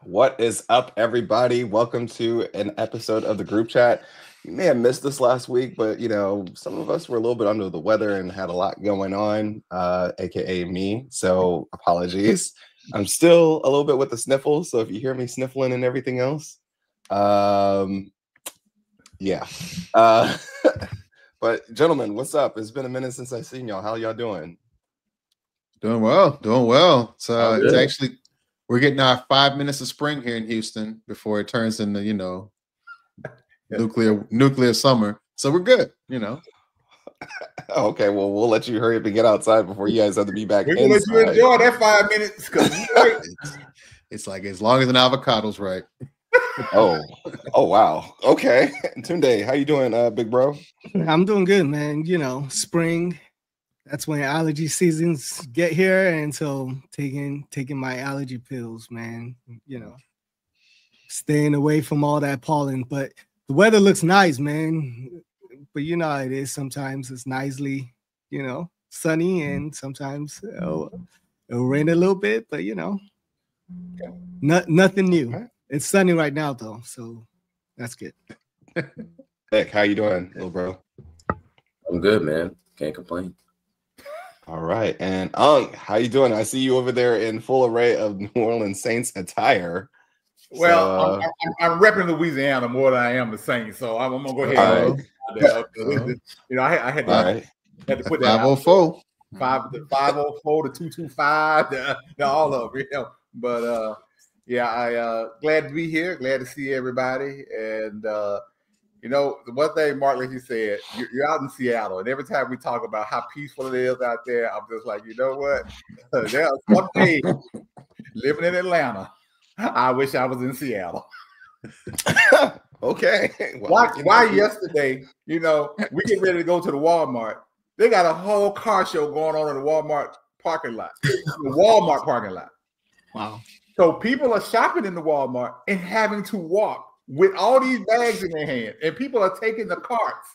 What is up, everybody? Welcome to an episode of the group chat. You may have missed this last week, but some of us were a little bit under the weather and had a lot going on, aka me. So apologies. I'm still a little bit with the sniffles, so if you hear me sniffling and everything else, yeah. But gentlemen, what's up? It's been a minute since I've seen y'all. How y'all doing? Doing well. So it's actually, we're getting our 5 minutes of spring here in Houston before it turns into, nuclear summer. So we're good, Okay, well, we'll let you hurry up and get outside before you guys have to be back We're gonna let you enjoy that 5 minutes because it's like as long as an avocado's right. Oh wow. Okay. Tunde, how you doing, big bro? I'm doing good, man. Spring. That's when allergy seasons get here, and so taking my allergy pills, man. Staying away from all that pollen. But the weather looks nice, man. But you know how it is. Sometimes it's nicely, sunny, and sometimes it'll rain a little bit. But nothing new. It's sunny right now, though, so that's good. Nick, how you doing, little bro? I'm good, man. Can't complain. All right. And how you doing? I see you over there in full array of New Orleans Saints attire. Well, so, I'm repping Louisiana more than I am the Saints, so I'm gonna go ahead. I had to put that 504. 504 to 225, all of them. But I glad to be here. Glad to see everybody. And the one thing, Mark, like you said, you're out in Seattle, and every time we talk about how peaceful it is out there, I'm just like, you know what? There are some days living in Atlanta, I wish I was in Seattle. Okay. Well, why yesterday, we get ready to go to the Walmart. They got a whole car show going on in the Walmart parking lot. Wow. So people are shopping in the Walmart and having to walk with all these bags in their hand, and people are taking the carts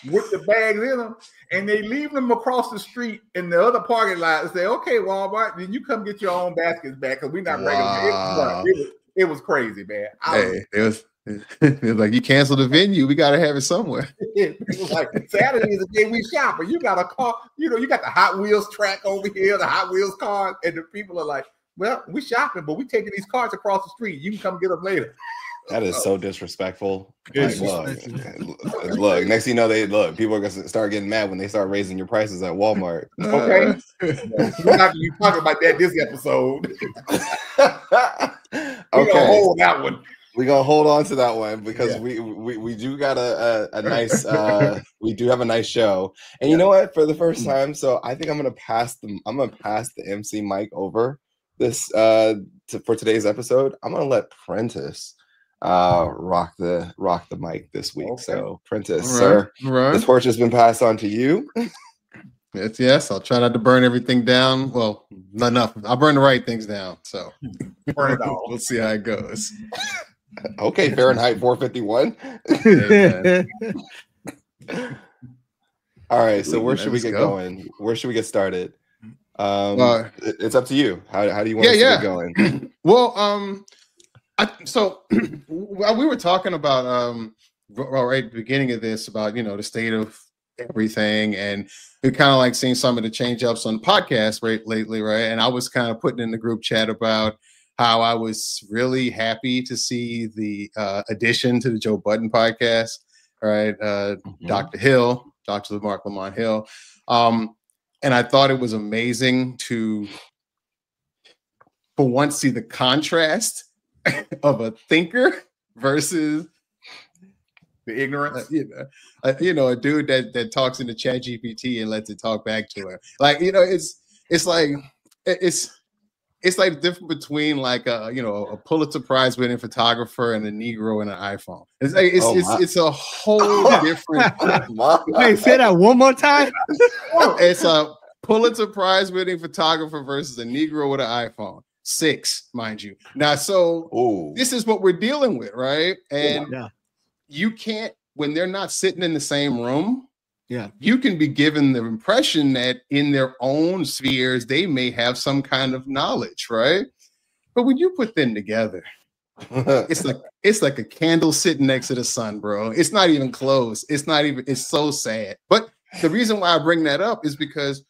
with the bags in them, and they leave them across the street in the other parking lot and say, "Okay, Walmart, then you come get your own baskets back because we're not bringing them." It was crazy, man. It was like you canceled the venue. We got to have it somewhere. It was like Saturday is the day we shop, and you got a car. You got the Hot Wheels track over here, the Hot Wheels cars, and the people are like, "Well, we shopping, but we taking these carts across the street. You can come get them later." That is so disrespectful. Like, look, next thing you know, people are gonna start getting mad when they start raising your prices at Walmart. Okay. We're not gonna be talking about that this episode. Okay. We're gonna hold that one. We're gonna hold on to that one because we do got a nice we do have a nice show. And you know what? For the first time, so I think I'm gonna pass the MC mic over this for today's episode. I'm gonna let Prentice rock the mic this week. Okay. So Prentice, sir, the torch has been passed on to you. Yes. I'll try not to burn everything down. Well, not enough. I'll burn the right things down. So burn it all. We'll see how it goes. Okay, Fahrenheit 451. All right, so where should we get going? Where should we get started? It's up to you. How do you want us to get going? Well, so we were talking about right at the beginning of this about the state of everything, and we kind of like seeing some of the change ups on the podcast lately, right? And I was kind of putting in the group chat about how I was really happy to see the addition to the Joe Budden podcast, right? Dr. Hill, Dr. Mark Lamont Hill, and I thought it was amazing to, for once, see the contrast of a thinker versus the ignorance. A dude that talks into ChatGPT and lets it talk back to him. Like, it's like the difference between like a Pulitzer Prize winning photographer and a Negro and an iPhone. It's like it's a whole different. Hey, say that one more time. It's a Pulitzer Prize winning photographer versus a Negro with an iPhone. 6, mind you. Now, so this is what we're dealing with, right? And you can't, when they're not sitting in the same room, you can be given the impression that in their own spheres, they may have some kind of knowledge, right? But when you put them together, it's like a candle sitting next to the sun, bro. It's not even close. It's so sad. But the reason why I bring that up is because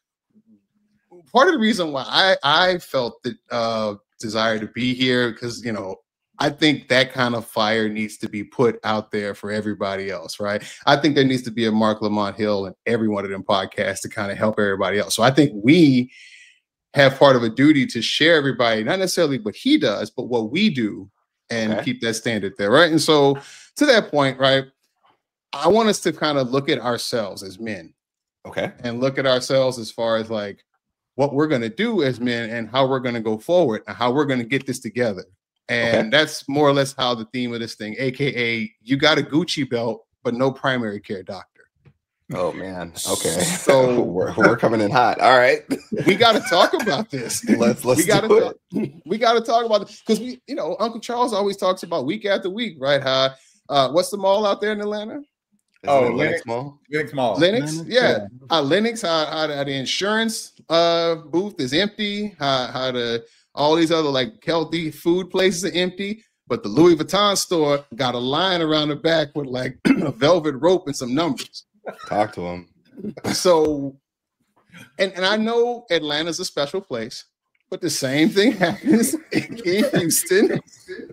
part of the reason why I felt the desire to be here, because I think that kind of fire needs to be put out there for everybody else, right? I think there needs to be a Mark Lamont Hill and every one of them podcasts to kind of help everybody else. So I think we have part of a duty to share everybody, not necessarily what he does, but what we do, and keep that standard there, right? And so to that point, right, I want us to kind of look at ourselves as men, and look at ourselves as far as like what we're going to do as men and how we're going to go forward and how we're going to get this together. And that's more or less how the theme of this thing, aka you got a Gucci belt, but no primary care doctor. Oh man. Okay. So we're coming in hot. All right. We got to talk about this. We got to talk about it because Uncle Charles always talks about week after week, right? How what's the mall out there in Atlanta? Lenox Mall. Lenox Mall. Lenox, yeah. Lenox, how the insurance booth is empty. How all these other like healthy food places are empty. But the Louis Vuitton store got a line around the back with like a velvet rope and some numbers. Talk to him. So, and I know Atlanta's a special place, but the same thing happens in Houston.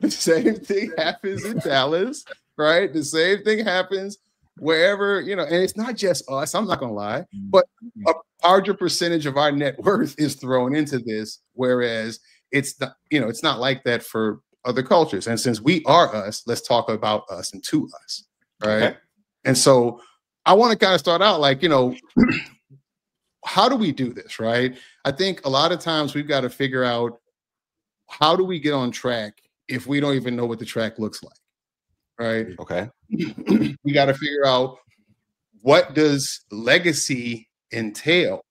The same thing happens in Dallas, right? The same thing happens wherever, and it's not just us, I'm not going to lie, but a larger percentage of our net worth is thrown into this, whereas it's not, it's not like that for other cultures. And since we are us, let's talk about us and to us, right? And so I want to kind of start out like, how do we do this, right? I think a lot of times we've got to figure out how do we get on track if we don't even know what the track looks like, right? Okay. We got to figure out what does legacy entail,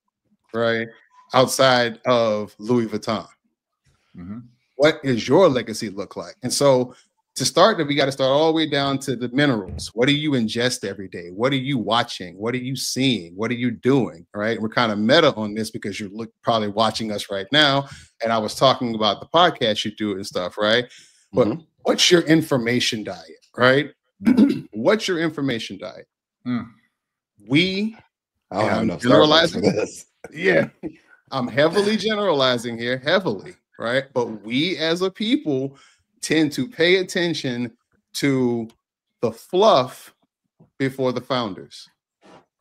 right? Outside of Louis Vuitton. What does your legacy look like? And so to start, we got to start all the way down to the minerals. What do you ingest every day? What are you watching? What are you seeing? What are you doing? Right? We're kind of meta on this because you're probably watching us right now. And I was talking about the podcast you do and stuff, right? But what's your information diet, right? What's your information diet? I don't have enough generalizing for this. Yeah, I'm heavily generalizing here, heavily, right? But we as a people tend to pay attention to the fluff before the founders,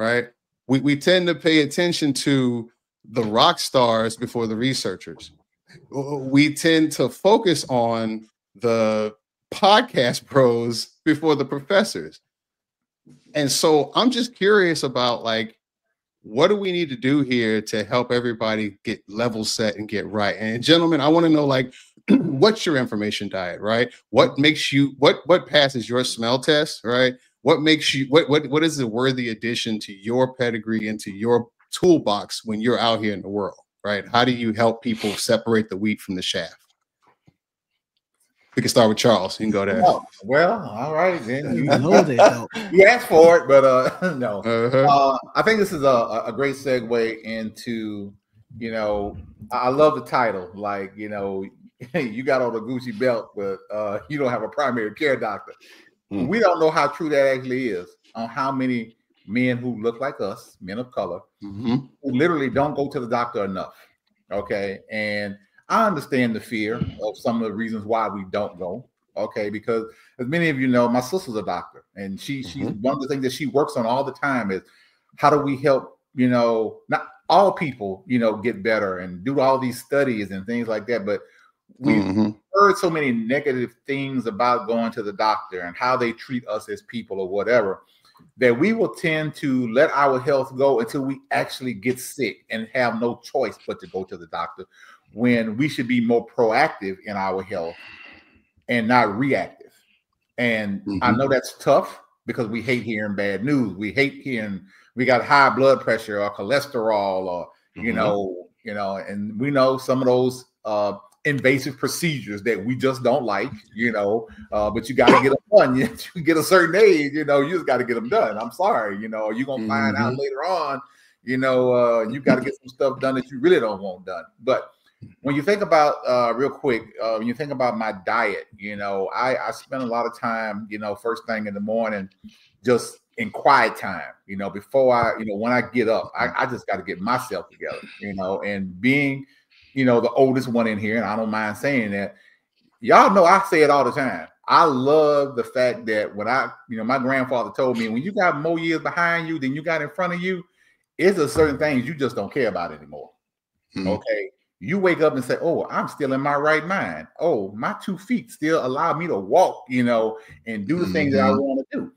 right? We tend to pay attention to the rock stars before the researchers. We tend to focus on the podcast pros before the professors. And so I'm just curious about like, what do we need to do here to help everybody get level set and get right? And gentlemen, I want to know like, what's your information diet, right? What makes you, what passes your smell test, right? What makes you, what is a worthy addition to your pedigree and to your toolbox when you're out here in the world, right? How do you help people separate the wheat from the chaff? We can start with Charles. You can go there. Oh, well, all right then. You asked for it, but no. I think this is a great segue into, I love the title. Like, you got on a Gucci belt, but you don't have a primary care doctor. We don't know how true that actually is on how many men who look like us, men of color, who literally don't go to the doctor enough. Okay. And I understand the fear of some of the reasons why we don't go. Okay. Because as many of you know, my sister's a doctor, and she's one of the things that she works on all the time is how do we help, not all people, get better and do all these studies and things like that. But we've heard so many negative things about going to the doctor and how they treat us as people or whatever, that we will tend to let our health go until we actually get sick and have no choice but to go to the doctor, when we should be more proactive in our health and not reactive. And I know that's tough because we hate hearing bad news. We hate hearing we got high blood pressure or cholesterol or, and we know some of those invasive procedures that we just don't like, but you got to get them done. You get a certain age, you just got to get them done. I'm sorry, you're going to find out later on, you got to get some stuff done that you really don't want done. But when you think about real quick, when you think about my diet, I spend a lot of time, first thing in the morning, just in quiet time, before when I get up, I just got to get myself together, and being, the oldest one in here, and I don't mind saying that. Y'all know I say it all the time. I love the fact that when my grandfather told me, when you got more years behind you than you got in front of you, it's a certain things you just don't care about anymore. Okay. You wake up and say, oh, I'm still in my right mind. Oh, my 2 feet still allow me to walk, and do the things that I want to do.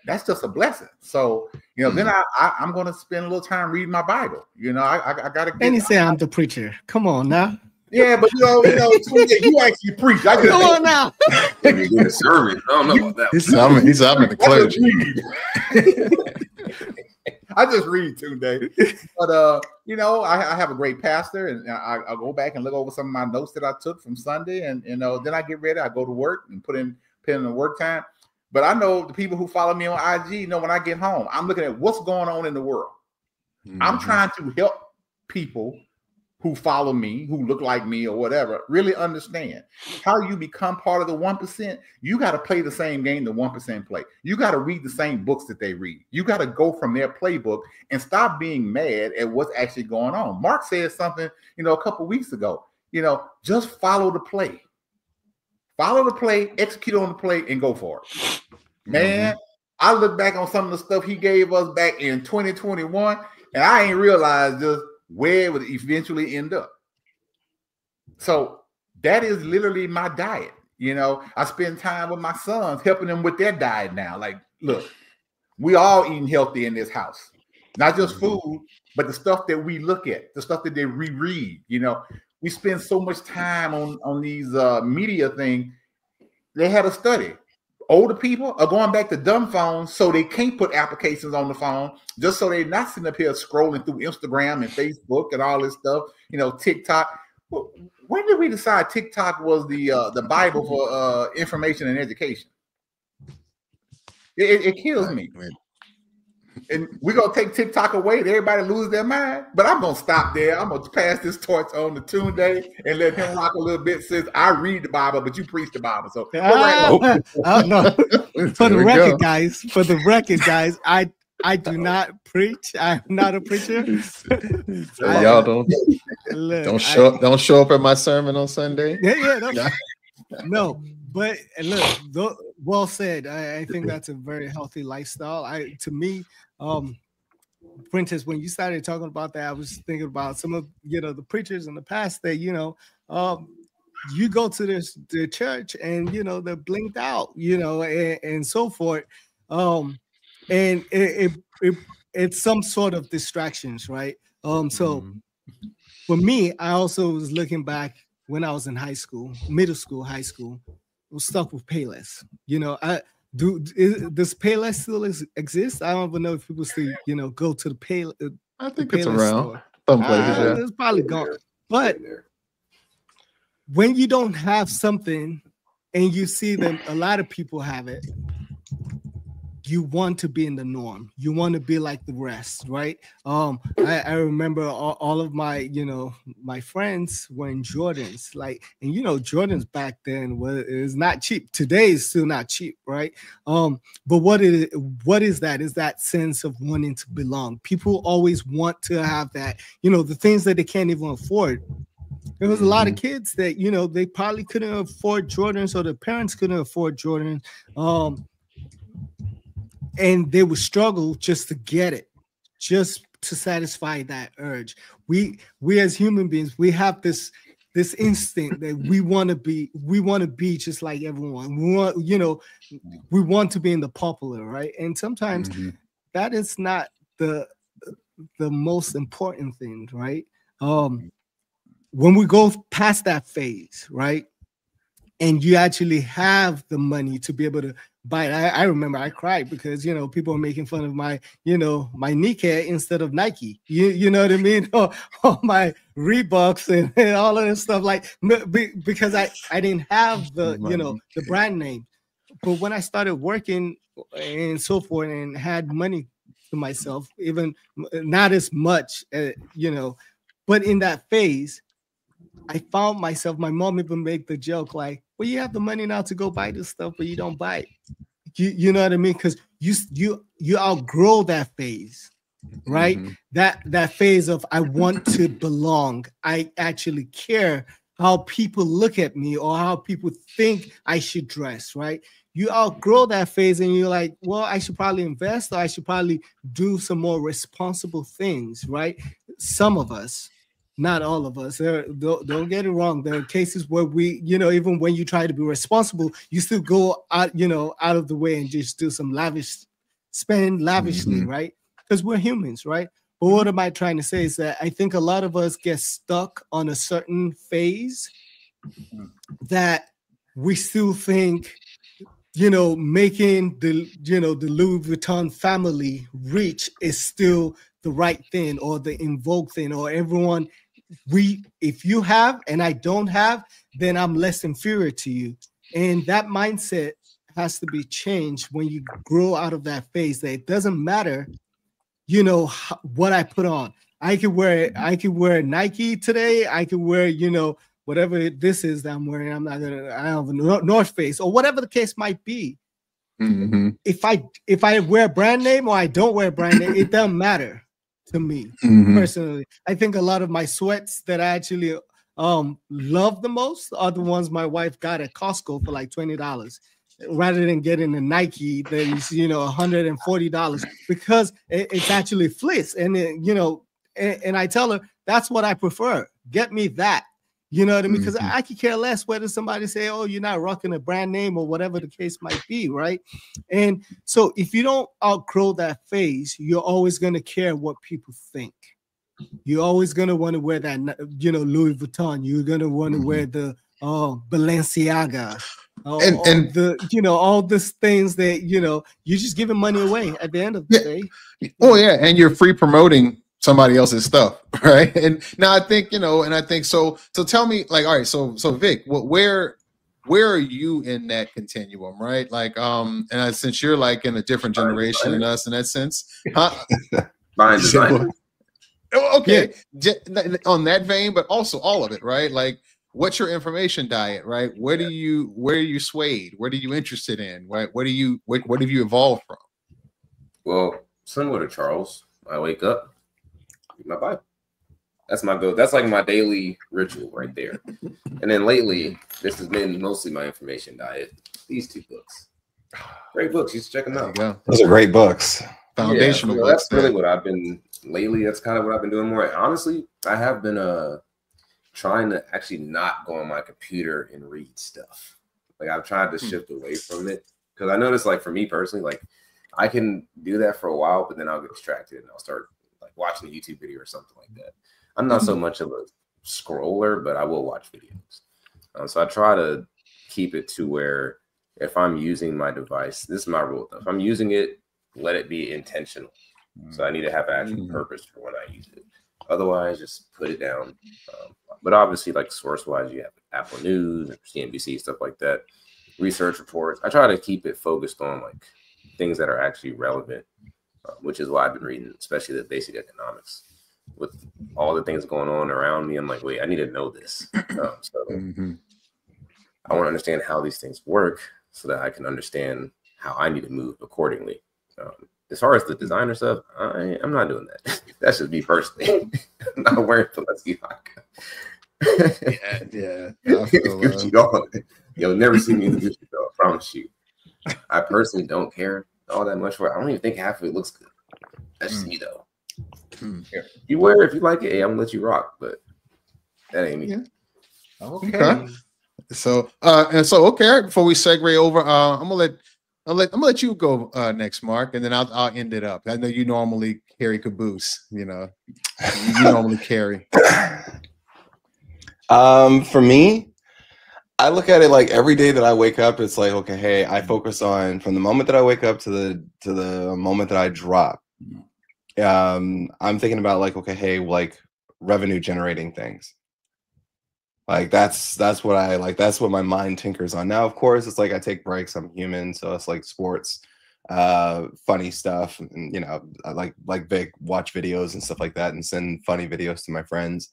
That's just a blessing. So, then I'm going to spend a little time reading my Bible. I got to get. And you say I'm the preacher. Come on now. Yeah, but you actually preach. I just Come on now. Good sermon. I don't know about that. He's in the clergy. I just read today, but I have a great pastor, and I go back and look over some of my notes that I took from Sunday, and then I get ready. I go to work and put in the work time. But I know the people who follow me on IG know when I get home, I'm looking at what's going on in the world. I'm trying to help people who follow me, who look like me or whatever, really understand how you become part of the 1%. You got to play the same game the 1% play. You got to read the same books that they read. You got to go from their playbook and stop being mad at what's actually going on. Mark said something, a couple weeks ago, just follow the play. Follow the play, execute on the play, and go for it. Man, I look back on some of the stuff he gave us back in 2021, and I ain't realized just where it would eventually end up. So that is literally my diet. I spend time with my sons, helping them with their diet now. Like, look, we all eating healthy in this house. Not just food, but the stuff that we look at, the stuff that they reread. We spend so much time on these media things. They had a study. Older people are going back to dumb phones, so they can't put applications on the phone, just so they're not sitting up here scrolling through Instagram and Facebook and all this stuff. TikTok. When did we decide TikTok was the Bible for information and education? It kills me. And we're going to take TikTok away and everybody lose their mind. But I'm going to stop there. I'm going to pass this torch on to Tunde and let him rock a little bit, since I read the Bible, but you preach the Bible. So no. For the record, guys, I do not preach. I'm not a preacher. Y'all don't show up at my sermon on Sunday. No, but look, well said. I think that's a very healthy lifestyle. To me, Prentice, when you started talking about that, I was thinking about some of the preachers in the past that you go to the church and they're blinked out, and so forth, and it's some sort of distractions, right? So for me, I also was looking back when I was in high school, middle school, high school. I was stuck with Payless. Does Payless still exist? I don't even know if people still, go to the Payless. I think it's around some places. It's probably gone. But when you don't have something and you see that a lot of people have it, you want to be in the norm. You want to be like the rest, right? I remember all of my, my friends were in Jordans, and Jordans back then is not cheap. Today is still not cheap, right? But what is that? Is that sense of wanting to belong? People always want to have that, the things that they can't even afford. There was a lot of kids that, they probably couldn't afford Jordans, or their parents couldn't afford Jordans. And they would struggle just to get it, just to satisfy that urge. We as human beings, we have this instinct that we want to be just like everyone. We want to be in the popular, right? And sometimes that is not the most important thing, right? When we go past that phase, right? And you actually have the money to be able to buy it. I remember I cried because, people were making fun of my, my kneecap instead of Nike. You know what I mean? Or my Reeboks and all of this stuff, because I didn't have the, the brand name. But when I started working and so forth and had money to myself, even not as much, but in that phase, I found myself, my mom even make the joke like, well, you have the money now to go buy this stuff, but you don't buy it. You know what I mean? Because you outgrow that phase, right? That phase of I want to belong. I actually care how people look at me or how people think I should dress, right? You outgrow that phase and you're like, well, I should probably invest or I should probably do some more responsible things, right? Some of us, not all of us. Don't get it wrong. There are cases where we, even when you try to be responsible, you still go out, out of the way and just do some spend lavishly, right? Because we're humans, right? But what am I trying to say is that I think a lot of us get stuck on a certain phase that we still think, making the Louis Vuitton family rich is still the right thing or the in vogue thing, or everyone, if you have and I don't have, then I'm less inferior to you. And that mindset has to be changed when you grow out of that phase, that it doesn't matter, what I put on. I could wear Nike today. I could wear, whatever this is that I'm wearing. I have a North Face or whatever the case might be. If I wear brand name or I don't wear brand name, it doesn't matter to me personally. I think a lot of my sweats that I actually love the most are the ones my wife got at Costco for like $20. Rather than getting a Nike that is, $140, because it's actually fleece. And, and I tell her, that's what I prefer. Get me that. You know what I mean? Because I could care less whether somebody say, oh, you're not rocking a brand name or whatever the case might be, right? And so if you don't outgrow that phase, you're always going to care what people think. You're always going to want to wear that, Louis Vuitton. You're going to want to wear the Balenciaga. And the all these things that you're just giving money away at the end of the day. Oh yeah, and you're free promoting somebody else's stuff, right? And now I think and I think so. So tell me, like, all right, so Vic, where are you in that continuum, right? Like, since you're like in a different generation than us in that sense, huh? Fine design. Okay, on that vein, but also all of it, right? Like, what's your information diet, right? Where are you swayed? What are you interested in? Right? What have you evolved from? Well, similar to Charles, I wake up, read my Bible. That's my go. That's like my daily ritual right there. And then lately, this has been mostly my information diet. These two books, great books. You should check them out. Those are great books. Foundational books. That's really what I've been lately. That's kind of what I've been doing more. And honestly, I have been trying to actually not go on my computer and read stuff. Like, I've tried to shift away from it, because I noticed, like, for me personally, like, I can do that for a while, but then I'll get distracted and I'll start like watching a YouTube video or something like that. I'm not so much of a scroller, but I will watch videos. So I try to keep it to where if I'm using my device, this is my rule though. If I'm using it, let it be intentional. So I need to have an actual purpose for when I use it. Otherwise, just put it down. But obviously, like, source-wise, you have Apple News, CNBC, stuff like that, research reports. I try to keep it focused on, like, things that are actually relevant, which is why I've been reading, especially the basic economics. With all the things going on around me, I'm like, wait, I need to know this. I want to understand how these things work so that I can understand how I need to move accordingly. As far as the designer stuff, I'm not doing that. That's just me personally. I'm not wearing Balenciaga. Yeah. You'll never see me in the Gucci though, I promise you. I personally don't care all that much for it. I don't even think half of it looks good. That's just me though. You wear it if you like it. Hey, I'm gonna let you rock, but that ain't me. Yeah. Okay. So okay. Before we segue over, I'm gonna let you go next, Mark, and then I'll end it up. I know you normally carry caboose. You normally carry. For me, I look at it like every day that I wake up, it's like, okay, hey, I focus on from the moment that I wake up to the moment that I drop. I'm thinking about like, okay, hey, like revenue generating things. Like that's what I like. That's what my mind tinkers on. Now, of course, it's like I take breaks. I'm human, so it's like sports, funny stuff, and I like Vic, watch videos and stuff like that, and send funny videos to my friends.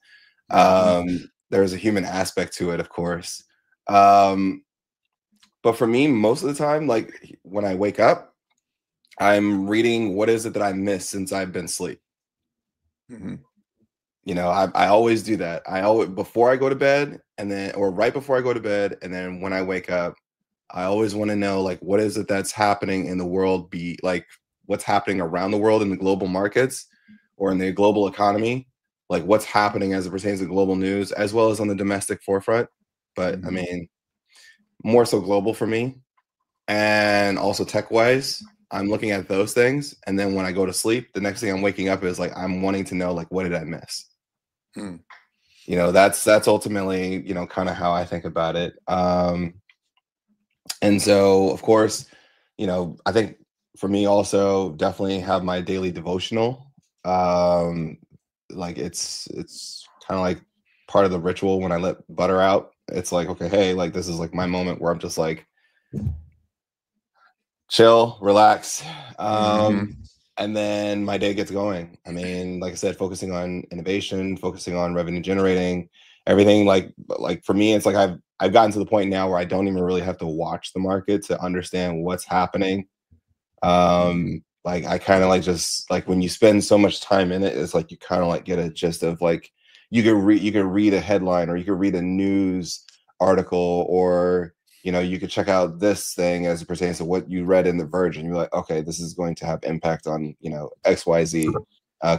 there's a human aspect to it, of course. But for me, most of the time, like when I wake up, I'm reading what is it that I missed since I've been asleep. You know, I always do that. I always, before I go to bed, and then, or right before I go to bed, and then when I wake up, I always want to know, like, what is it that's happening in the world, be like what's happening around the world in the global markets or in the global economy, like what's happening as it pertains to global news, as well as on the domestic forefront. But I mean, more so global for me, and also tech wise, I'm looking at those things. And then when I go to sleep, the next thing I'm waking up is like, I'm wanting to know, like, what did I miss? You know, that's ultimately, you know, kind of how I think about it. And so, of course, you know, I think for me also definitely have my daily devotional. Like it's kind of like part of the ritual when I let butter out. It's like, okay, hey, like this is like my moment where I'm just like chill, relax. And then my day gets going. I mean, like I said, focusing on innovation, focusing on revenue generating, everything. Like for me, it's like I've gotten to the point now where I don't even really have to watch the market to understand what's happening. Like I kind of like, just like when you spend so much time in it, it's like you kind of like get a gist of like you could read a headline, or you could read a news article, or you know, you could check out this thing as it pertains to what you read in the Verge, and you're like, okay, this is going to have impact on, you know, XYZ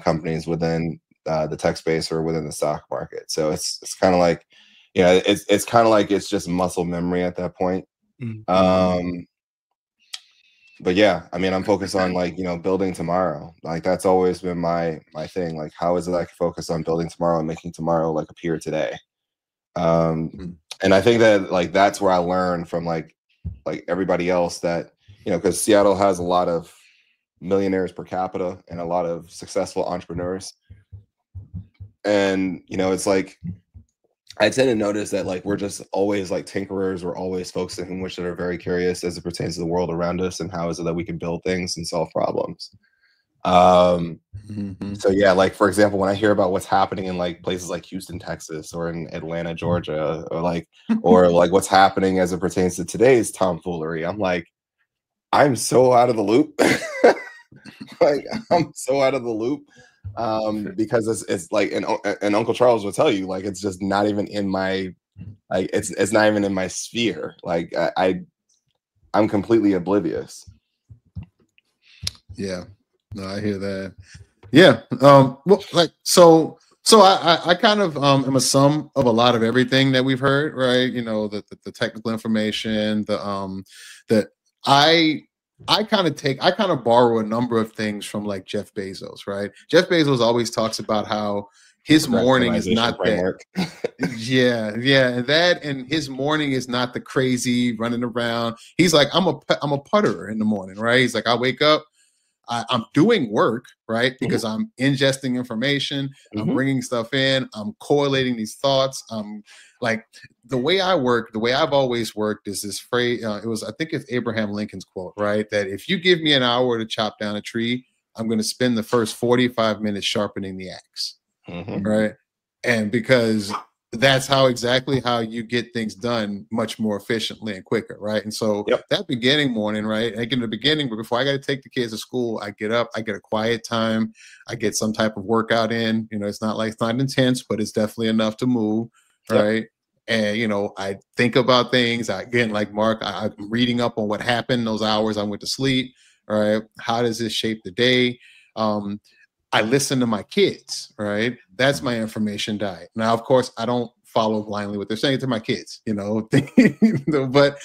companies within the tech space or within the stock market. So it's kind of like, you know, it's kind of like it's just muscle memory at that point. But yeah, I mean, I'm focused on like, you know, building tomorrow. Like that's always been my thing. Like, how is it I can focus on building tomorrow and making tomorrow like appear today? And I think that like that's where I learned from like everybody else that, you know, because Seattle has a lot of millionaires per capita and a lot of successful entrepreneurs. And, you know, it's like I tend to notice that like we're just always like tinkerers. We're always folks in which that are very curious as it pertains to the world around us and how is it that we can build things and solve problems. So yeah, like for example, when I hear about what's happening in like places like Houston, Texas, or in Atlanta, Georgia, or like what's happening as it pertains to today's tomfoolery, I'm like, I'm so out of the loop. Like I'm so out of the loop. Because it's like, and Uncle Charles will tell you, like it's just not even in my, like it's not even in my sphere. Like I'm completely oblivious. Yeah, no, I hear that. Yeah. Well, like so I kind of am a sum of a lot of everything that we've heard, right? You know, the technical information, that I kind of borrow a number of things from like Jeff Bezos, right? Jeff Bezos always talks about how his morning is not that. Yeah, and his morning is not the crazy running around. He's like, I'm a putterer in the morning, right? He's like, I wake up, I'm doing work, right? Because I'm ingesting information, I'm bringing stuff in, I'm correlating these thoughts. Like the way I work, the way I've always worked is this phrase. I think it's Abraham Lincoln's quote, right? That if you give me an hour to chop down a tree, I'm going to spend the first 45 minutes sharpening the axe, right? And because that's exactly how you get things done much more efficiently and quicker, right? And so that beginning morning, right? Like in the beginning, but before I got to take the kids to school, I get up, I get a quiet time, I get some type of workout in. You know, it's not intense, but it's definitely enough to move, right? And you know, I think about things. Again, like Mark, I'm reading up on what happened those hours I went to sleep. All right, how does this shape the day? I listen to my kids, right? That's my information diet. Now, of course, I don't follow blindly what they're saying to my kids, you know, but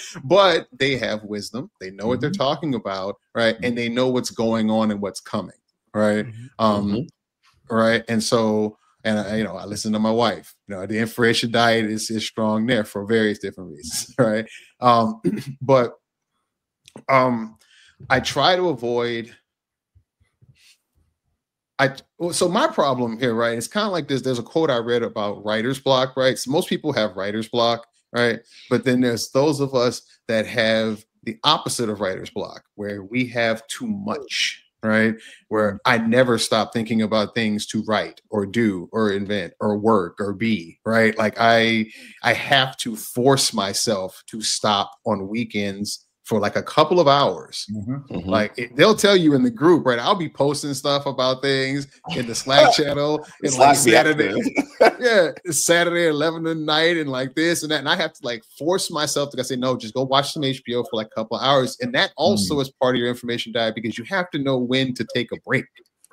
they have wisdom. They know what they're talking about, right? And they know what's going on and what's coming, right? Right. And so, and I listen to my wife. You know, the information diet is strong there for various different reasons, right? But I try to avoid. So my problem here, right? It's kind of like this. There's a quote I read about writer's block, right? So most people have writer's block, right? But then there's those of us that have the opposite of writer's block, where we have too much, right? Where I never stop thinking about things to write or do or invent or work or be, right? Like I have to force myself to stop on weekends for like a couple of hours. Like they'll tell you in the group, right? I'll be posting stuff about things in the Slack channel and like Saturday, it's Saturday 11 at night and like this and that, and I have to like force myself to say no, just go watch some HBO for like a couple of hours, and that also is part of your information diet because you have to know when to take a break.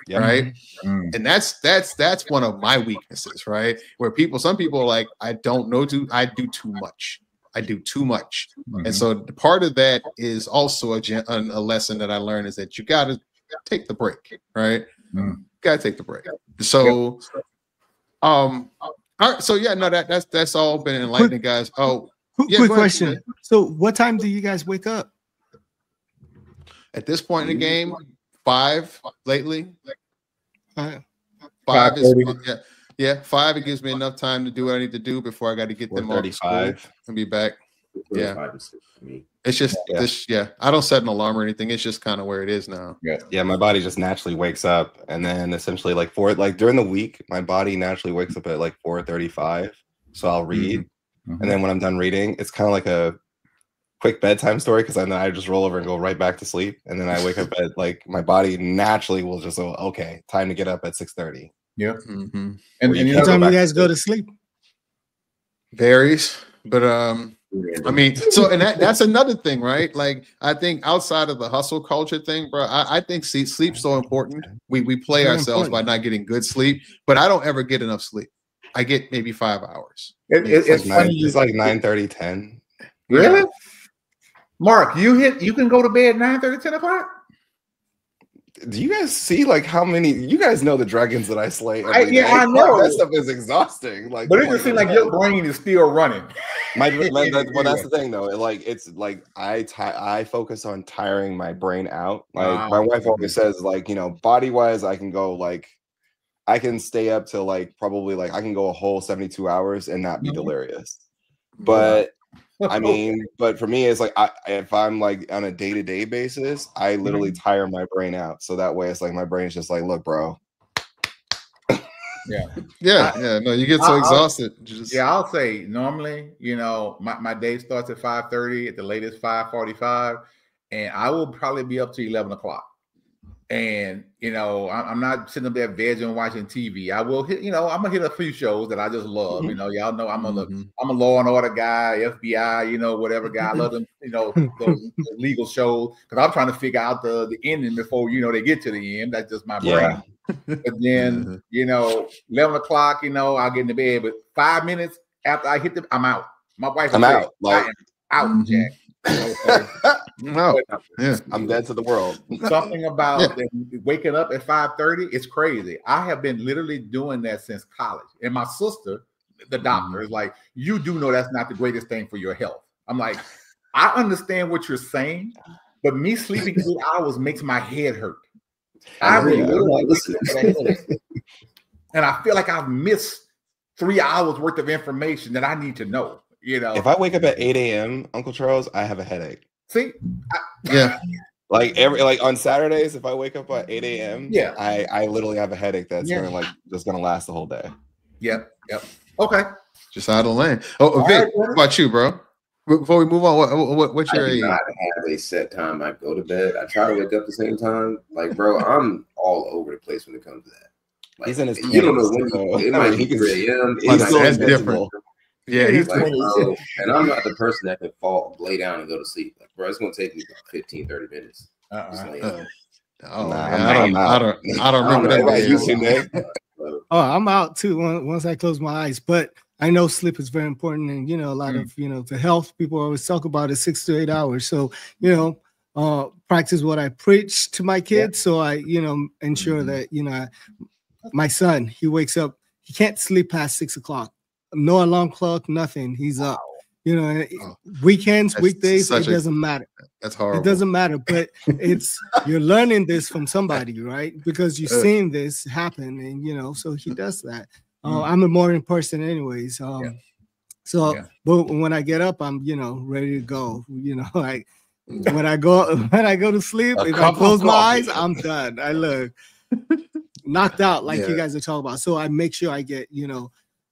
Right. And that's one of my weaknesses, right? Where some people are like, I don't know I do too much. And so part of that is also a lesson that I learned is that you got to take the break, right? Got to take the break. So, all right. So yeah, no, that's all been enlightening, guys. Oh, yeah, quick question. So what time do you guys wake up? At this point in the game, 5 lately. 5 is 5. It gives me enough time to do what I need to do before I got to get them off to school and be back. Yeah, it's just this. Yeah, I don't set an alarm or anything. It's just kind of where it is now. Yeah, my body just naturally wakes up, and then essentially like during the week, my body naturally wakes up at like 4:35. So I'll read, and then when I'm done reading, it's kind of like a quick bedtime story because then I just roll over and go right back to sleep, and then I wake up at like my body naturally will just go, okay, time to get up at 6:30. Yeah. And what time you guys go to sleep? Varies, but I mean, so and that's another thing, right? Like I think outside of the hustle culture thing, bro, I think sleep's so important. We play ourselves by not getting good sleep, but I don't ever get enough sleep. I get maybe 5 hours. It's funny. It's like 9:30, 10. Really? Mark, you can go to bed 9:30, 10 o'clock? Do you guys see like how many? You guys know the dragons that I slay every day. I know that stuff is exhausting. Like, but it just seems like your brain is still running. Well, that's the thing though. It's like I focus on tiring my brain out. Like my wife always says, like body wise, I can go like I can stay up till like probably like I can go a whole 72 hours and not be delirious. But I mean, but for me, it's like if I'm like on a day-to-day basis, I literally tire my brain out. So that way, it's like my brain's just like, look, bro. No, you get so exhausted. I'll say normally, my day starts at 5:30, at the latest 5:45, and I will probably be up to 11 o'clock. And I'm not sitting up there vegging watching TV. I will hit, I'm gonna hit a few shows that I just love. Y'all know I'm a Law and Order guy, FBI, whatever guy. I love them, those legal shows because I'm trying to figure out the ending before they get to the end. That's just my brain. But then 11 o'clock, I'll get into bed. But 5 minutes after I hit I'm out. My wife, I'm out. Like, I am out, Jack. I'm dead to the world. Something about waking up at 5:30, it's crazy. I have been literally doing that since college. And my sister, the doctor, is like, you do know that's not the greatest thing for your health. I'm like, I understand what you're saying, but me sleeping 8 hours makes my head hurt. And I feel like I've missed 3 hours worth of information that I need to know. If I wake up at 8 a.m., Uncle Charles, I have a headache. See? Like on Saturdays, if I wake up at 8 a.m., I literally have a headache that's gonna last the whole day. Yep. Okay. Just out of the lane. Oh, Vic, what about you, bro? Before we move on, what's your age? I do not have a set time I go to bed. I try to wake up the same time. Like, bro, I'm all over the place when it comes to that. Like, he's in his you don't know when it might be 3 a.m. That's different. Yeah, he's like, and I'm not the person that can lay down and go to sleep. Like, bro, it's gonna take me about 15-30 minutes. I don't remember that. I'm out too once I close my eyes. But I know sleep is very important, and a lot of the health people always talk about is 6 to 8 hours. So practice what I preach to my kids. So I ensure that my son, he wakes up, he can't sleep past 6 o'clock. No alarm clock, nothing. He's up. Weekends, weekdays, it doesn't matter. That's horrible. It doesn't matter, but you're learning this from somebody, right? Because you've seen this happen, and so he does that. I'm a morning person, anyways. But when I get up, I'm ready to go. When I go to sleep, if I close my eyes, I'm done. I look knocked out, like you guys are talking about. So I make sure I get,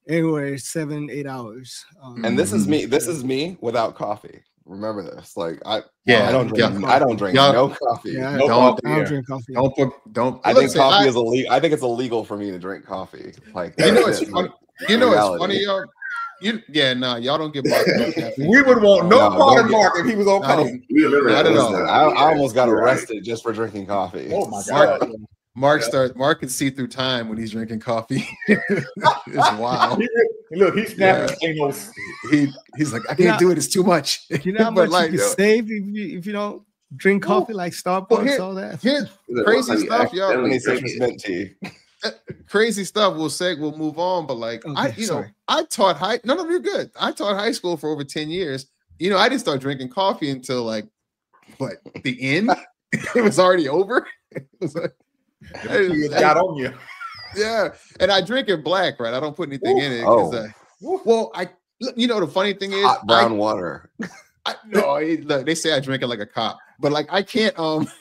anywhere 7-8 hours. And this is me. This is me without coffee. Remember this. Like I don't drink. I don't drink no coffee. Yeah, no coffee. I don't drink coffee. Don't. I think coffee is illegal. I think it's illegal for me to drink coffee. Like it's funny. It's funny, y'all. Y'all don't get Mark. We would want no part of Mark if he was on coffee. Not at all. I almost got arrested just for drinking coffie. Oh my God. Mark can see through time when he's drinking coffee. It's wild. Look, he's snapping. He's like, I can't do it. It's too much. You know how much you can save if you don't drink coffee like Starbucks, all that. Here's crazy stuff, y'all. Mint tea. Crazy stuff. We'll move on, but like I taught you're good. I taught high school for over 10 years. I didn't start drinking coffee until like the end. It was already over. It was like got on you. Yeah, and I drink it black, right? I don't put anything in it. The funny thing is hot brown water. They say I drink it like a cop, but like I can't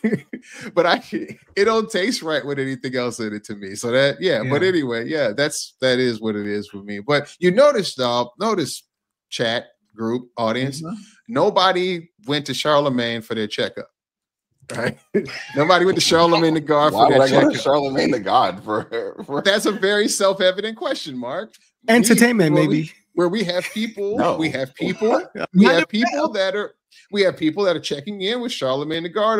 it don't taste right with anything else in it to me. So but anyway, that is what it is for me. But you notice chat group audience, nobody went to Charlemagne for their checkup. Right? Nobody went to Charlemagne the God for their checkup. Charlemaine the God for That's a very self-evident question, Mark. Entertainment, maybe. Where we have people, we have people that are checking in with Charlemagne the God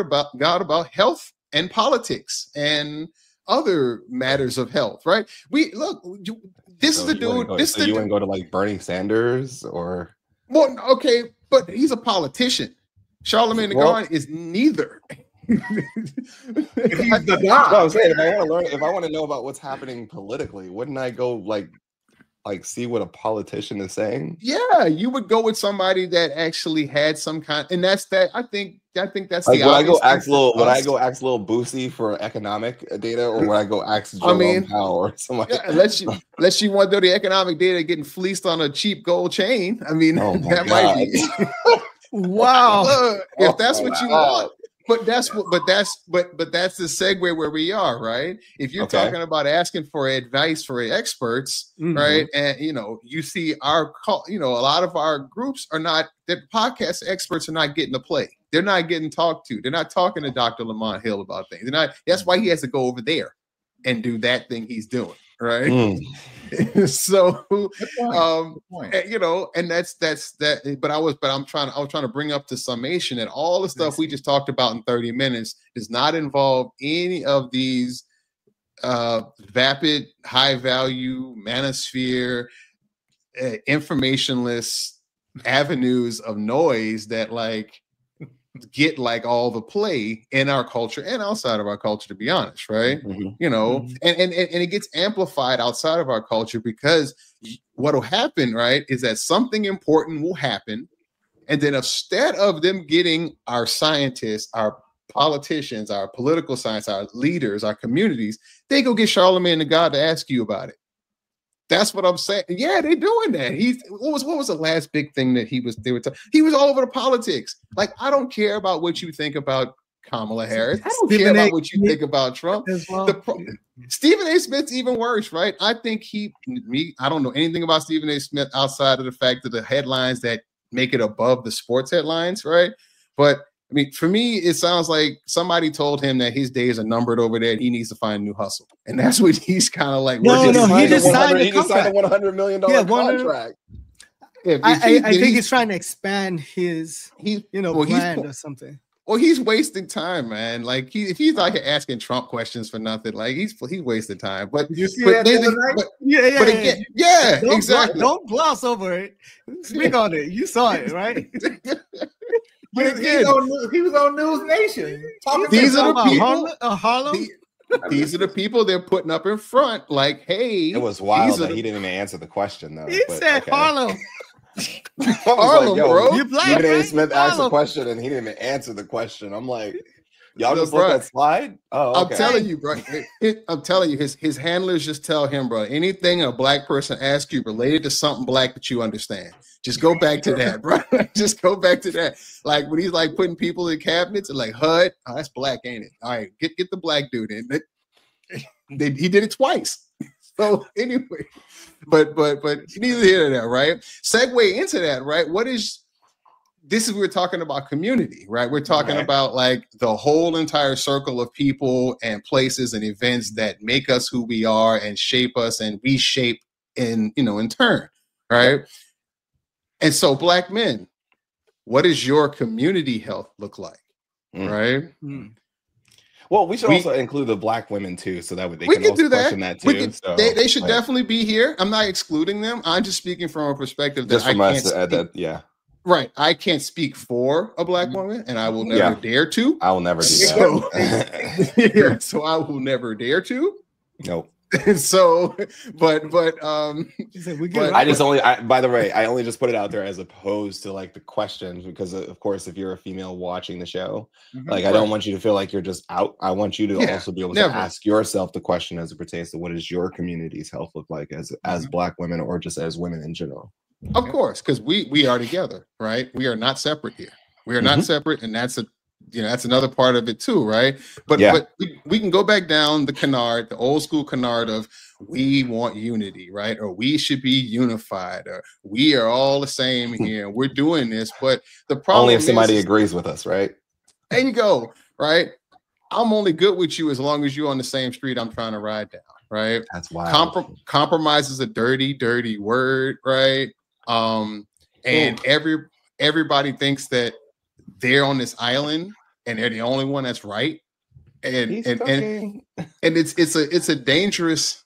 about health and politics and other matters of health, right? This is the dude. You wouldn't go to like Bernie Sanders or? Well, okay, but he's a politician. Charlemagne the God is neither. He's the God. I'm saying, if I want to know about what's happening politically, wouldn't I go like see what a politician is saying? Yeah, you would go with somebody that actually had some kind, and that's that. I think that's like, the. Would I go ask little Boosie for economic data, or would I go ask Jerome Powell or somebody? Yeah, unless you want the economic data getting fleeced on a cheap gold chain. I mean, that might be. Wow. If that's what you want. But that's the segue where we are, right? If you're talking about asking for advice for experts, right? And you see a lot of our groups are not, the podcast experts are not getting to play. They're not getting talked to. They're not talking to Dr. Lamont Hill about things. They're not. That's why he has to go over there and do that thing he's doing, right? So and that's that. But I was trying to bring up the summation that all the stuff we just talked about in 30 minutes does not involve any of these vapid, high value, manosphere, informationless avenues of noise that like get like all the play in our culture and outside of our culture, to be honest, right? And it gets amplified outside of our culture because what will happen, right, is that something important will happen, and then instead of them getting our scientists, our politicians, our political science, our leaders, our communities, they go get Charlemagne the God to ask you about it. That's what I'm saying. Yeah, they're doing that. What was the last big thing that he was all over the politics. Like, I don't care about what you think about Kamala Harris. I don't care about what you think about Trump. Stephen A. Smith's even worse, right? I think I don't know anything about Stephen A. Smith outside of the fact that the headlines that make it above the sports headlines, right? But I mean, for me, it sounds like somebody told him that his days are numbered over there and he needs to find a new hustle. And that's what he's kind of like. He just signed a $100 million contract. I think he's trying to expand his brand or something. Well, he's wasting time, man. Like if he's like asking Trump questions for nothing, like he's wasting time. But you see exactly. Don't gloss over it. Speak on it. You saw it, right? But again, he was on News Nation. These are the people. Harlem. These are the people they're putting up in front. Like, hey, it was wild that he didn't even answer the question though. He said Harlem. Harlem, bro. You're black. Stephen A. Smith asked a question and he didn't even answer the question. I'm like, Y'all just let that slide? Oh, okay. I'm telling you, bro. I'm telling you, his handlers just tell him, bro, anything a black person asks you related to something black that you understand, just go back to that, bro. Just go back to that. Like when he's like putting people in cabinets and like HUD, oh, that's black, ain't it? All right, get the black dude in. He did it twice. So anyway, but neither here nor there, right? Segue into that, right? This is we're talking about community, right? We're talking about like the whole entire circle of people and places and events that make us who we are and shape us, and we shape in turn, right? Yep. And so, black men, what does your community health look like, right? Well, we should also include the black women too, so that they can also question that too. They should definitely be here. I'm not excluding them. I'm just speaking from a perspective that I can't. Right. I can't speak for a black woman, and I will never dare to. I will never do that. So I will never dare to. Nope. So, but I just only, by the way, I only just put it out there as opposed to like the questions, because of course, if you're a female watching the show, like I don't want you to feel like you're just out. I want you to also be able to ask yourself the question as it pertains to what does your community's health look like as black women, or just as women in general. Of course, because we are together, right? We are not separate here. We are not separate, and that's another part of it too, right? But we can go back down the canard, the old school canard of we want unity, right? Or we should be unified, or we are all the same here. We're doing this, but the problem only if somebody agrees with us, right? There you go, right? I'm only good with you as long as you're on the same street I'm trying to ride down, right? That's wild. Compromise is a dirty, dirty word, right? And everybody thinks that they're on this island and they're the only one that's right. And it's a dangerous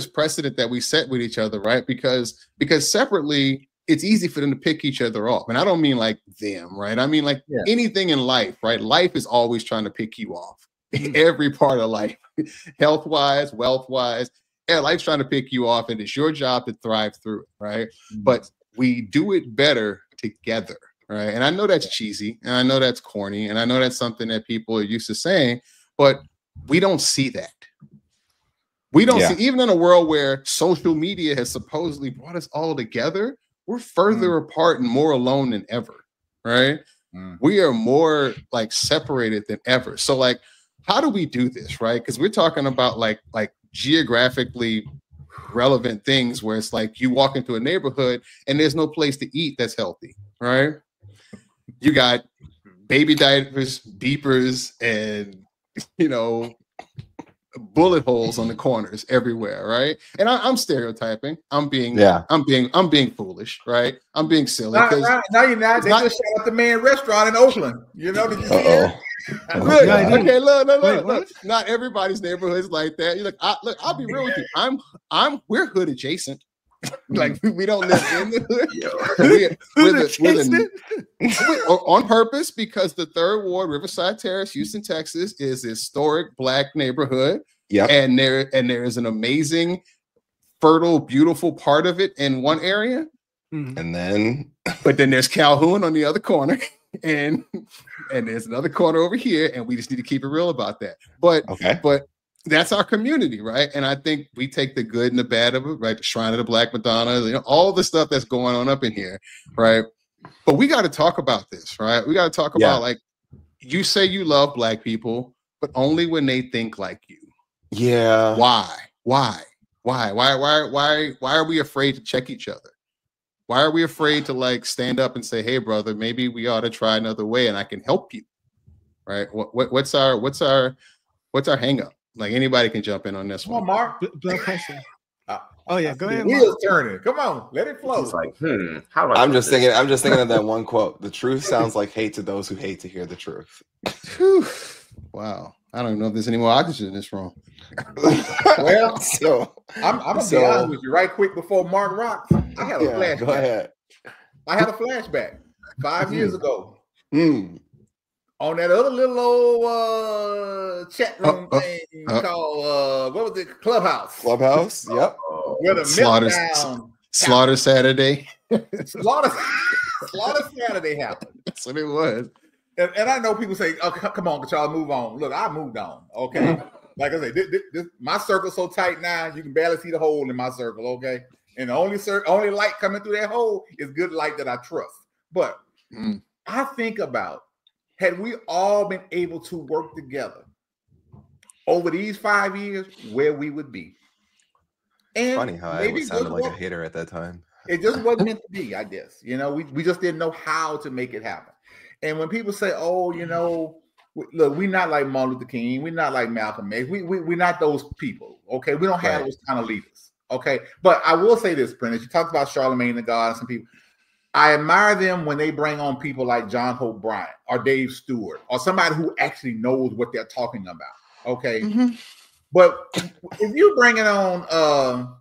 precedent that we set with each other, right? Because separately it's easy for them to pick each other off. And I don't mean like them, right? I mean like anything in life, right? Life is always trying to pick you off. Every part of life, health-wise, wealth-wise. Yeah, life's trying to pick you off, and it's your job to thrive through it, right? But we do it better together, right? And I know that's cheesy, and I know that's corny, and I know that's something that people are used to saying, but we don't see that. We don't see, even in a world where social media has supposedly brought us all together, we're further apart and more alone than ever, right? We are more like separated than ever. So like, how do we do this, right? Because we're talking about like geographically relevant things where it's like you walk into a neighborhood and there's no place to eat that's healthy, right? You got baby diapers, beepers, and bullet holes on the corners everywhere, right? And I'm stereotyping. I'm being foolish, right? I'm being silly. No, you're not. They just shut up the main restaurant in Oakland. Did you see that? Really? Okay, look. Not everybody's neighborhood is like that. I'll be real with you. We're hood adjacent. Like we don't live in the hood. We're on purpose, because the 3rd Ward, Riverside Terrace, Houston, Texas, is a historic black neighborhood. Yeah, and there is an amazing, fertile, beautiful part of it in one area, and then there's Calhoun on the other corner. And there's another corner over here, and we just need to keep it real about that. But that's our community, right? And I think we take the good and the bad of it, right? The Shrine of the Black Madonna, all the stuff that's going on up in here, right? But we got to talk about this, right? We got to talk about, like, you say you love black people, but only when they think like you. Yeah. Why are we afraid to check each other? Why are we afraid to like stand up and say, "Hey, brother, maybe we ought to try another way, and I can help you"? Right? What's our hang up? Like, anybody can jump in on this one. Come on, Mark. Blood pressure. Oh yeah, go ahead. Wheels turning. Come on, let it flow. It's like, how do I? I'm just thinking of that one quote. The truth sounds like hate to those who hate to hear the truth. Wow. I don't know if there's any more oxygen in this room. Well, I'm gonna be honest with you right quick before Mark rocks. I had a flashback. Go ahead. I had a flashback 5 years ago. On that other little old chat room thing called what was it? Clubhouse. Yep. Where the Slaughter Saturday. Slaughter Saturday happened. That's what it was. and I know people say, "Oh, come on, Charles, move on." Look, I moved on. Okay, like I said, my circle's so tight now, you can barely see the hole in my circle. Okay, and the only light coming through that hole is good light that I trust. But I think about, had we all been able to work together over these 5 years, where we would be. And funny how I sounded like a hater at that time. It just wasn't meant to be, I guess. You know, we just didn't know how to make it happen. And when people say, "Oh, you know, look, we're not like Martin Luther King, we're not like Malcolm X, we're not those people." Okay, we don't have those kind of leaders. Okay, but I will say this, Prentice. You talked about Charlemagne the God and some people. I admire them when they bring on people like John Hope Bryant or Dave Stewart or somebody who actually knows what they're talking about. Okay, but if you're bringing on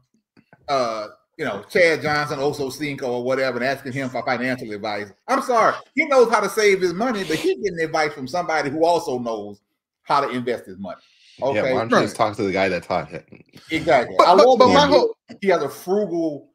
you know, Chad Johnson, Oso Cinco, or whatever, and asking him for financial advice, I'm sorry, he knows how to save his money, but he's getting advice from somebody who also knows how to invest his money. Okay, yeah, why don't you just talk to the guy that taught him? Exactly. I love him. He has a frugal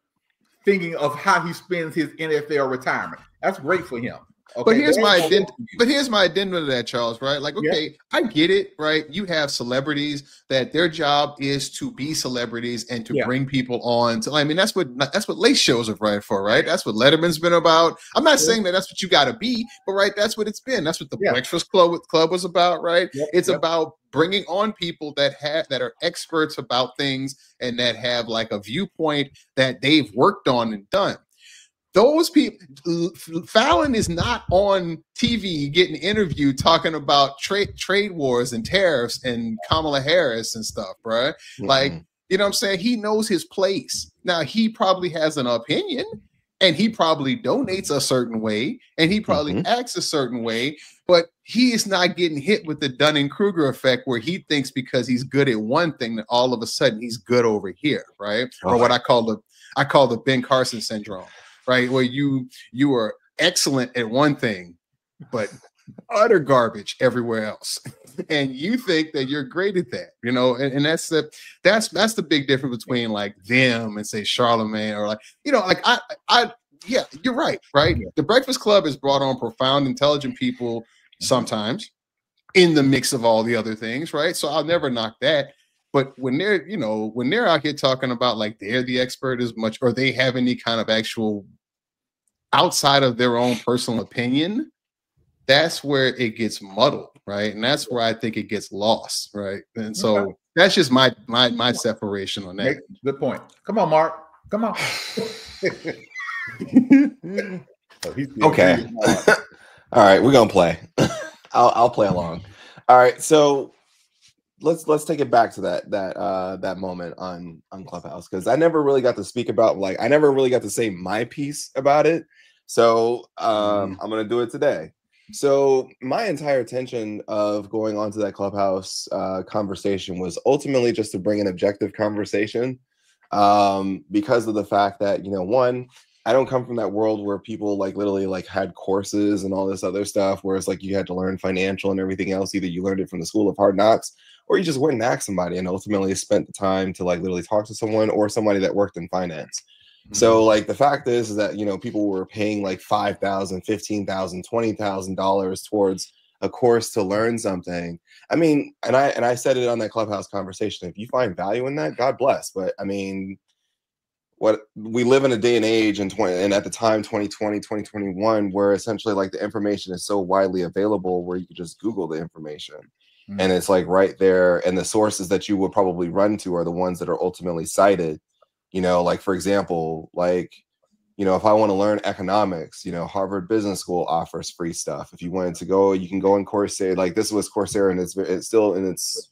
thinking of how he spends his NFL retirement. That's great for him. Okay, but here's my addendum to that, Charles, right? Like, okay, I get it, right? You have celebrities that their job is to be celebrities and to bring people on. I mean, that's what late shows are right for, right? That's what Letterman's been about. I'm not saying that that's what you got to be, but right, that's what it's been. That's what the Breakfast Club was about, right? It's about bringing on people that are experts about things and that have like a viewpoint that they've worked on and done. Those people, Fallon is not on TV getting interviewed talking about trade wars and tariffs and Kamala Harris and stuff, right? Like, you know what I'm saying? He knows his place. Now, he probably has an opinion and he probably donates a certain way and he probably acts a certain way, but he is not getting hit with the Dunning-Kruger effect where he thinks because he's good at one thing that all of a sudden he's good over here, right? Or what I call the Ben Carson syndrome. Right, where you are excellent at one thing, but utter garbage everywhere else, and you think that you're great at that, you know, and that's the big difference between like them and say Charlemagne or like, you know, like I yeah, you're right. The Breakfast Club has brought on profound, intelligent people sometimes in the mix of all the other things, right? So I'll never knock that. But when they're out here talking about like they're the expert as much, or they have any kind of actual outside of their own personal opinion, that's where it gets muddled, right? And that's where I think it gets lost, right? And so that's just my separation on that. Good point. Come on, Mark. Come on. Okay. All right, we're gonna play. I'll play along. All right, so let's take it back to that moment on Clubhouse, because I never really got to speak about, like, I never really got to say my piece about it. So I'm gonna do it today. So my entire intention of going onto that Clubhouse conversation was ultimately just to bring an objective conversation, because of the fact that, you know, one, I don't come from that world where people like literally like had courses and all this other stuff where it's like you had to learn financial and everything else. Either you learned it from the School of Hard Knocks, or you just went and asked somebody and ultimately spent the time to like literally talk to someone or somebody that worked in finance. So like the fact is that, you know, people were paying like $5,000, $15,000, $20,000 towards a course to learn something. I mean, and I said it on that Clubhouse conversation, if you find value in that, God bless. But I mean, what we live in a day and age and at the time 2020, 2021, where essentially like the information is so widely available where you can just Google the information and it's like right there, and the sources that you would probably run to are the ones that are ultimately cited. You know, like for example, like, you know, if I want to learn economics, you know, Harvard Business School offers free stuff. If you wanted to go, you can go on Coursera. Like this was Coursera, and it's still in its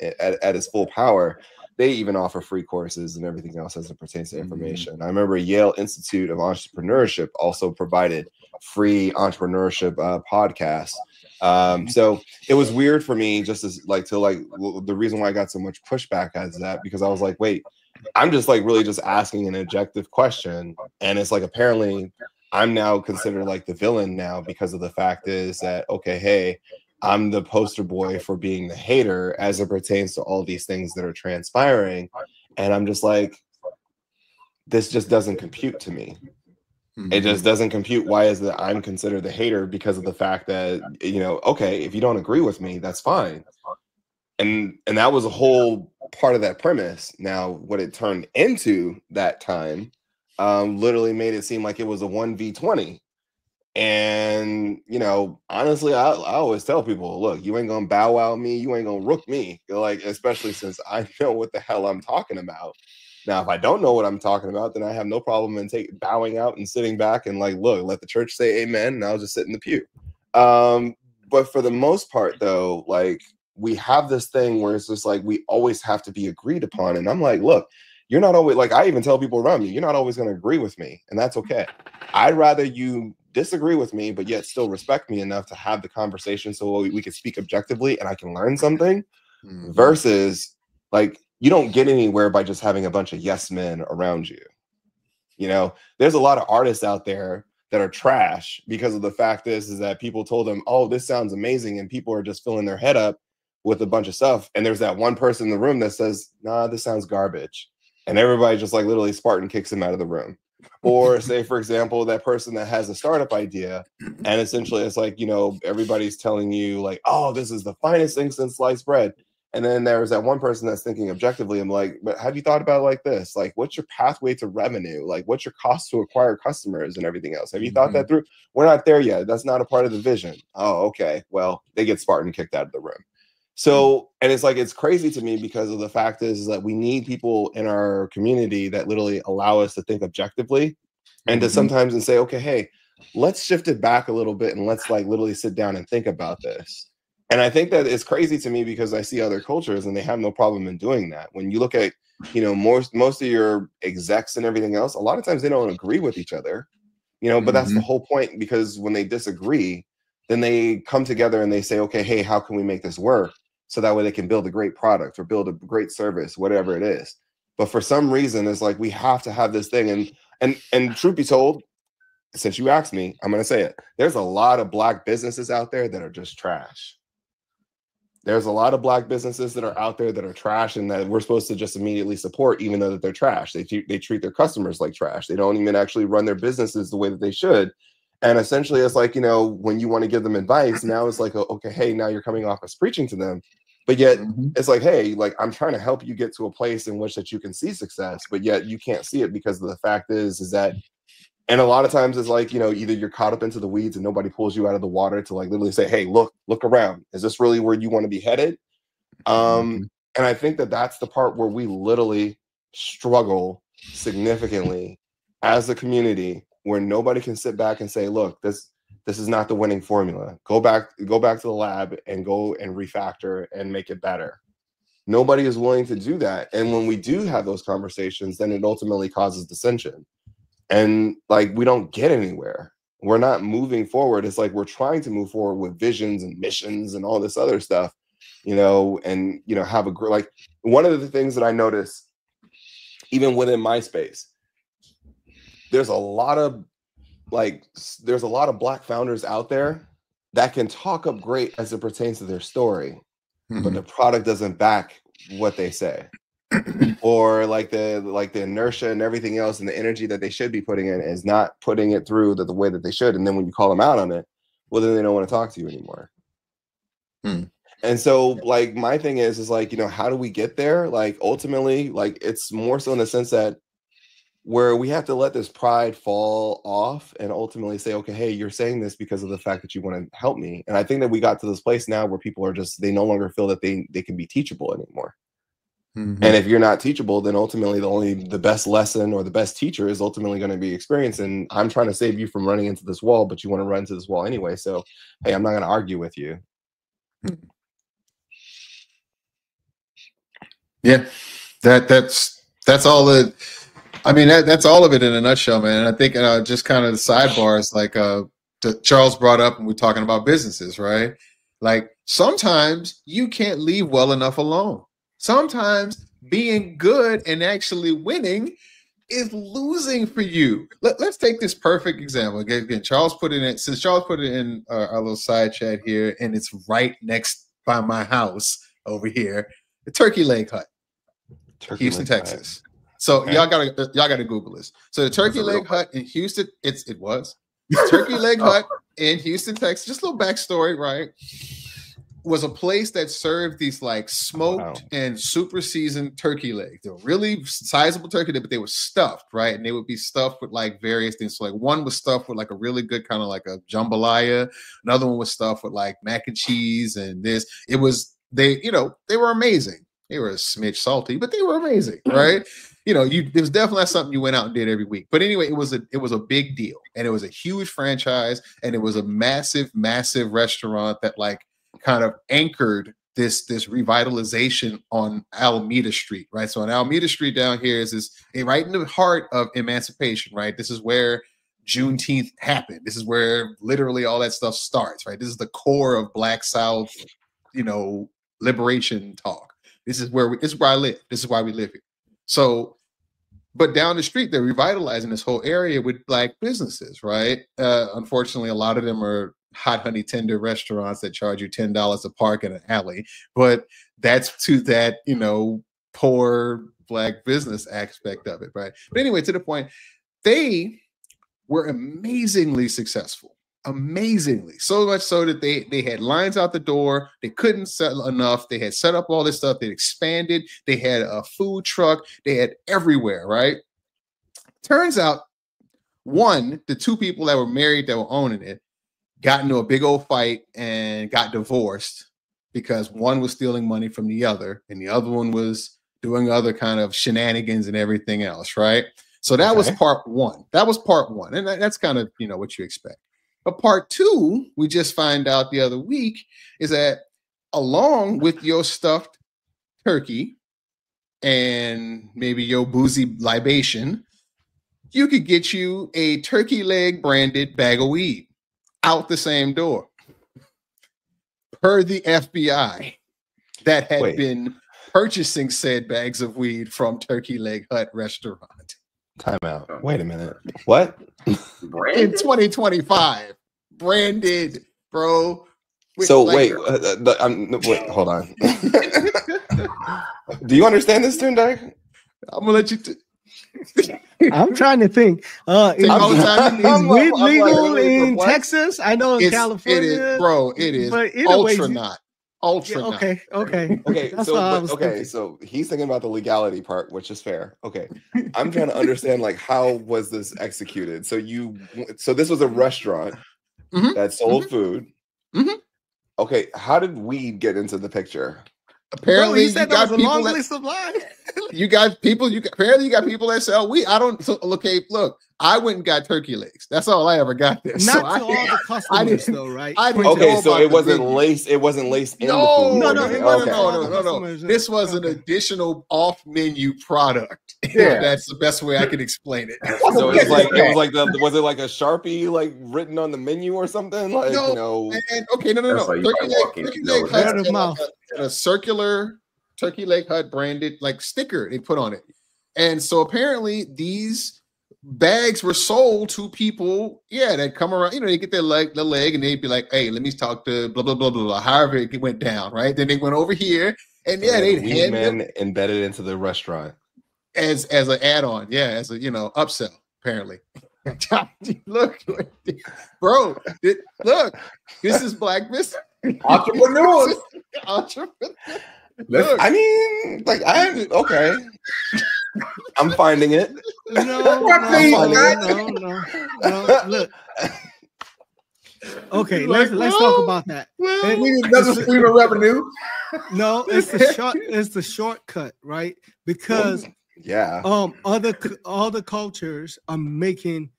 at its full power. They even offer free courses and everything else as it pertains to information. I remember Yale Institute of Entrepreneurship also provided free entrepreneurship podcasts. So it was weird for me just as like the reason why I got so much pushback as that, because I was like, wait, I'm just like really just asking an objective question. And it's like, apparently I'm now considered like the villain now, because of the fact is that, okay, hey, I'm the poster boy for being the hater as it pertains to all these things that are transpiring. And I'm just like, this just doesn't compute to me. It just doesn't compute. Why is that I'm considered the hater because of the fact that, you know, okay, if you don't agree with me, that's fine. And that was a whole part of that premise. Now, what it turned into that time literally made it seem like it was a 1v20. And, you know, honestly, I always tell people, look, you ain't gonna bow wow me, you ain't gonna rook me. Like, especially since I know what the hell I'm talking about. Now, if I don't know what I'm talking about, then I have no problem in bowing out and sitting back and like, look, let the church say amen, and I'll just sit in the pew. But for the most part, though, like, we have this thing where it's just like we always have to be agreed upon. And I'm like, look, you're not always, like, I even tell people around me, you're not always going to agree with me, and that's okay. I'd rather you disagree with me, but yet still respect me enough to have the conversation so we can speak objectively and I can learn something, versus like, you don't get anywhere by just having a bunch of yes men around you. You know, there's a lot of artists out there that are trash because of the fact is that people told them, oh, this sounds amazing, and people are just filling their head up with a bunch of stuff, and there's that one person in the room that says, nah, this sounds garbage, and everybody just like literally Spartan kicks him out of the room. Or say, for example, that person that has a startup idea, and essentially it's like, you know, everybody's telling you like, oh, this is the finest thing since sliced bread. And then there's that one person that's thinking objectively. I'm like, but have you thought about it like this? Like, what's your pathway to revenue? Like, what's your cost to acquire customers and everything else? Have you thought that through? We're not there yet. That's not a part of the vision. Oh, okay. Well, they get Spartan kicked out of the room. So, and it's like, it's crazy to me because of the fact is that we need people in our community that literally allow us to think objectively and to sometimes and say, okay, hey, let's shift it back a little bit and let's like literally sit down and think about this. And I think that it's crazy to me because I see other cultures and they have no problem in doing that. When you look at, you know, most of your execs and everything else, a lot of times they don't agree with each other, you know, but that's the whole point, because when they disagree, then they come together and they say, okay, hey, how can we make this work? So that way they can build a great product or build a great service, whatever it is. But for some reason, it's like we have to have this thing. And truth be told, since you asked me, I'm going to say it. There's a lot of Black businesses out there that are just trash. There's a lot of Black businesses that are out there that are trash and that we're supposed to just immediately support, even though that they're trash. They treat their customers like trash. They don't even actually run their businesses the way that they should. And essentially, it's like, you know, when you want to give them advice, now it's like, okay, hey, now you're coming off as preaching to them. But yet it's like, hey, like, I'm trying to help you get to a place in which that you can see success, but yet you can't see it because of the fact is that, and a lot of times it's like, you know, either you're caught up into the weeds and nobody pulls you out of the water to like literally say, hey, look around. Is this really where you want to be headed? And I think that that's the part where we literally struggle significantly as a community, where nobody can sit back and say, look, this is not the winning formula. Go back to the lab and go and refactor and make it better. Nobody is willing to do that. And when we do have those conversations, then it ultimately causes dissension. And like, we don't get anywhere. We're not moving forward. It's like we're trying to move forward with visions and missions and all this other stuff, you know, and, you know, have a like, one of the things that I notice, even within my space, there's a lot of Black founders out there that can talk up great as it pertains to their story, but the product doesn't back what they say. Or like the inertia and everything else and the energy that they should be putting in is not putting it through the way that they should. And then when you call them out on it, well, then they don't want to talk to you anymore. And so like, my thing is like, you know, how do we get there? Like, ultimately, like, it's more so in the sense that where we have to let this pride fall off and ultimately say, okay, hey, you're saying this because of the fact that you want to help me. And I think that we got to this place now where people are just, they no longer feel that they can be teachable anymore. And if you're not teachable, then ultimately the best lesson or the best teacher is ultimately going to be experience. And I'm trying to save you from running into this wall, but you want to run into this wall anyway. So, hey, I'm not going to argue with you. Yeah, that's all it. I mean, that's all of it in a nutshell, man. And I think just kind of the sidebars, like Charles brought up, and we're talking about businesses, right? Like, sometimes you can't leave well enough alone. Sometimes being good and actually winning is losing for you. Let's take this perfect example. Again, Charles put it in. Since Charles put it in our little side chat here, and it's right next by my house over here, the Turkey Leg Hut, Houston, Texas. So y'all gotta Google this. So the Turkey Leg Hut in Houston, it was Turkey Leg Hut in Houston, Texas. Just a little backstory, right? Was a place that served these like smoked and super seasoned turkey legs. They were really sizable turkey, but they were stuffed, right? And they would be stuffed with like various things. So like one was stuffed with like a really good kind of like a jambalaya. Another one was stuffed with like mac and cheese and this. They were amazing. They were a smidge salty, but they were amazing, right? It was definitely not something you went out and did every week. But anyway, it was a big deal, and it was a huge franchise, and it was a massive, massive restaurant that like kind of anchored this revitalization on Alameda Street, right? So on Alameda Street down here is right in the heart of emancipation, right? This is where Juneteenth happened. This is where literally all that stuff starts, right? This is the core of Black South, liberation talk. This is where I live. This is why we live here. So, but down the street, they're revitalizing this whole area with Black businesses, right? Unfortunately, a lot of them are hot honey tender restaurants that charge you $10 a park in an alley, but that's to that poor Black business aspect of it, right? But anyway, to the point, they were amazingly successful, amazingly, so much so that they had lines out the door. They couldn't sell enough. They had set up all this stuff. They expanded. They had a food truck. They had everywhere, right? Turns out, the two people that were married that were owning it got into a big old fight and got divorced because one was stealing money from the other and the other one was doing other kind of shenanigans and everything else, right? So that was part one. And that's kind of, what you expect. But part two, we just find out the other week, is that along with your stuffed turkey and maybe your boozy libation, you could get you a turkey leg branded bag of weed out the same door, per the FBI, that had been purchasing said bags of weed from Turkey Leg Hut restaurant. Time out. Wait a minute. What? In 2025, branded, bro. So wait, wait, hold on. Do you understand this, Tundak? I'm gonna let you. I'm trying to think. Is weed legal in Texas? I know in California. It is, bro. It is. But ultra not. Ultra not. Okay. So he's thinking about the legality part, which is fair. Okay. I'm trying to understand, like, how was this executed? So this was a restaurant that sold food. Mm-hmm. Okay. How did weed get into the picture? Apparently, you said that was a long list of lies. You got people. Apparently, you got people that sell weed. Look. I went and got turkey legs. That's all I ever got there. Not to all the customers, though, right? Okay, so it wasn't laced. It wasn't laced in the food. No. This was an additional off-menu product. Yeah, that's the best way I can explain it. So it was it like a Sharpie like written on the menu or something? Like no. Turkey leg hut a circular Turkey Leg Hut branded like sticker they put on it, and so apparently these bags were sold to people, that come around, they get the leg, and they'd be like, hey, let me talk to blah, blah, blah, blah, blah, however it went down, right? Then they went over here, and they'd hand them embedded into the restaurant. As an add-on, as a, upsell, apparently. Look, bro, look, this is Black business. Entrepreneurs. Look. I mean, like, okay. I'm finding it. No. Look. Okay, let's talk about that. We need another stream of revenue. No, it's the shortcut, right? Because other cultures are making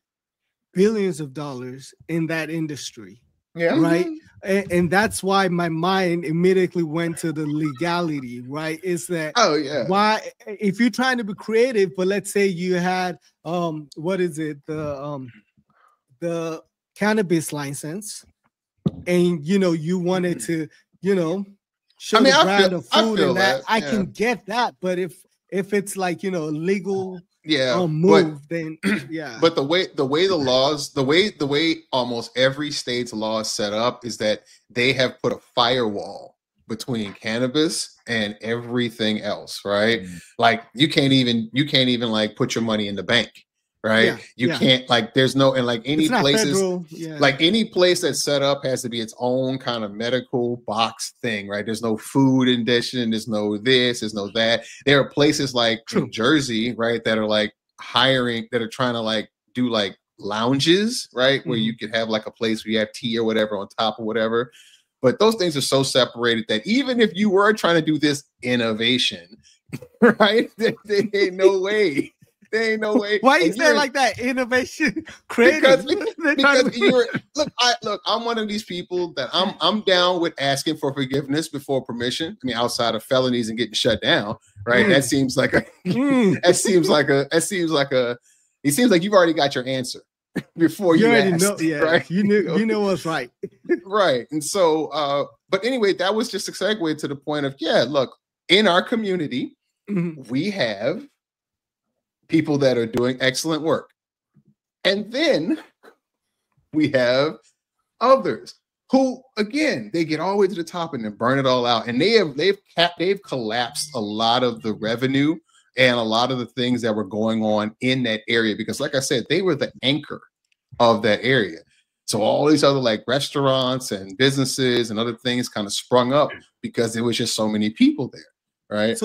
billions of dollars in that industry. Yeah. Right. And that's why my mind immediately went to the legality, right? Is that why if you're trying to be creative, but let's say you had the cannabis license, and you wanted to show the brand of food and that I can get that, but if it's like legal move, then But the way the laws, the way almost every state's law is set up is that they have put a firewall between cannabis and everything else, right? Like you can't even like put your money in the bank, right? You can't, like, there's no, and like any places, like any place that's set up has to be its own kind of medical box thing, right? There's no food addition, there's no this, there's no that. There are places like New Jersey, right, that are like hiring, that are trying to like do like lounges, right, where you could have like a place where you have tea or whatever on top or whatever. But those things are so separated that even if you were trying to do this innovation, right, there ain't no way. There ain't no way. Why you say like that? Innovation, creative. Because you're I'm one of these people that I'm down with asking for forgiveness before permission. I mean, outside of felonies and getting shut down, right? That seems like it seems like you've already got your answer before you already asked, know. Yeah, right? You know what's right. Right. And so but anyway, that was just a segue to the point of, look, in our community, we have people that are doing excellent work. And then we have others who, again, they get all the way to the top and then burn it all out. And they've collapsed a lot of the revenue and a lot of the things that were going on in that area, because like I said, they were the anchor of that area. So all these other like restaurants and businesses and other things kind of sprung up because there was just so many people there, right?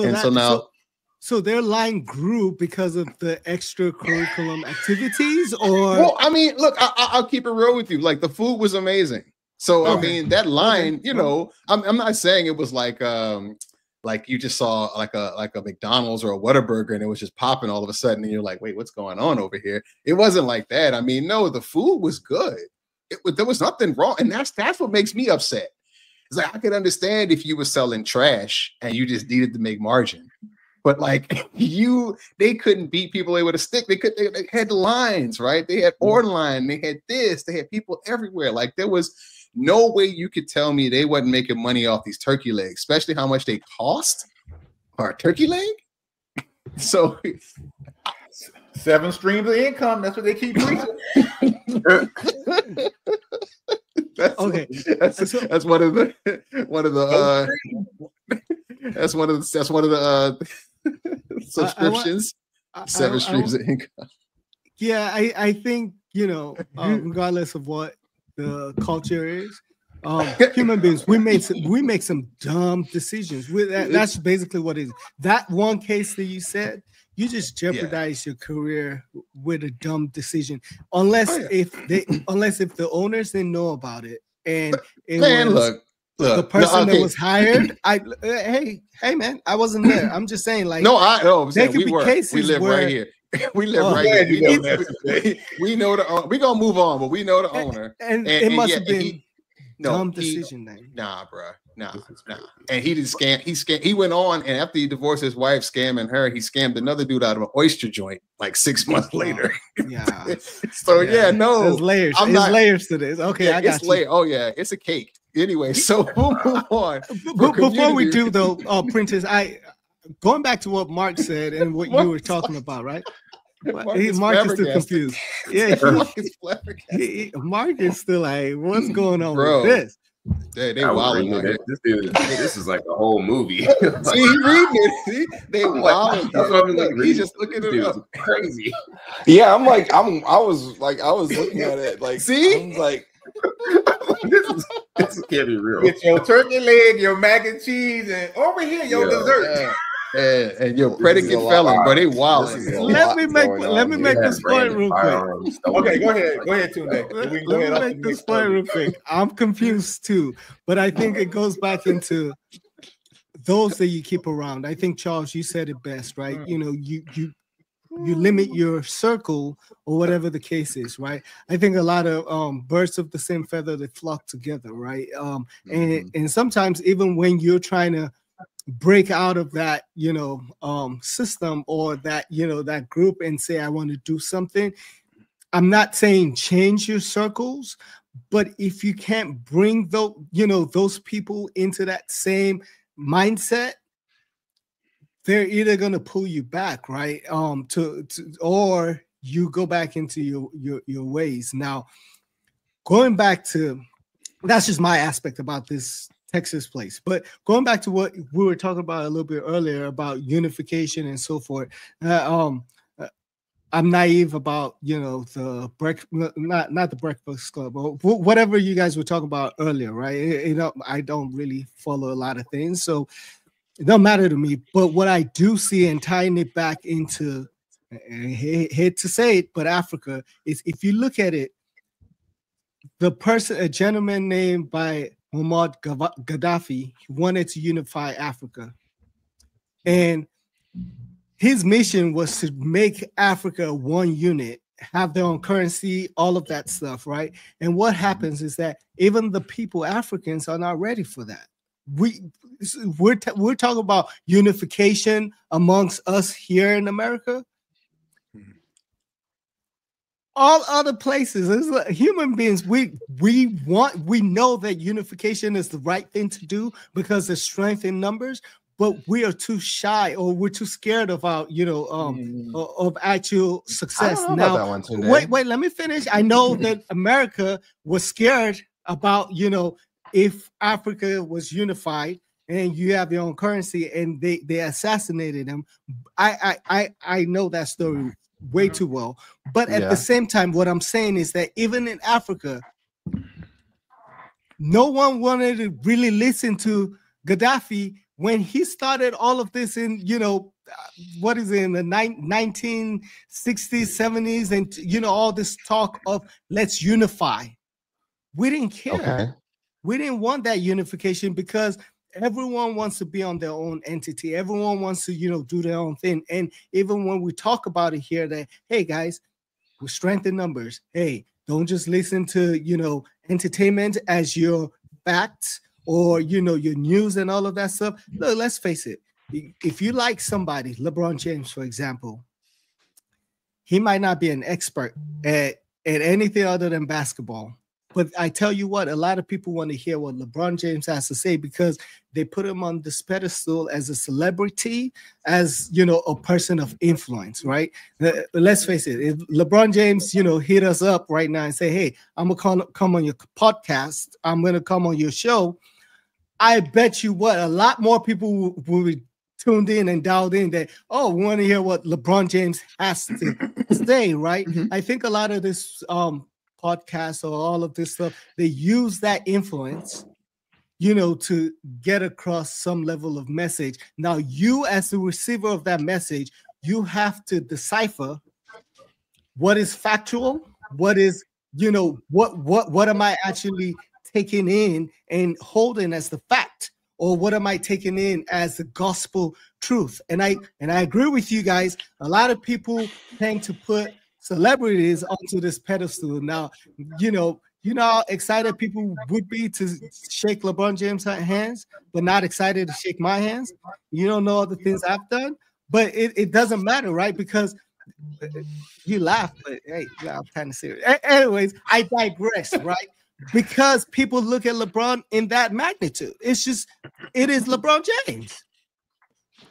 So their line grew because of the extracurriculum activities, or? Well, I mean, look, I'll keep it real with you. Like the food was amazing. So I mean, that line, you know, I'm not saying it was like you just saw like a McDonald's or a Whataburger and it was just popping all of a sudden and you're like, wait, what's going on over here? It wasn't like that. I mean, no, the food was good. There was nothing wrong, and that's what makes me upset. It's like I could understand if you were selling trash and you just needed to make margin. But like they couldn't beat people they with a stick. They had lines, right? They had online, they had this, they had people everywhere. Like there was no way you could tell me they wasn't making money off these turkey legs, especially how much they cost for a turkey leg. So 7 streams of income. That's what they keep preaching. That's one of the subscriptions. 7 streams of income. Yeah, I think, you know, regardless of what the culture is, human beings, we make some dumb decisions. That's basically what it is. That one case that you said, you just jeopardize your career with a dumb decision, unless if the owners didn't know about it and look, the person that was hired. Hey man, I wasn't there. I'm just saying, like, there could be cases we live where, right here. We live right here. We know the. We're gonna move on, but we know the owner, and it must have been dumb decision. Then nah. And he did scam. He went on, and after he divorced his wife, scamming her, he scammed another dude out of an oyster joint like 6 months later. Yeah. So no, there's layers. There's layers to this. Okay, I got you. Oh yeah, it's a cake. Anyway, so we'll move on. Before we do though, Prentice, going back to what Mark said and what you were talking about, right? Mark is still confused. Yeah, Mark is still like, what's going on with this? They wilding out here. This is like a whole movie. See, he reading it. They wilding. He's just looking at it up. Crazy. Yeah, I was looking at it like, see, I was like, this can't be real. Get your turkey leg, your mac and cheese, and over here your dessert. And your predicate felon, but they wild. Let me make this point real quick. Okay, go ahead, Tunde. Let me make this point real quick. I'm confused too, but I think it goes back into those that you keep around. I think, Charles, you said it best, right? You know, you limit your circle or whatever the case is, right? I think a lot of birds of the same feather, they flock together, right? And sometimes even when you're trying to break out of that, system or that, that group and say, I want to do something. I'm not saying change your circles, but if you can't bring those people into that same mindset, they're either going to pull you back, right? Or you go back into your ways. Now, going back to, that's just my aspect about this Texas place. But going back to what we were talking about a little bit earlier about unification and so forth, I'm naive about, you know, the not the Breakfast Club, but whatever you guys were talking about earlier, right? You know, I don't really follow a lot of things, so it don't matter to me. But what I do see, and tying it back into, I hate to say it, but Africa, is if you look at it, a gentleman named by Muammar Gaddafi, wanted to unify Africa, and his mission was to make Africa one unit, have their own currency, all of that stuff, right? And what happens is that even the people, Africans, are not ready for that. We're talking about unification amongst us here in America. All other places, human beings, we know that unification is the right thing to do because there's strength in numbers. But we are too shy, or we're too scared of our, you know, of actual success. Now, wait, let me finish. I know that America was scared about, you know, if Africa was unified and you have your own currency, and they assassinated him. I know that story way too well. But at the same time, what I'm saying is that even in Africa, no one wanted to really listen to Gaddafi when he started all of this in, you know, what is it, in the 1960s, 70s, and, you know, all this talk of let's unify. We didn't care. Okay. We didn't want that unification because everyone wants to be on their own entity. Everyone wants to, you know, do their own thing. And even when we talk about it here, that, hey, guys, we strengthen numbers. Hey, don't just listen to, you know, entertainment as your facts, or, you know, your news and all of that stuff. Look, let's face it. If you like somebody, LeBron James, for example, he might not be an expert at anything other than basketball. But I tell you what, a lot of people want to hear what LeBron James has to say because they put him on this pedestal as a celebrity, as, you know, a person of influence, right? Let's face it. If LeBron James, you know, hit us up right now and say, hey, I'm going to come on your podcast, I'm going to come on your show, I bet you what, a lot more people will be tuned in and dialed in that, oh, we want to hear what LeBron James has to say, right? I think a lot of this podcast or all of this stuff, they use that influence, you know, to get across some level of message. Now, you as the receiver of that message, you have to decipher what is factual, what is, you know, what am I actually taking in and holding as the fact, or what am I taking in as the gospel truth? And I agree with you guys. A lot of people tend to put celebrities onto this pedestal. Now, you know how excited people would be to shake LeBron James' hands, but not excited to shake my hands. You don't know all the things I've done, but it doesn't matter, right? Because you laugh, but hey, I'm kind of serious. Anyways, I digress, right? Because people look at LeBron in that magnitude. It is LeBron James,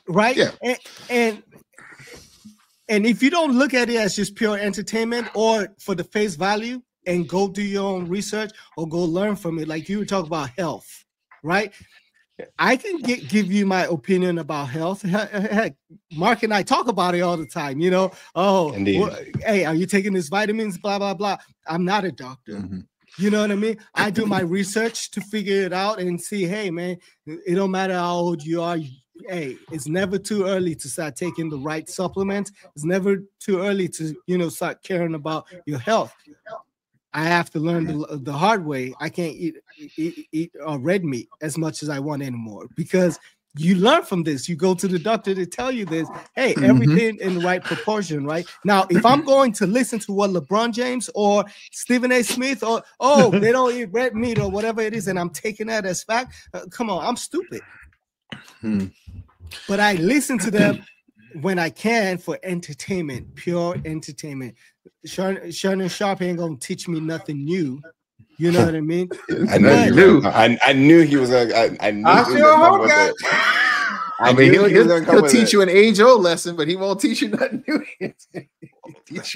right? Yeah. And if you don't look at it as just pure entertainment or for the face value and go do your own research or go learn from it, like you were talking about health, right? I can give you my opinion about health. Heck, Mark and I talk about it all the time, you know. Oh, hey, are you taking these vitamins? Blah, blah, blah. I'm not a doctor. Mm-hmm. You know what I mean? I do my research to figure it out and see, hey, man, it don't matter how old you are. Hey, it's never too early to start taking the right supplements. It's never too early to, you know, start caring about your health. I have to learn the hard way. I can't eat red meat as much as I want anymore because you learn from this. You go to the doctor to tell you this. Hey, everything in the right proportion, right? Now, if I'm going to listen to what LeBron James or Stephen A. Smith or, oh, they don't eat red meat or whatever it is, and I'm taking that as fact, come on, I'm stupid. But I listen to them when I can for entertainment, pure entertainment. Shannon Sharp ain't gonna teach me nothing new. You know what I mean? I knew he was gonna. I knew I sure hope that. I mean, he'll teach you an age-old lesson, but he won't teach you nothing new.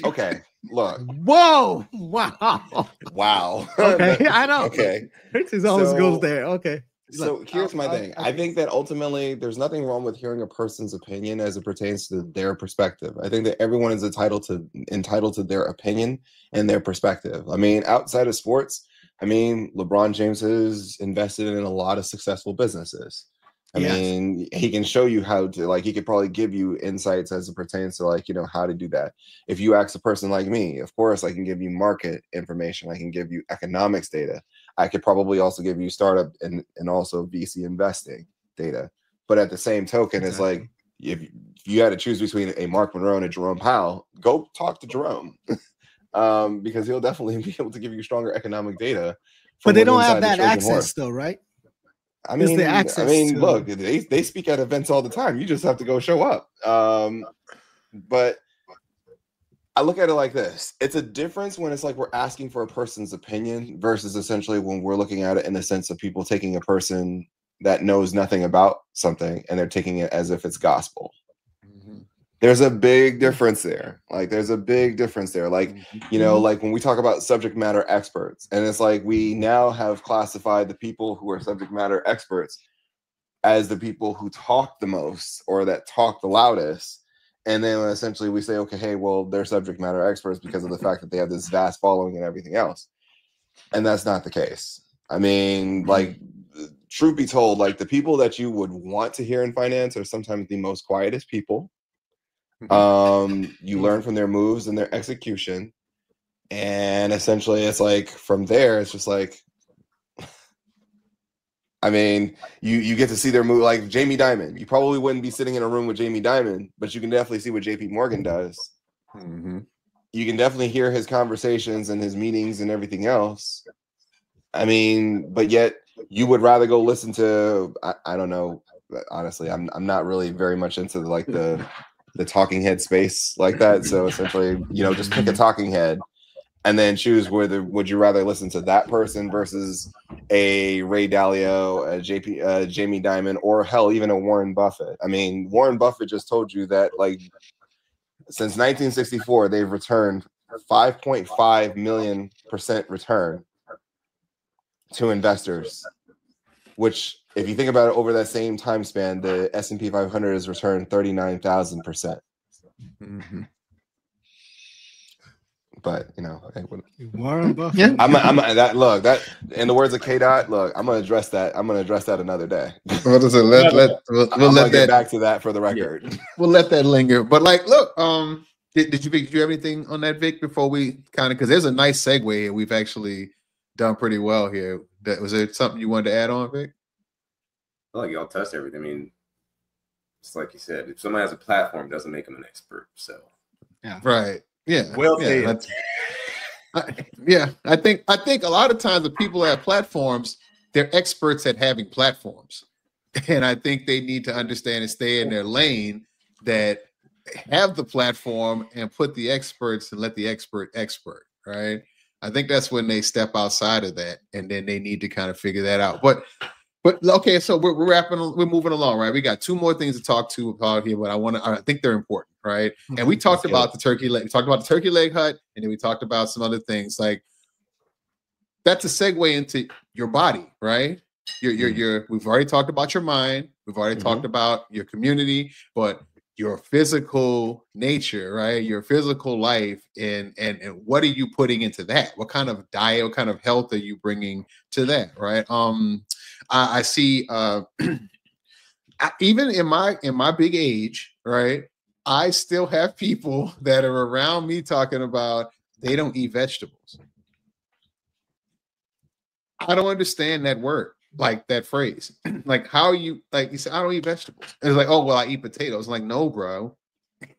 Okay, look. Whoa! Wow! Wow! Okay, I know. Okay, Princess always goes there. Okay. So here's my thing. I think that ultimately there's nothing wrong with hearing a person's opinion as it pertains to their perspective. I think that everyone is entitled to their opinion and their perspective. I mean, outside of sports, I mean, LeBron James has invested in a lot of successful businesses. I mean, he can show you how to, like, he could probably give you insights as it pertains to, like, you know, how to do that. If you ask a person like me, of course, I can give you market information. I can give you economics data. I could probably also give you startup and also VC investing data. But at the same token, it's like, if you had to choose between a Mark Monroe and a Jerome Powell, go talk to Jerome because he'll definitely be able to give you stronger economic data. But they don't have that access though, right? I mean, look, they speak at events all the time. You just have to go show up. But I look at it like this. It's a difference when it's like we're asking for a person's opinion versus essentially when we're looking at it in the sense of people taking a person that knows nothing about something and they're taking it as if it's gospel. There's a big difference there. Like, there's a big difference there. Like, you know, like when we talk about subject matter experts, and it's like we now have classified the people who are subject matter experts as the people who talk the most or that talk the loudest. And then essentially we say, okay, hey, well, they're subject matter experts because of the fact that they have this vast following and everything else. And that's not the case. I mean, like, truth be told, like, the people that you would want to hear in finance are sometimes the most quietest people. You learn from their moves and their execution, and essentially it's like from there it's just like, I mean, you get to see their move. Like Jamie Dimon, you probably wouldn't be sitting in a room with Jamie Dimon, but you can definitely see what JP Morgan does. You can definitely hear his conversations and his meetings and everything else. I mean, but yet you would rather go listen to, I don't know, honestly, I'm not really very much into like the talking head space like that. So essentially, you know, just pick a talking head and then choose whether would you rather listen to that person versus a Ray Dalio, a Jamie Dimon, or hell, even a Warren Buffett. I mean, Warren Buffett just told you that, like, since 1964, they've returned 5.5 million % return to investors, which, if you think about it, over that same time span, the S&P 500 has returned 39,000%. But you know, Warren Buffett. I'm that look that in the words of K. Dot. Look, I'm gonna address that. I'm gonna address that another day. We'll let get back to that for the record. Yeah. We'll let that linger. But like, look, did you have anything on that, Vic? Before we kind of, because there's a nice segue here. We've actually done pretty well here. Was there something you wanted to add on, Vic? I feel like y'all touched everything. I mean, it's like you said, if someone has a platform, it doesn't make them an expert. So, yeah, right. Yeah. Well said. I think a lot of times the people that have platforms, they're experts at having platforms. And I think they need to understand and stay in their lane that have the platform and put the experts and let the expert, right? I think that's when they step outside of that, and then they need to kind of figure that out. But okay, so we're moving along, right? We got two more things to talk to about here, but I think they're important, right? And we talked about the turkey leg. We talked about the turkey leg hut, and then we talked about some other things. Like, that's a segue into your body, right? We've already talked about your mind. We've already talked about your community, but your physical nature, right? Your physical life, and what are you putting into that? What kind of diet, what kind of health are you bringing to that, right? I see even in my big age, right? I still have people that are around me talking about they don't eat vegetables. I don't understand that word, like that phrase. Like, how are you, like, you say, I don't eat vegetables. And it's like, oh, well, I eat potatoes. I'm like, no, bro.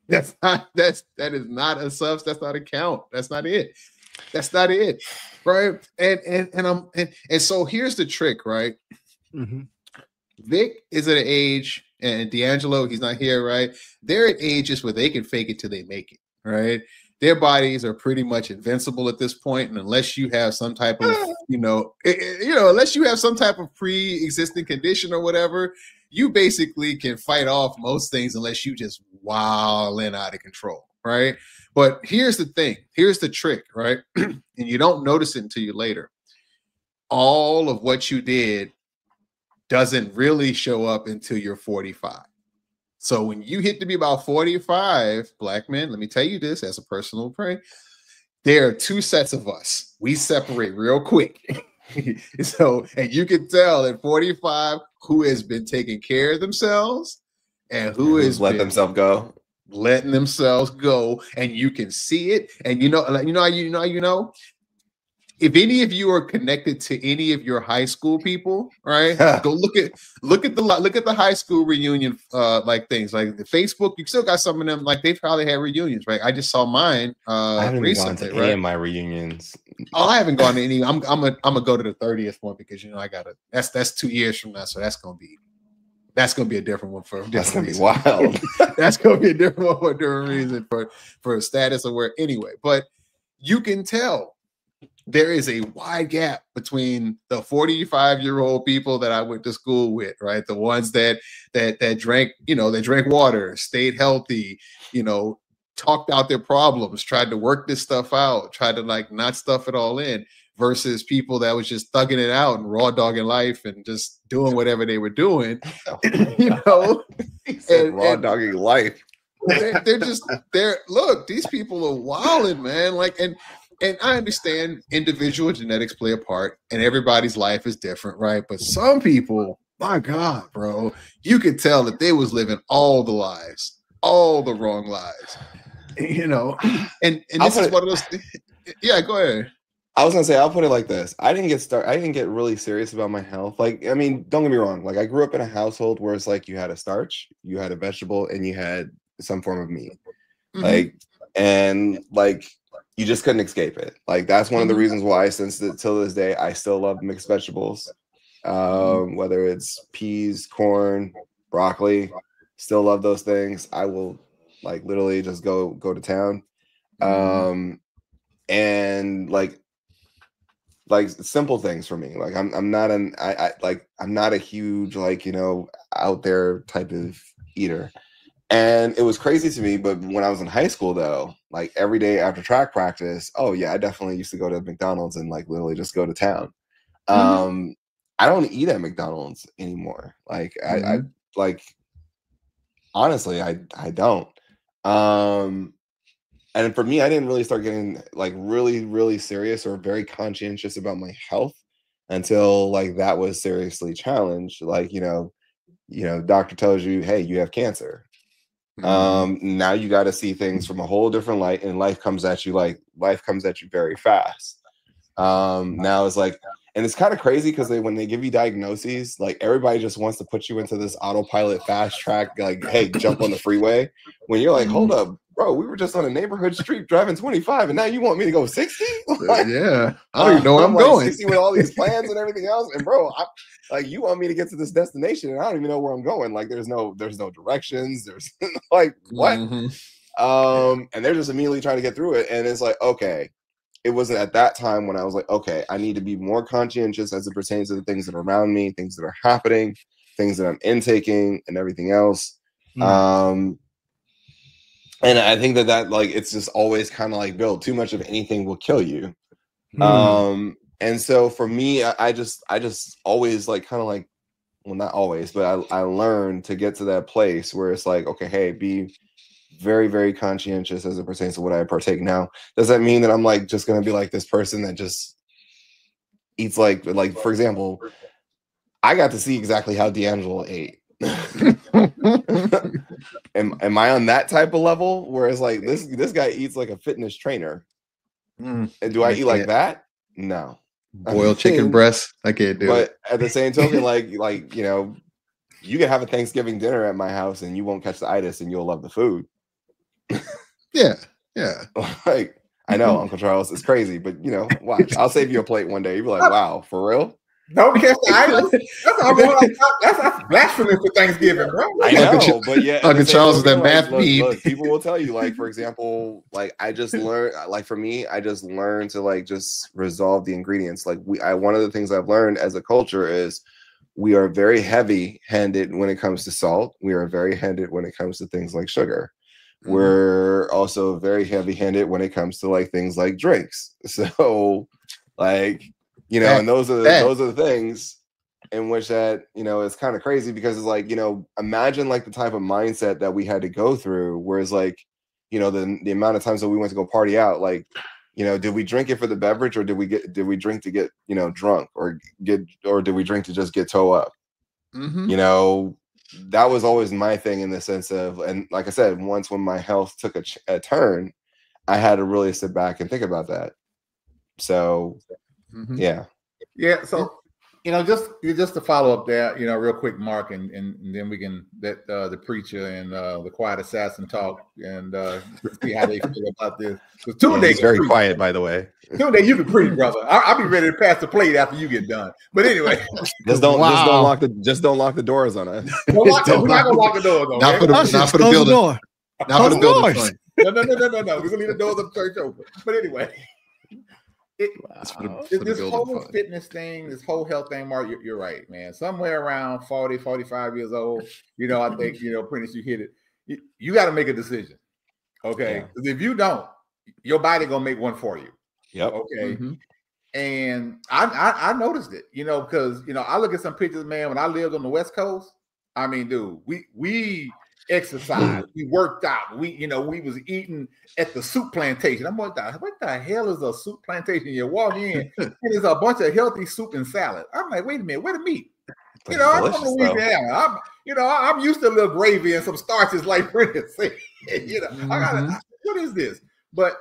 That is not a subs. That's not a count. That's not it. That's not it. Right. And so here's the trick, right? Vic is at an age, and D'Angelo, he's not here, right? They're at ages where they can fake it till they make it, right? Their bodies are pretty much invincible at this point, and unless you have some type of, unless you have some type of pre-existing condition or whatever, you basically can fight off most things unless you just wild and out of control, right? But here's the thing, here's the trick, right? And you don't notice it until you later. All of what you did doesn't really show up until you're 45. So when you hit to be about 45, black men, let me tell you this as a personal prayer, there are two sets of us. We separate real quick. So, and you can tell at 45 who has been taking care of themselves and who has let themselves go. Letting themselves go, and you can see it. And you know, if any of you are connected to any of your high school people, right? Go look at the high school reunion like things like the Facebook. You still got some of them, like they probably had reunions, right? I just saw mine I haven't recently, gone to any of my reunions. Oh, I haven't gone to any. I'm gonna go to the 30th one because I gotta. That's 2 years from now, so that's gonna be a different one for a different reason. That's gonna be wild. That's gonna be a different one for a different reason for status of where anyway. But you can tell there is a wide gap between the 45-year-old people that I went to school with, right? The ones that drank, they drank water, stayed healthy, talked out their problems, tried to work this stuff out, tried to like not stuff it all in, versus people that was just thugging it out and raw dogging life and just doing whatever they were doing, raw dogging life. Look, these people are wilding, man. Like, and I understand individual genetics play a part and everybody's life is different, right? But some people, my God, bro, you could tell that they was living all the lives, all the wrong lives, and this is one of those things. Yeah, go ahead. I was gonna say, I'll put it like this. I didn't get really serious about my health. Like, I mean, don't get me wrong. Like, I grew up in a household where it's like you had a starch, you had a vegetable, and you had some form of meat. Mm-hmm. Like, you just couldn't escape it. Like, that's one of the reasons why, till this day, I still love mixed vegetables. Whether it's peas, corn, broccoli, still love those things. I will like literally just go to town. And like simple things for me. Like I'm not a huge out there type of eater. And it was crazy to me, but when I was in high school though, like every day after track practice, oh yeah, I definitely used to go to McDonald's and like literally just go to town. I don't eat at McDonald's anymore. Like I honestly, I don't. And for me, I didn't really start getting like really, really serious or very conscientious about my health until like that was seriously challenged. Like, doctor tells you, hey, you have cancer. Now you got to see things from a whole different light, and life comes at you very fast. Now it's like, and it's kind of crazy because when they give you diagnoses, like everybody just wants to put you into this autopilot fast track, like, hey, jump on the freeway. When you're like, hold up, bro, we were just on a neighborhood street driving 25, and now you want me to go 60? Like, yeah, I don't even know where I'm going. 60 with all these plans and everything else, and bro, you want me to get to this destination, and I don't even know where I'm going. Like, there's no directions. There's like what? And they're just immediately trying to get through it, and it's like, okay. It wasn't at that time when I was like, okay, I need to be more conscientious as it pertains to the things that are around me, things that are happening, things that I'm intaking, and everything else. And I think that like it's just always kind of like, Bill, too much of anything will kill you. And so for me, I just always like kind of like, well, not always, but I learned to get to that place where it's like, okay, hey, be very, very conscientious as it pertains to what I partake. Now, does that mean that I'm like just gonna be like this person that just eats like for example, I got to see exactly how D'Angelo ate. Am I on that type of level where it's like this guy eats like a fitness trainer? And do I eat like that? No. Boiled chicken breast, I can't do it. But at the same token, like you can have a Thanksgiving dinner at my house and you won't catch the itis and you'll love the food. Yeah. Like, I know, Uncle Charles, it's crazy, but watch. I'll save you a plate one day. You'll be like, wow, for real? Don't catch the itis. That's blasphemy for Thanksgiving, bro. I know, but yeah, Uncle Charles is that math look, people will tell you, like, for example, like I just learned, like for me, I just learned to like just resolve the ingredients. Like one of the things I've learned as a culture is we are very heavy-handed when it comes to salt. We are very handed when it comes to things like sugar. We're also very heavy-handed when it comes to like things like drinks. So like, and those are the things. in which that, you know, it's kind of crazy because it's like, you know, imagine like the type of mindset that we had to go through, whereas like, you know, the amount of times that we went to go party out, like, you know, did we drink it for the beverage, or did we drink to get, you know, drunk, or did we drink to just get toe up? You know, that was always my thing in the sense of, and like I said, once when my health took a turn, I had to really sit back and think about that. So yeah. So, you know, just to follow up there, you know, real quick, Mark, and then we can let the preacher and the quiet assassin talk and see how they feel about this. Because Tunde is very quiet, by the way. Tunde, you can preach, brother. I'll be ready to pass the plate after you get done. But anyway, just don't lock the doors on us. We're not gonna lock the doors on. Not for the building. Not for the building. No. We're gonna leave the doors of the church open. But anyway. This whole fitness thing, this whole health thing, Mark, you're right, man. Somewhere around 40, 45 years old, you know, I think, you know, Prentice, you hit it. You got to make a decision, okay? Because if you don't, your body gonna make one for you. Yep. Okay. And I noticed it, you know, because, you know, I look at some pictures, man, when I lived on the West Coast. I mean, dude, we exercised, we worked out, we was eating at the soup plantation. I'm like, what the hell is a soup plantation? You walk in and there's a bunch of healthy soup and salad. I'm like, wait a minute, where the meat? You know, I'm from Louisiana. I'm used to a little gravy and some starches, like Prentice said. You know, what is this? But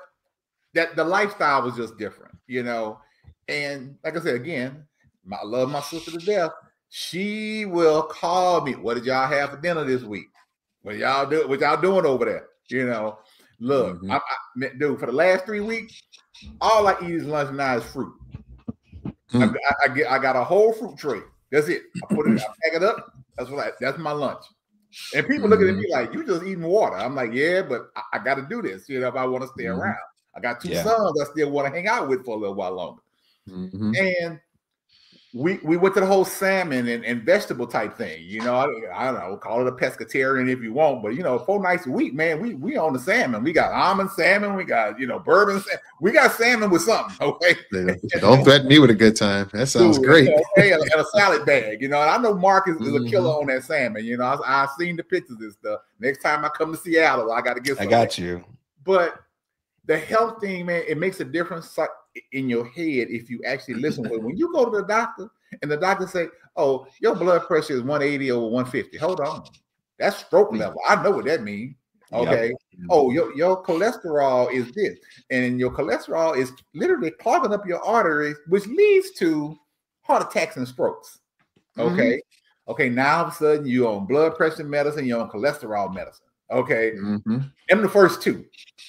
that the lifestyle was just different, you know. And like I said, again, I love my sister to death. She will call me. What did y'all have for dinner this week? What y'all doing over there? You know, look, dude, for the last 3 weeks, all I eat is lunch now is fruit. I got a whole fruit tray. That's it. I pack it up. That's my lunch. And people looking at me like, you just eating water. I'm like, yeah, but I got to do this, you know, if I want to stay around. I got two sons I still want to hang out with for a little while longer. And we went to the whole salmon and vegetable type thing. You know, I don't know, call it a pescatarian if you want, but you know, 4 nights a week, man, we on the salmon. We got almond salmon, we got, you know, bourbon salmon. We got salmon with something, okay? Don't threaten me with a good time. That sounds great. Okay, and a salad bag. You know, and I know Mark is a killer on that salmon. You know, I've seen the pictures and stuff. Next time I come to Seattle, I got to get some. I got you. But the health thing, man, it makes a difference in your head if you actually listen to it. When you go to the doctor and the doctor say, oh, your blood pressure is 180 over 150. Hold on. That's stroke level. I know what that means. Okay. Yep. Oh, your cholesterol is this. And your cholesterol is literally clogging up your arteries, which leads to heart attacks and strokes. Okay. Okay. Now all of a sudden you're on blood pressure medicine, you're on cholesterol medicine. Okay. And the first two.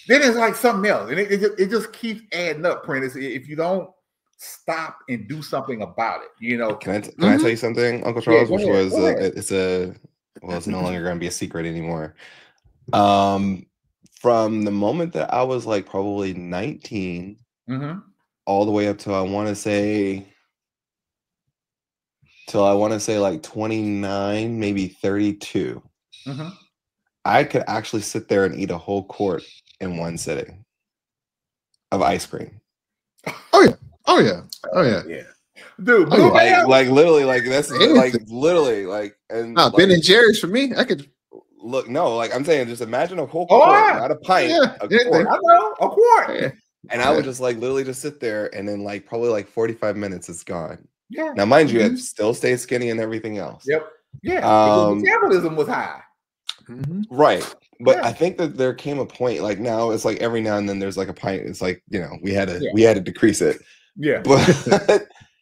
Then it's like something else. And it just keeps adding up, Prentice, if you don't stop and do something about it. You know. Can I tell you something, Uncle Charles? Which was it's no longer going to be a secret anymore. From the moment that I was like probably 19 all the way up till I want to say like 29, maybe 32. I could actually sit there and eat a whole quart in one sitting of ice cream. Oh yeah. Dude, like literally, like that's like literally like, and like, Ben and Jerry's for me. I could look. No, like I'm saying, just imagine a whole quart, not a pint. A quart. I know, a quart. And I would just like literally just sit there, and then like probably like 45 minutes it's gone. Yeah. Now, mind you, I still stay skinny and everything else. Yep. Yeah. Because the metabolism was high. Right. But I think that there came a point, like now it's like every now and then there's like a pint. It's like, you know, we had to decrease it. Yeah. But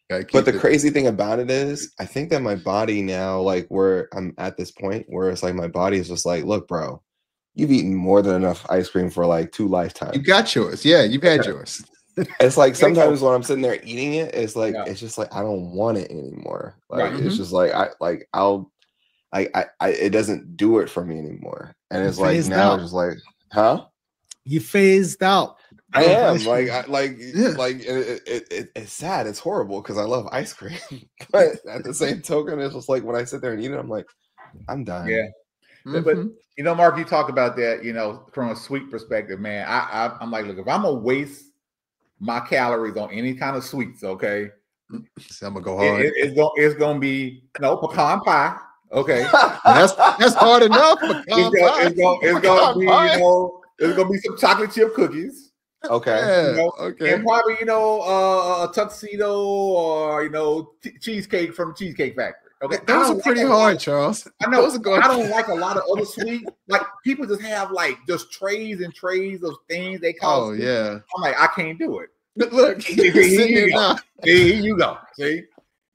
the crazy thing about it is I think that my body now, like where I'm at this point where it's like my body is just like, look, bro, you've eaten more than enough ice cream for like 2 lifetimes. You got yours. Yeah, you've had yours. It's like sometimes when I'm sitting there eating it, it's like it's just like I don't want it anymore. Like it's just like it doesn't do it for me anymore. And it's like now it's just like, huh? You phased out. I am it's sad. It's horrible because I love ice cream. But at the same token, it's just like when I sit there and eat it, I'm like, I'm done. Yeah. But you know, Mark, you talk about that, you know, from a sweet perspective, man. I'm like, look, if I'm gonna waste my calories on any kind of sweets, okay, So I'm gonna go hard. It's gonna be pecan pie. Okay, that's hard enough. It's gonna be there's gonna be some chocolate chip cookies. Okay. Yeah, okay. And probably a tuxedo or cheesecake from the Cheesecake Factory. Okay, those are pretty hard, Charles. I know. I don't like a lot of other sweets. Like people just have just trays and trays of things they call. Oh yeah. I'm like, I can't do it. But look, here you go. See,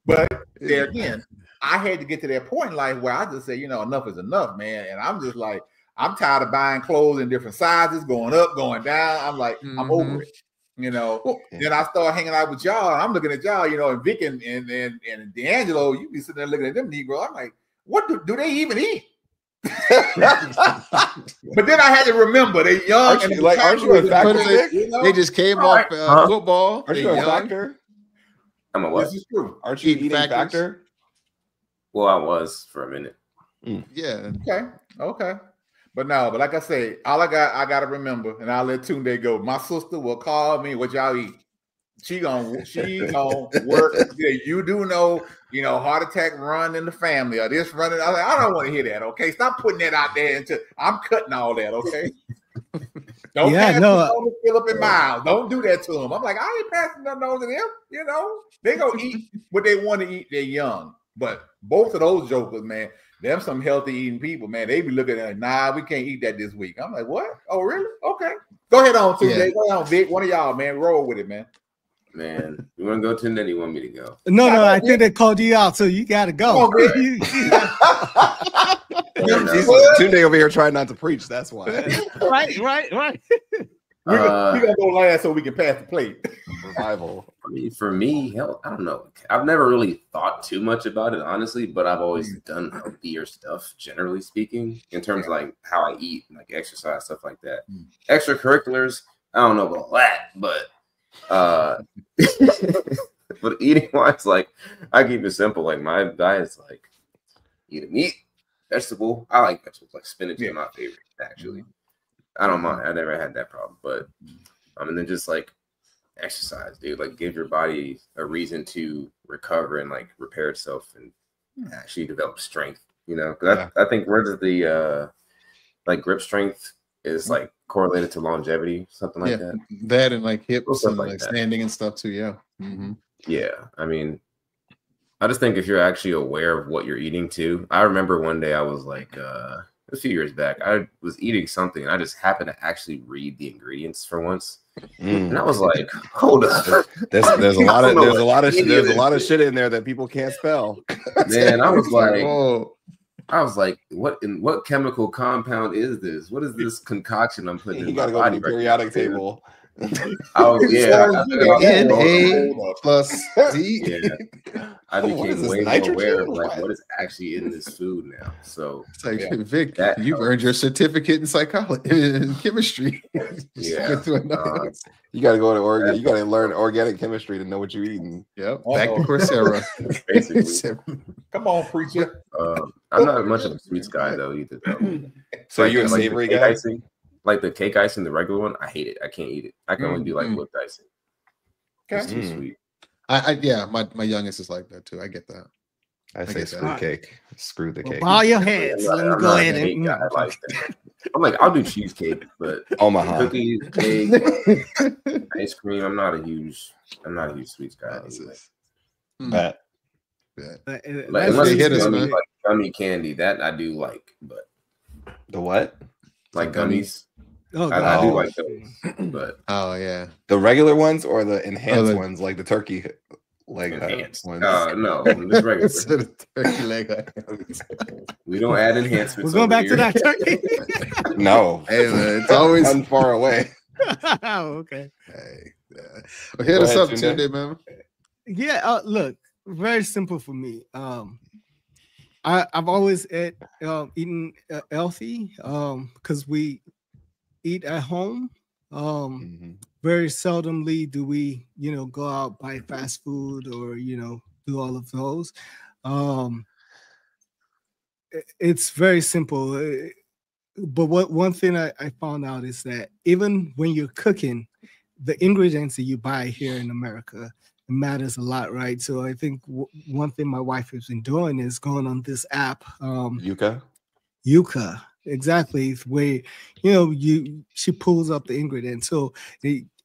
but there again, I had to get to that point in life where I just say, enough is enough, man. And I'm just like, I'm tired of buying clothes in different sizes, going up, going down. I'm like, I'm over it. Then I start hanging out with y'all. I'm looking at y'all, and Vic and D'Angelo, you be sitting there looking at them Negroes. I'm like, what do they even eat? But then I had to remember they young. Aren't you a factor? They just came off football. Aren't you a factor? I'm a what? This is true. Aren't you eating factor? Well, I was for a minute. Yeah. Okay. But like I say, all I gotta remember, and I'll let Tunde go. My sister will call me, what y'all eat. She gonna work. You do know, heart attack run in the family or this running. I don't want to hear that. Okay, stop putting that out there until I'm cutting all that. Okay. Don't pass it on to Philip and Miles. Don't do that to them. I'm like, I ain't passing nothing on to them. They gonna eat what they want to eat. They're young, but both of those jokers, man. Them some healthy eating people, man. They be looking at it, nah, we can't eat that this week. I'm like, what? Oh, really? Okay. Go ahead on, Tuesday. Yeah. Go on, Vic. One of y'all, man. Roll with it, man. Man, you want to go to then you want me to go? No, I think they called you out, so you got to go. Tunde over here trying not to preach. That's why. Right. We're gonna go last so we can pass the plate. Revival. I mean, for me, hell, I don't know. I've never really thought too much about it, honestly, but I've always done healthier stuff, generally speaking, in terms of how I eat, like exercise, stuff like that. Extracurriculars, I don't know about that, but but eating wise, I keep it simple. Like my diet's eat meat, vegetable. I like vegetables, like spinach is my favorite, actually. I don't mind. I never had that problem, but and then just exercise, dude. Give your body a reason to recover and repair itself and actually develop strength. Because I think where does the grip strength is correlated to longevity, something like that. That and hips and standing and stuff too. Yeah. Mm-hmm. Yeah. I mean, I just think if you're actually aware of what you're eating too. I remember one day I was a few years back, I was eating something and I just happened to actually read the ingredients for once. And I was like, hold up. There's a lot of shit in there that people can't spell. Man, I was like, what chemical compound is this? What is this concoction I'm putting in my body? You gotta go to the periodic table. Na plus Z. Yeah. I became way more aware of what is actually in this food now. So it's Vic, you've earned your certificate in psychology, in chemistry. Yeah. You gotta go to Oregon. You gotta learn organic chemistry to know what you're eating. Yep. Back to Coursera. Basically. Come on, preacher. I'm not much of a sweets guy though either. So you're a savory guy? Icing, the cake icing, the regular one, I hate it. I can't eat it. I can only do whipped icing. Okay. It's too sweet. My youngest is like that too. I get that. I say screw cake. Screw the cake. Bow your heads. Let me go ahead and I'm I'll do cheesecake, but Omaha cookies, cake, ice cream. I'm not a huge sweets guy. Bet. Unless it's gummy candy, that I do but the what? Gummies. Oh, I do like those, but the regular ones or the enhanced ones, like the turkey enhanced ones. No, just regular. Turkey leg. We don't add enhancements. We're going back to that turkey. No, it's always far away. Okay. Hey, hit us up Tuesday, man. Yeah. Look, very simple for me. I've always eaten healthy because we eat at home. Very seldomly do we, go out, buy fast food or, do all of those. It's very simple. But one thing I found out is that even when you're cooking, the ingredients that you buy here in America, matters a lot, right? So I think one thing my wife has been doing is going on this app, Yuka, exactly, where she pulls up the ingredients. So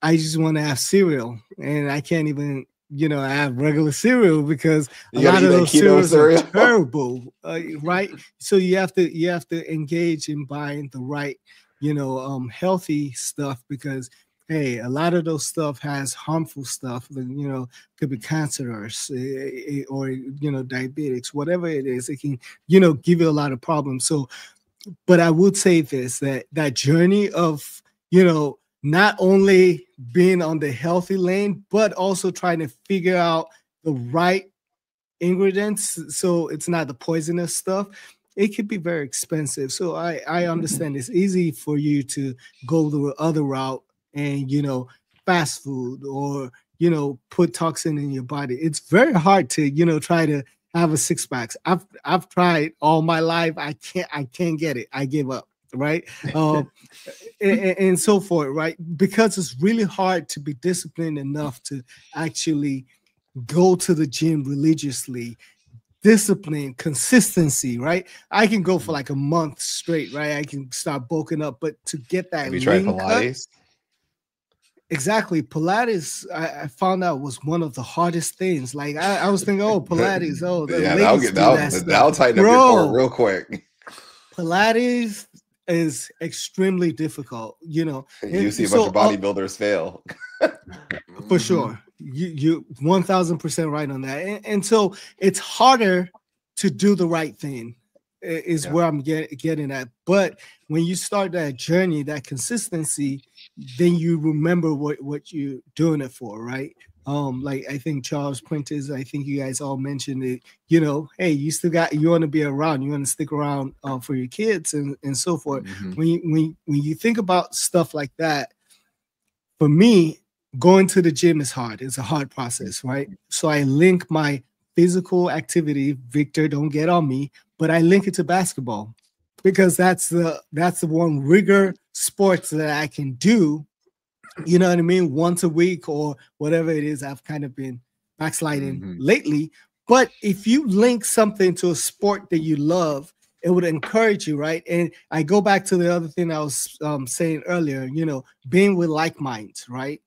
I just want to have cereal, and I can't even have regular cereal because a lot of those cereals are terrible, right? So you have to engage in buying the right healthy stuff, because hey, a lot of those stuff has harmful stuff that could be cancerous, or diabetics, whatever it is. It can give you a lot of problems. So, but I would say this, that journey of not only being on the healthy lane, but also trying to figure out the right ingredients so it's not the poisonous stuff, it could be very expensive. So I understand it's easy for you to go the other route and fast food, or put toxin in your body. It's very hard to try to have a six-pack. I've tried all my life. I can't get it. I give up, right? And so forth, right? Because it's really hard to be disciplined enough to actually go to the gym religiously. Discipline, consistency, right? I can go for like a month straight, right? I can start bulking up, but to get that have you tried Pilates? Exactly. Pilates, I found out, was one of the hardest things. Like I was thinking, oh, Pilates, that'll tighten up your core real quick. Pilates is extremely difficult, You see a bunch of bodybuilders fail. For sure. You 1000% right on that. And so it's harder to do the right thing is where I'm getting at. But when you start that journey, that consistency, then you remember what you're doing it for, right? Like I think Charles Prentice, I think you guys all mentioned it, hey, you want to be around, you want to stick around for your kids and so forth. When you think about stuff like that, for me, going to the gym is hard. It's a hard process, right? So I link my physical activity, Victor, don't get on me, but I link it to basketball, because that's the one rigor sports that I can do, you know what I mean, once a week or whatever it is. I've kind of been backsliding lately. But if you link something to a sport that you love, it would encourage you, right? And I go back to the other thing I was saying earlier, being with like minds, right?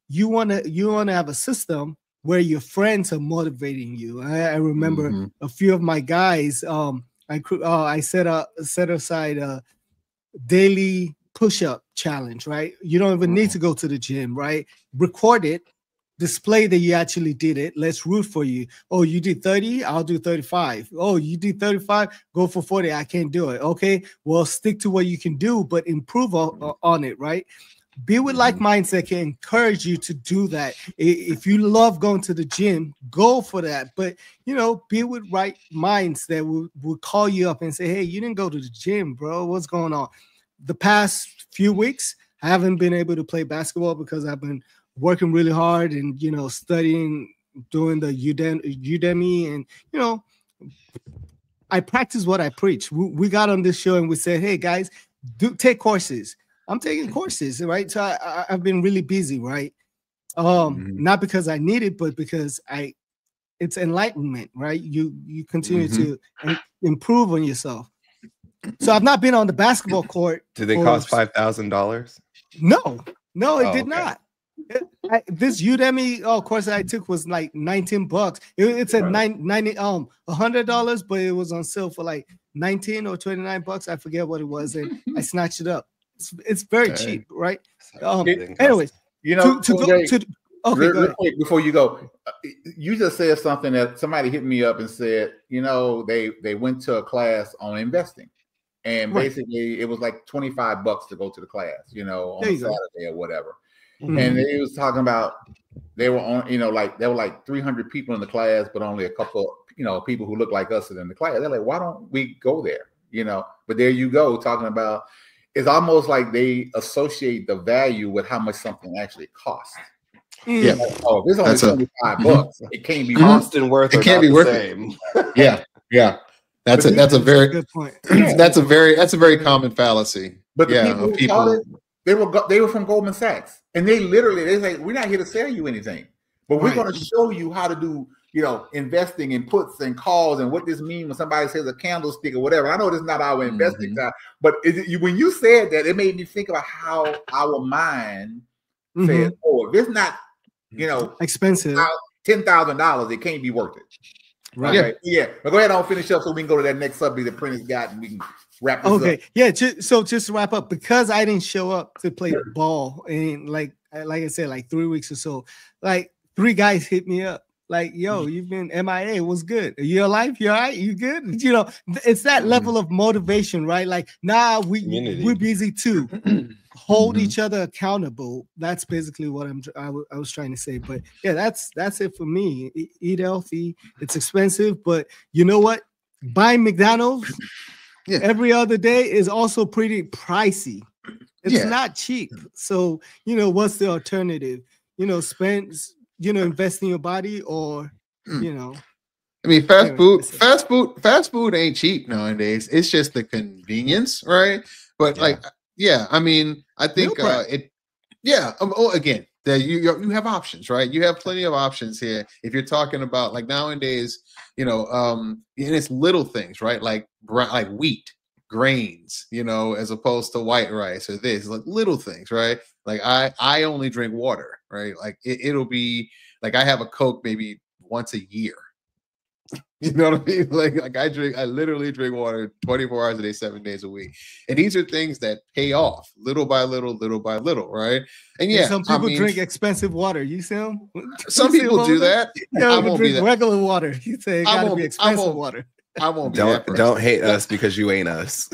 You wanna have a system where your friends are motivating you. I remember a few of my guys. I set aside a daily push-up challenge, right? You don't even need to go to the gym, right? Record it, display that you actually did it. Let's root for you. Oh, you did 30, I'll do 35. Oh, you did 35, go for 40. I can't do it. Okay, well, stick to what you can do, but improve on it, right? Be with like minds that can encourage you to do that. If you love going to the gym, go for that. But be with right minds that will call you up and say, hey, you didn't go to the gym, bro. What's going on? The past few weeks, I haven't been able to play basketball because I've been working really hard and studying, doing the Udemy, and I practice what I preach. We got on this show and we said, hey guys, take courses. I'm taking courses, right? So I've been really busy, right? Not because I need it, but because it's enlightenment, right? You continue to improve on yourself. So I've not been on the basketball court. Did they cost $5,000? No, it did not. This Udemy course that I took was like $19. It's at $100, but it was on sale for like $19 or $29. I forget what it was, and I snatched it up. It's very cheap, right? Anyways, real quick before you go, you just said something that somebody hit me up and said, they went to a class on investing, and basically it was like $25 to go to the class, on Saturday or whatever. And they was talking about they were on, there were like 300 people in the class, but only a couple, people who look like us are in the class. They're like, why don't we go there? But there you go, talking about. It's almost like they associate the value with how much something actually costs. Yeah. Like, oh, if it's only $25, it can't be cost and worth. It can't be worth it. Yeah. That's a very good point. That's a very common fallacy. But the people they were from Goldman Sachs, and they say, we're not here to sell you anything. but we're going to show you how to do, investing in puts and calls and what this means when somebody says a candlestick or whatever. I know this is not our investing time, but when you said that, it made me think about how our mind says, "Oh, if it's not, expensive, $10,000, it can't be worth it." Right. Okay. Yeah. But go ahead and finish up so we can go to that next subject that Prentice got and we can wrap this up. Okay. Yeah. So just to wrap up, because I didn't show up to play ball in like I said, like 3 weeks or so, like 3 guys hit me up. Like, yo, you've been MIA. What's good? Are you alive? You all right? You good? It's that level of motivation, right? Like, we're busy too. Hold each other accountable. That's basically what I was trying to say. But yeah, that's it for me. Eat healthy. It's expensive, but you know what? Buying McDonald's every other day is also pretty pricey. It's not cheap. So what's the alternative? Invest in your body, or I mean, fast food ain't cheap nowadays. It's just the convenience, right? But I mean, I think again, that you have options, right? You have plenty of options here. If you're talking about like nowadays, and it's little things, right? Like wheat, grains, as opposed to white rice or this, like little things, right? Like I only drink water, right? Like it'll be like I have a Coke maybe once a year. You know what I mean? Like I literally drink water 24 hours a day, 7 days a week. And these are things that pay off little by little, right? And some people drink expensive water. You see them? Some people do that. I won't drink regular water. You say it gotta be expensive water. I won't be don't hate us because you ain't us.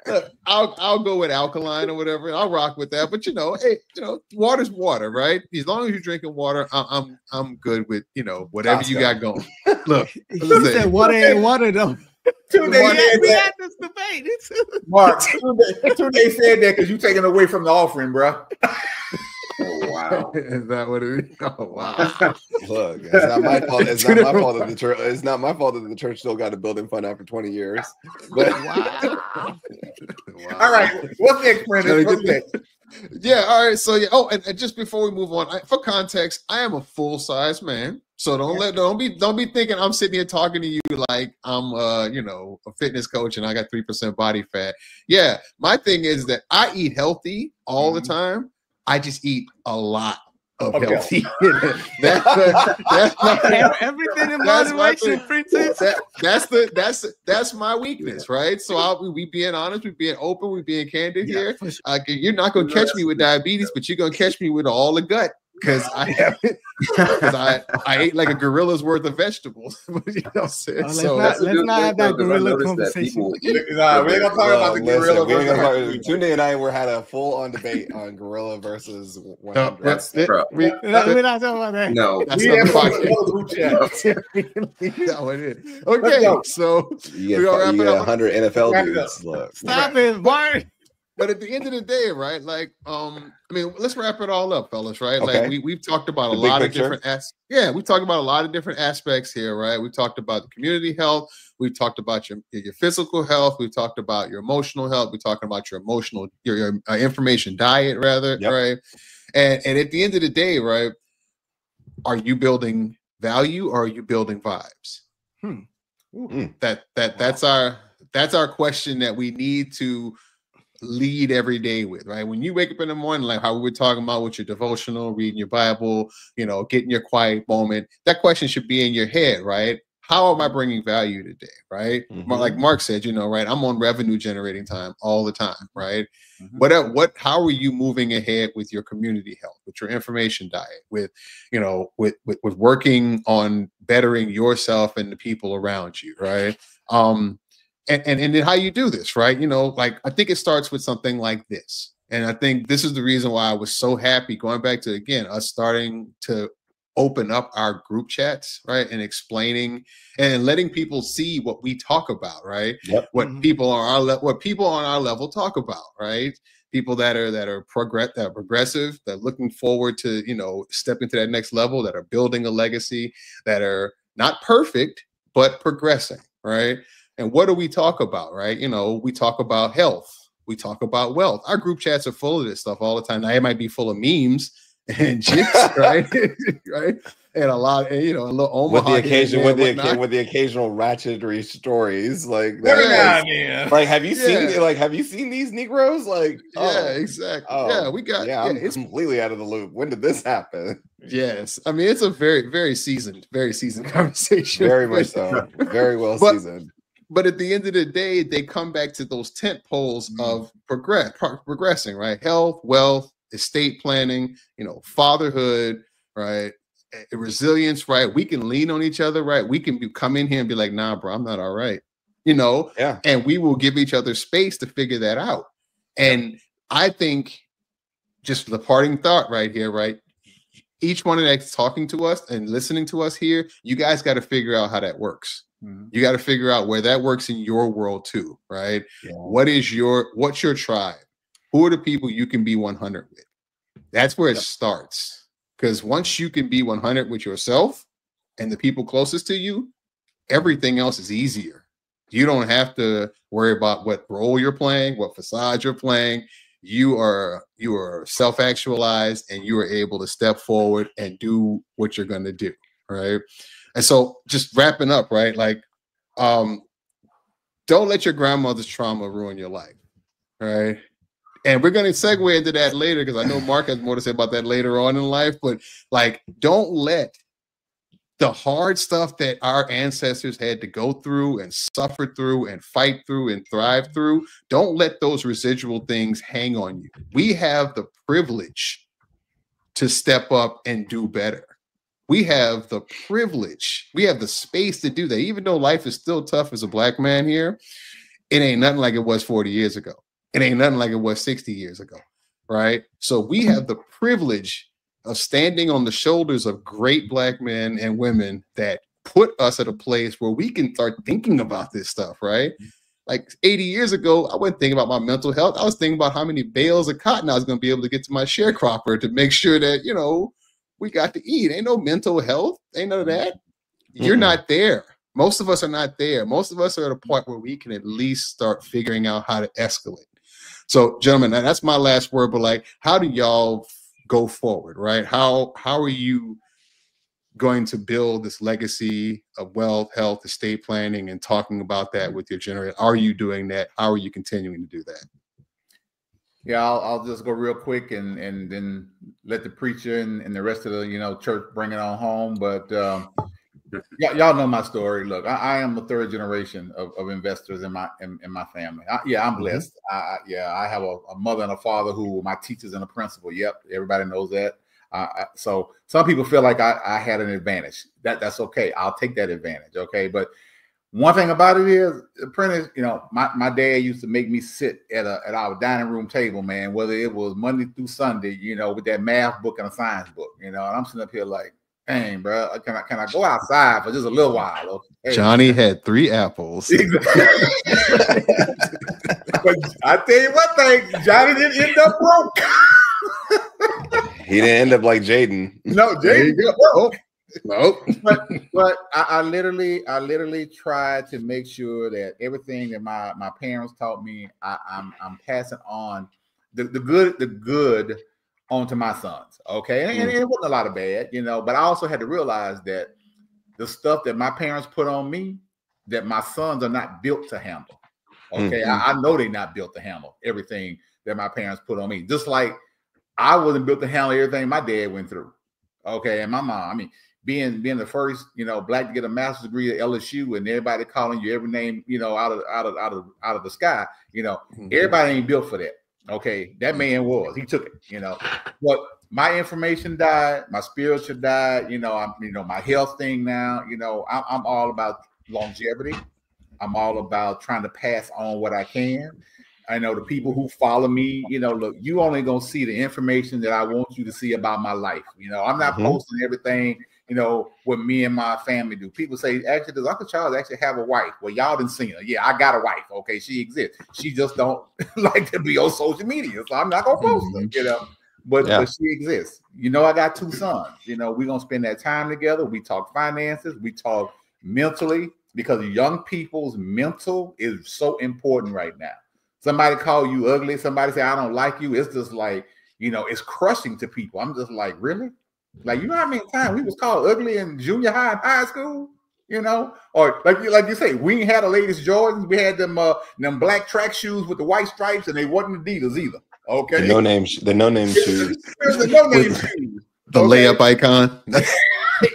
Look, I'll go with alkaline or whatever. I'll rock with that. But water's water, right? As long as you're drinking water, I'm good with whatever you got going. Look, he said water ain't water though. We had this debate. Mark, Tunde said that because you taking away from the offering, bro. Oh, wow. Is that what it is? Oh, wow. Look, it's not my fault. It's not my fault that the church. It's not my fault that the church still got a building fund after 20 years. But wow. All right, what's next, Brandon? What's next? Yeah. All right. So yeah. Oh, and just before we move on, for context, I am a full-size man. So don't be thinking I'm sitting here talking to you like I'm a fitness coach and I got 3% body fat. Yeah. My thing is that I eat healthy all the time. I just eat a lot of healthy. That's everything in moderation, Princess. That's my weakness, right? So we being honest, we being open, we being candid here. Sure. You're not gonna catch me with diabetes, but you're gonna catch me with all the gut. Because I ate like a gorilla's worth of vegetables. You know what I'm saying? Let's not have that gorilla conversation. We ain't gonna talk about the gorilla. Tunde and I had a full-on debate on gorilla versus 100. We're not talking about that. No, that's okay. So you got 100 NFL dudes. Look. Stop it, Bart. But at the end of the day, right? Like, let's wrap it all up, fellas. Right? Okay. Like we've talked about a lot of different we talked about a lot of different aspects here, right? We talked about the community health. We talked about your physical health. We talked about your emotional health. We talked about your information diet, rather, right? And at the end of the day, right? Are you building value or are you building vibes? That's our question that we need to lead every day with, right? When you wake up in the morning, like how we were talking about with your devotional, reading your Bible, getting your quiet moment, that question should be in your head, right? How am I bringing value today, right? Like Mark said, right? I'm on revenue generating time all the time, right? How are you moving ahead with your community health, with your information diet, with working on bettering yourself and the people around you, right? And then how you do this, right? Like I think it starts with something like this. And I think this is the reason why I was so happy going back to, again, us starting to open up our group chats, right? And explaining and letting people see what we talk about, right? Yep. What people on our level talk about, right? People that are progressive, that are looking forward to, stepping to that next level, that are building a legacy, that are not perfect, but progressing, right? And what do we talk about, right? We talk about health. We talk about wealth. Our group chats are full of this stuff all the time. Now, it might be full of memes, and chicks, right? Right. And a lot, and, you know, a little Omaha with the with occasional ratchetry stories, like Every now that. and then. Like, have you seen these Negroes? Like, yeah, exactly. oh, We got. Yeah, I'm completely out of the loop. When did this happen? Yes, I mean it's a very, very seasoned conversation. Very much so. Very well seasoned. But at the end of the day, they come back to those tent poles of progressing, right? Health, wealth, estate planning, you know, fatherhood, right? Resilience, right? We can lean on each other, right? We can come in here and be like, nah, bro, I'm not all right, you know? Yeah. And we will give each other space to figure that out. And I think just the parting thought right here, right? Each one of that's talking to us and listening to us here, you guys got to figure out how that works. You got to figure out where that works in your world too, right? Yeah. What's your tribe? Who are the people you can be 100 with? That's where it starts. Because once you can be 100 with yourself and the people closest to you, everything else is easier. You don't have to worry about what role you're playing, what facade you're playing. You are self-actualized and you are able to step forward and do what you're going to do, right? And so just wrapping up, right? Like, don't let your grandmother's trauma ruin your life, right? And we're going to segue into that later because I know Mark has more to say about that later on in life. But like, don't let the hard stuff that our ancestors had to go through and suffer through and fight through and thrive through, don't let those residual things hang on you. We have the privilege to step up and do better. We have the privilege. We have the space to do that. Even though life is still tough as a Black man here, it ain't nothing like it was 40 years ago. It ain't nothing like it was 60 years ago, right? So we have the privilege of standing on the shoulders of great Black men and women that put us at a place where we can start thinking about this stuff, right? Like 80 years ago, I wasn't thinking about my mental health. I was thinking about how many bales of cotton I was going to be able to get to my sharecropper to make sure that, you know, we got to eat. Ain't no mental health. Ain't none of that. You're not there. Most of us are not there. Most of us are at a point where we can at least start figuring out how to escalate. So, gentlemen, that's my last word. But like, how do y'all go forward, right? How are you going to build this legacy of wealth, health, estate planning, and talking about that with your generation? Are you doing that? How are you continuing to do that? Yeah, I'll just go real quick and then let the preacher and the rest of the church bring it on home. But y'all know my story. Look, I am the third generation of investors in my family. I'm blessed. I have a mother and a father who were my teachers and a principal. Yep, everybody knows that. So some people feel like I had an advantage. That's okay. I'll take that advantage. Okay, but one thing about it is, apprentice, my dad used to make me sit at our dining room table, man, whether it was Monday through Sunday, with that math book and a science book, and I'm sitting up here like, dang, bro, can I go outside for just a little while? Okay. Johnny had 3 apples. But I tell you one thing, Johnny didn't end up broke. He didn't end up like Jaden. No, Jaden. Nope. But I literally tried to make sure that everything that my parents taught me, I'm passing on the good onto my sons. Okay. And it wasn't a lot of bad, but I also had to realize that the stuff that my parents put on me, that my sons are not built to handle. Okay. I know they're not built to handle everything that my parents put on me. Just like I wasn't built to handle everything my dad went through. Okay. And my mom, I mean, being the first, Black to get a master's degree at LSU and everybody calling you every name, out of the sky, everybody ain't built for that. Okay. That man was, he took it, but my information died, my spiritual died, my health thing now, I'm all about longevity. I'm all about trying to pass on what I can. I know the people who follow me, look, you only gonna see the information that I want you to see about my life. I'm not posting everything, what me and my family do. People say, actually, does Uncle Charles actually have a wife? Well, y'all didn't see her. Yeah, I got a wife. Okay, she exists. She just don't like to be on social media, so I'm not gonna post her. But she exists. I got 2 sons. We're gonna spend that time together. We talk finances. We talk mentally, because young people's mental is so important right now. Somebody call you ugly. Somebody say, I don't like you. It's just like, you know, it's crushing to people. I'm just like, really? Like, you know how many times we was called ugly in junior high and high school? You know, or like you say, we ain't had the latest Jordans. We had them black track shoes with the white stripes, and they wasn't Adidas either. Okay, the no name shoes. There's the no name shoes. The layup icon.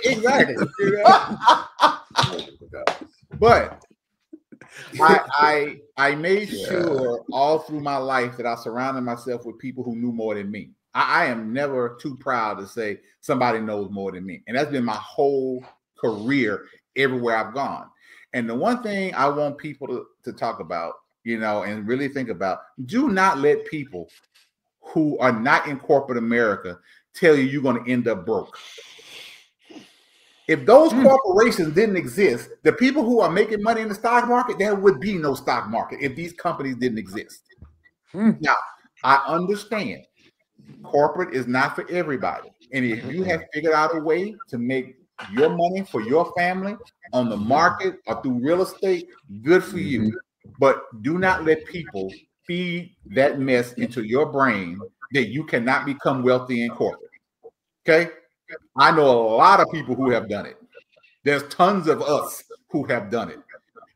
Exactly. You know? But I made sure all through my life that I surrounded myself with people who knew more than me. I am never too proud to say somebody knows more than me, and that's been my whole career everywhere I've gone. And the one thing I want people to talk about, you know, and really think about, do not let people who are not in corporate America tell you you're going to end up broke. If those corporations didn't exist, the people who are making money in the stock market, there would be no stock market if these companies didn't exist. Now, I understand corporate is not for everybody. And if you have figured out a way to make your money for your family on the market or through real estate, good for you. But do not let people feed that mess into your brain that you cannot become wealthy in corporate. Okay? I know a lot of people who have done it. There's tons of us who have done it.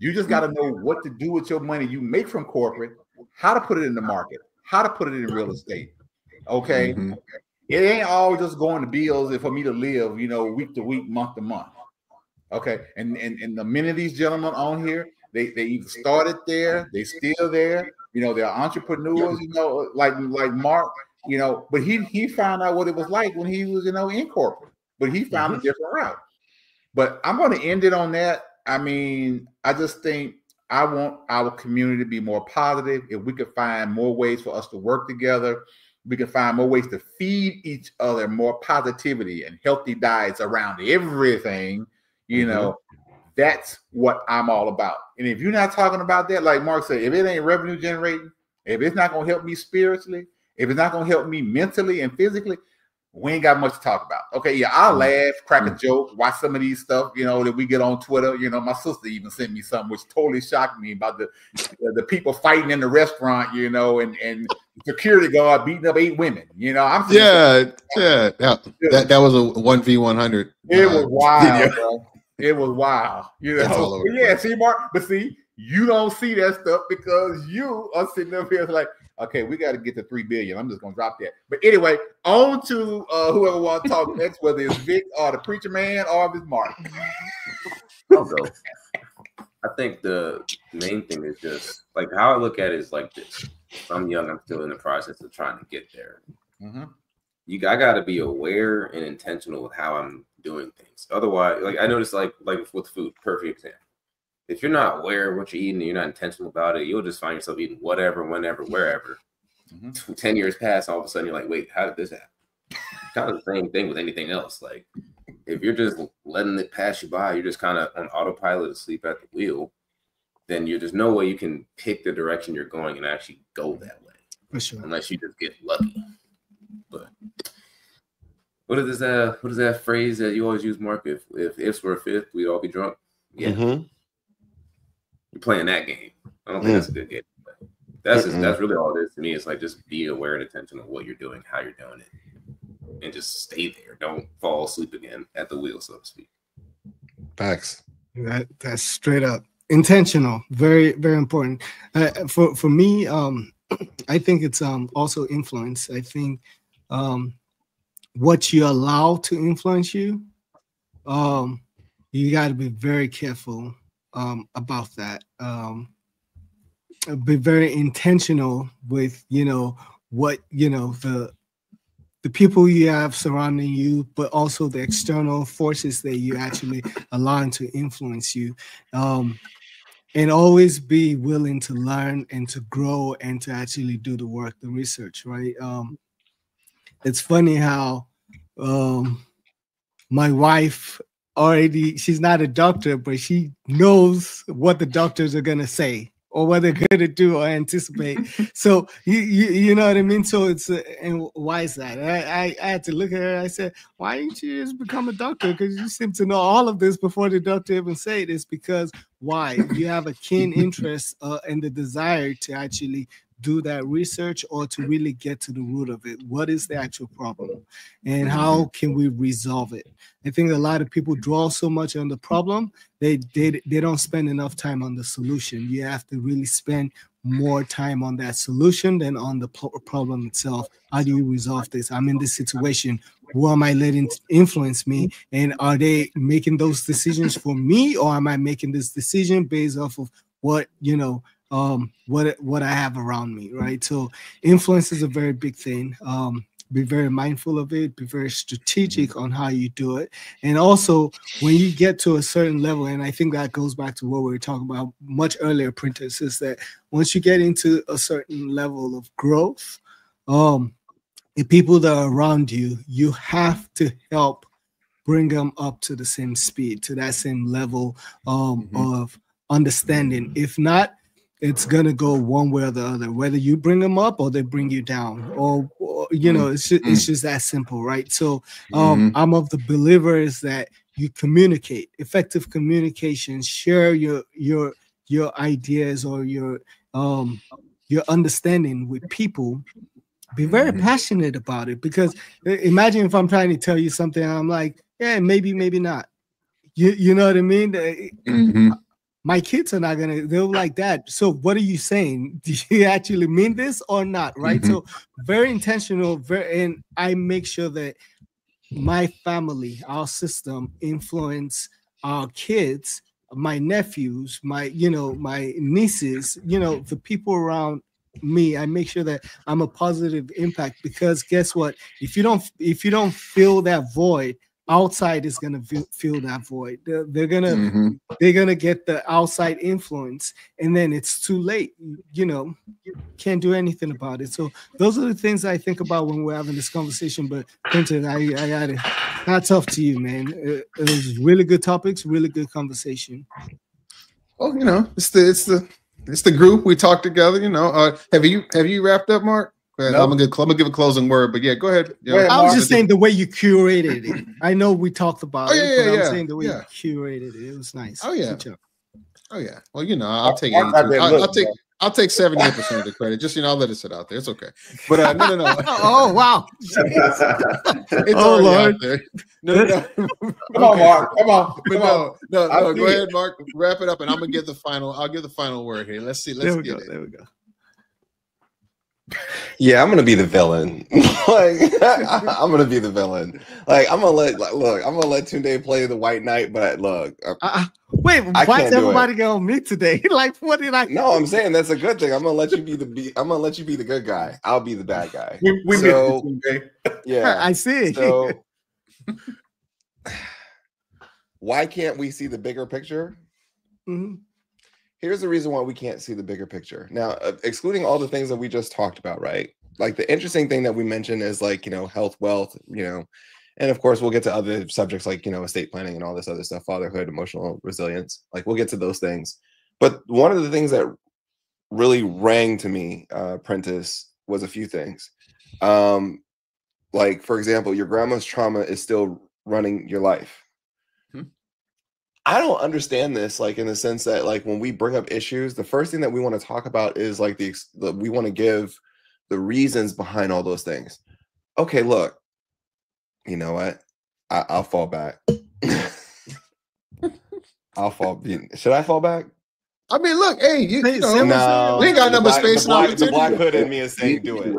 You just got to know what to do with your money you make from corporate, how to put it in the market, how to put it in real estate. Okay? It ain't all just going to bills for me to live, you know, week to week, month to month. Okay. And the many of these gentlemen on here, they either started there, they still there, you know, they're entrepreneurs, you know, like Mark, you know, but he found out what it was like when he was, you know, in corporate, but he found a different route. But I'm going to end it on that. I mean, I just think I want our community to be more positive. If we could find more ways for us to work together, we can find more ways to feed each other more positivity and healthy diets around everything, you know, that's what I'm all about. And if you're not talking about that, like Mark said, if it ain't revenue generating, if it's not going to help me spiritually, if it's not going to help me mentally and physically, we ain't got much to talk about. Okay, yeah, I'll laugh, crack a joke, watch some of these stuff, you know, that we get on Twitter. You know, my sister even sent me something which totally shocked me about the people fighting in the restaurant, you know, and security guard beating up 8 women. You know, I'm that was a 1v100. It was wild, bro. It was wild. You know, yeah. See, Mark, but see, you don't see that stuff because you are sitting up here like, okay, we got to get to 3 billion. I'm just gonna drop that. But anyway, on to whoever wants to talk next, whether it's Vic or the preacher man or if it's Mark. I'll go. I think the main thing is just like how I look at it is like this. If I'm young, I'm still in the process of trying to get there. I got to be aware and intentional with how I'm doing things. Otherwise, like I noticed, like with food, perfect example. If you're not aware of what you're eating and you're not intentional about it, you'll just find yourself eating whatever, whenever, wherever. 10 years pass, all of a sudden you're like, wait, how did this happen? Kind of the same thing with anything else. Like if you're just letting it pass you by, you're just kind of on autopilot asleep at the wheel, then there's no way you can pick the direction you're going and actually go that way. For sure. Unless you just get lucky. But what is that phrase that you always use, Mark? If ifs were a fifth, we'd all be drunk. Yeah. You're playing that game. I don't think that's a good game. But that's really all it is to me. It's like just be aware and attention of what you're doing, how you're doing it, and just stay there. Don't fall asleep again at the wheel, so to speak. Facts. That's straight up intentional. Very, very important. For me, I think it's also influence. I think what you allow to influence you, you got to be very careful about that. Be very intentional with, you know, what, you know, the people you have surrounding you, but also the external forces that you actually allow to influence you. And always be willing to learn and to grow and to actually do the work, the research, right? It's funny how my wife already, she's not a doctor, but she knows what the doctors are going to say or what they're going to do or anticipate. So you know what I mean? So it's, and why is that? I had to look at her. I said, why didn't you just become a doctor? Because you seem to know all of this before the doctor even say this. Because why? You have a keen interest and the desire to actually do that research or to really get to the root of it. What is the actual problem and how can we resolve it? I think a lot of people draw so much on the problem, they don't spend enough time on the solution. You have to really spend more time on that solution than on the problem itself. How do you resolve this? I'm in this situation. Who am I letting influence me? And are they making those decisions for me, or am I making this decision based off of what, you know, what I have around me, right? So influence is a very big thing. Be very mindful of it, be very strategic on how you do it. And also when you get to a certain level, and I think that goes back to what we were talking about much earlier, Prentice, is that once you get into a certain level of growth, the people that are around you, you have to help bring them up to the same speed, to that same level of understanding. If not, it's gonna go one way or the other, whether you bring them up or they bring you down, or you know, it's just that simple, right? So I'm of the believers that you communicate, effective communication, share your ideas or your understanding with people. Be very passionate about it, because imagine if I'm trying to tell you something and I'm like, yeah, maybe not. You know what I mean? My kids are not gonna, they're like that. So what are you saying? Do you actually mean this or not? Right. So very intentional, and I make sure that my family, our system influence our kids, my nephews, my nieces, the people around me. I make sure that I'm a positive impact, because guess what? If you don't fill that void, outside is gonna fill that void. They're gonna get the outside influence, and then it's too late. You can't do anything about it. So those are the things I think about when we're having this conversation. But Quentin, I got it. Hats off to you, man. It was really good topics, really good conversation. Well, it's the group we talk together. Have you wrapped up, Mark? No. I'm gonna give a closing word, but yeah, go ahead. I was just saying the way you curated it. I know we talked about it, but I'm saying the way you curated it. It was nice. Oh yeah. Good job. Oh yeah. Well, I'll take 82. I'll take 78% of the credit. Just I'll let it sit out there. It's okay. But no. Oh wow. It's already out there. No. Come on, Mark. Come on. No. Go ahead, Mark. Wrap it up, and I'm gonna give the final. I'll give the final word here. Let's see. Let's get it. There we go. Yeah, I'm gonna be the villain. I'm gonna be the villain. I'm gonna let Tunde play the White Knight, but look. Wait, why is everybody go on me today? What did I? No, I'm saying that's a good thing. I'm gonna let you be the good guy. I'll be the bad guy. We so, yeah, I see. So why can't we see the bigger picture? Here's the reason why we can't see the bigger picture. Now, excluding all the things that we just talked about, right? Like the interesting thing that we mentioned is health, wealth, and of course we'll get to other subjects like, estate planning and all this other stuff, fatherhood, emotional resilience. Like we'll get to those things. But one of the things that really rang to me, Prentice, was a few things. Like, for example, your grandma's trauma is still running your life. I don't understand this, in the sense that, when we bring up issues, the first thing that we want to talk about is we want to give the reasons behind all those things. Okay, look, you know what? I'll fall back. Should I fall back? I mean, look, hey, we ain't got number space and opportunity. The black hood in me is saying do it.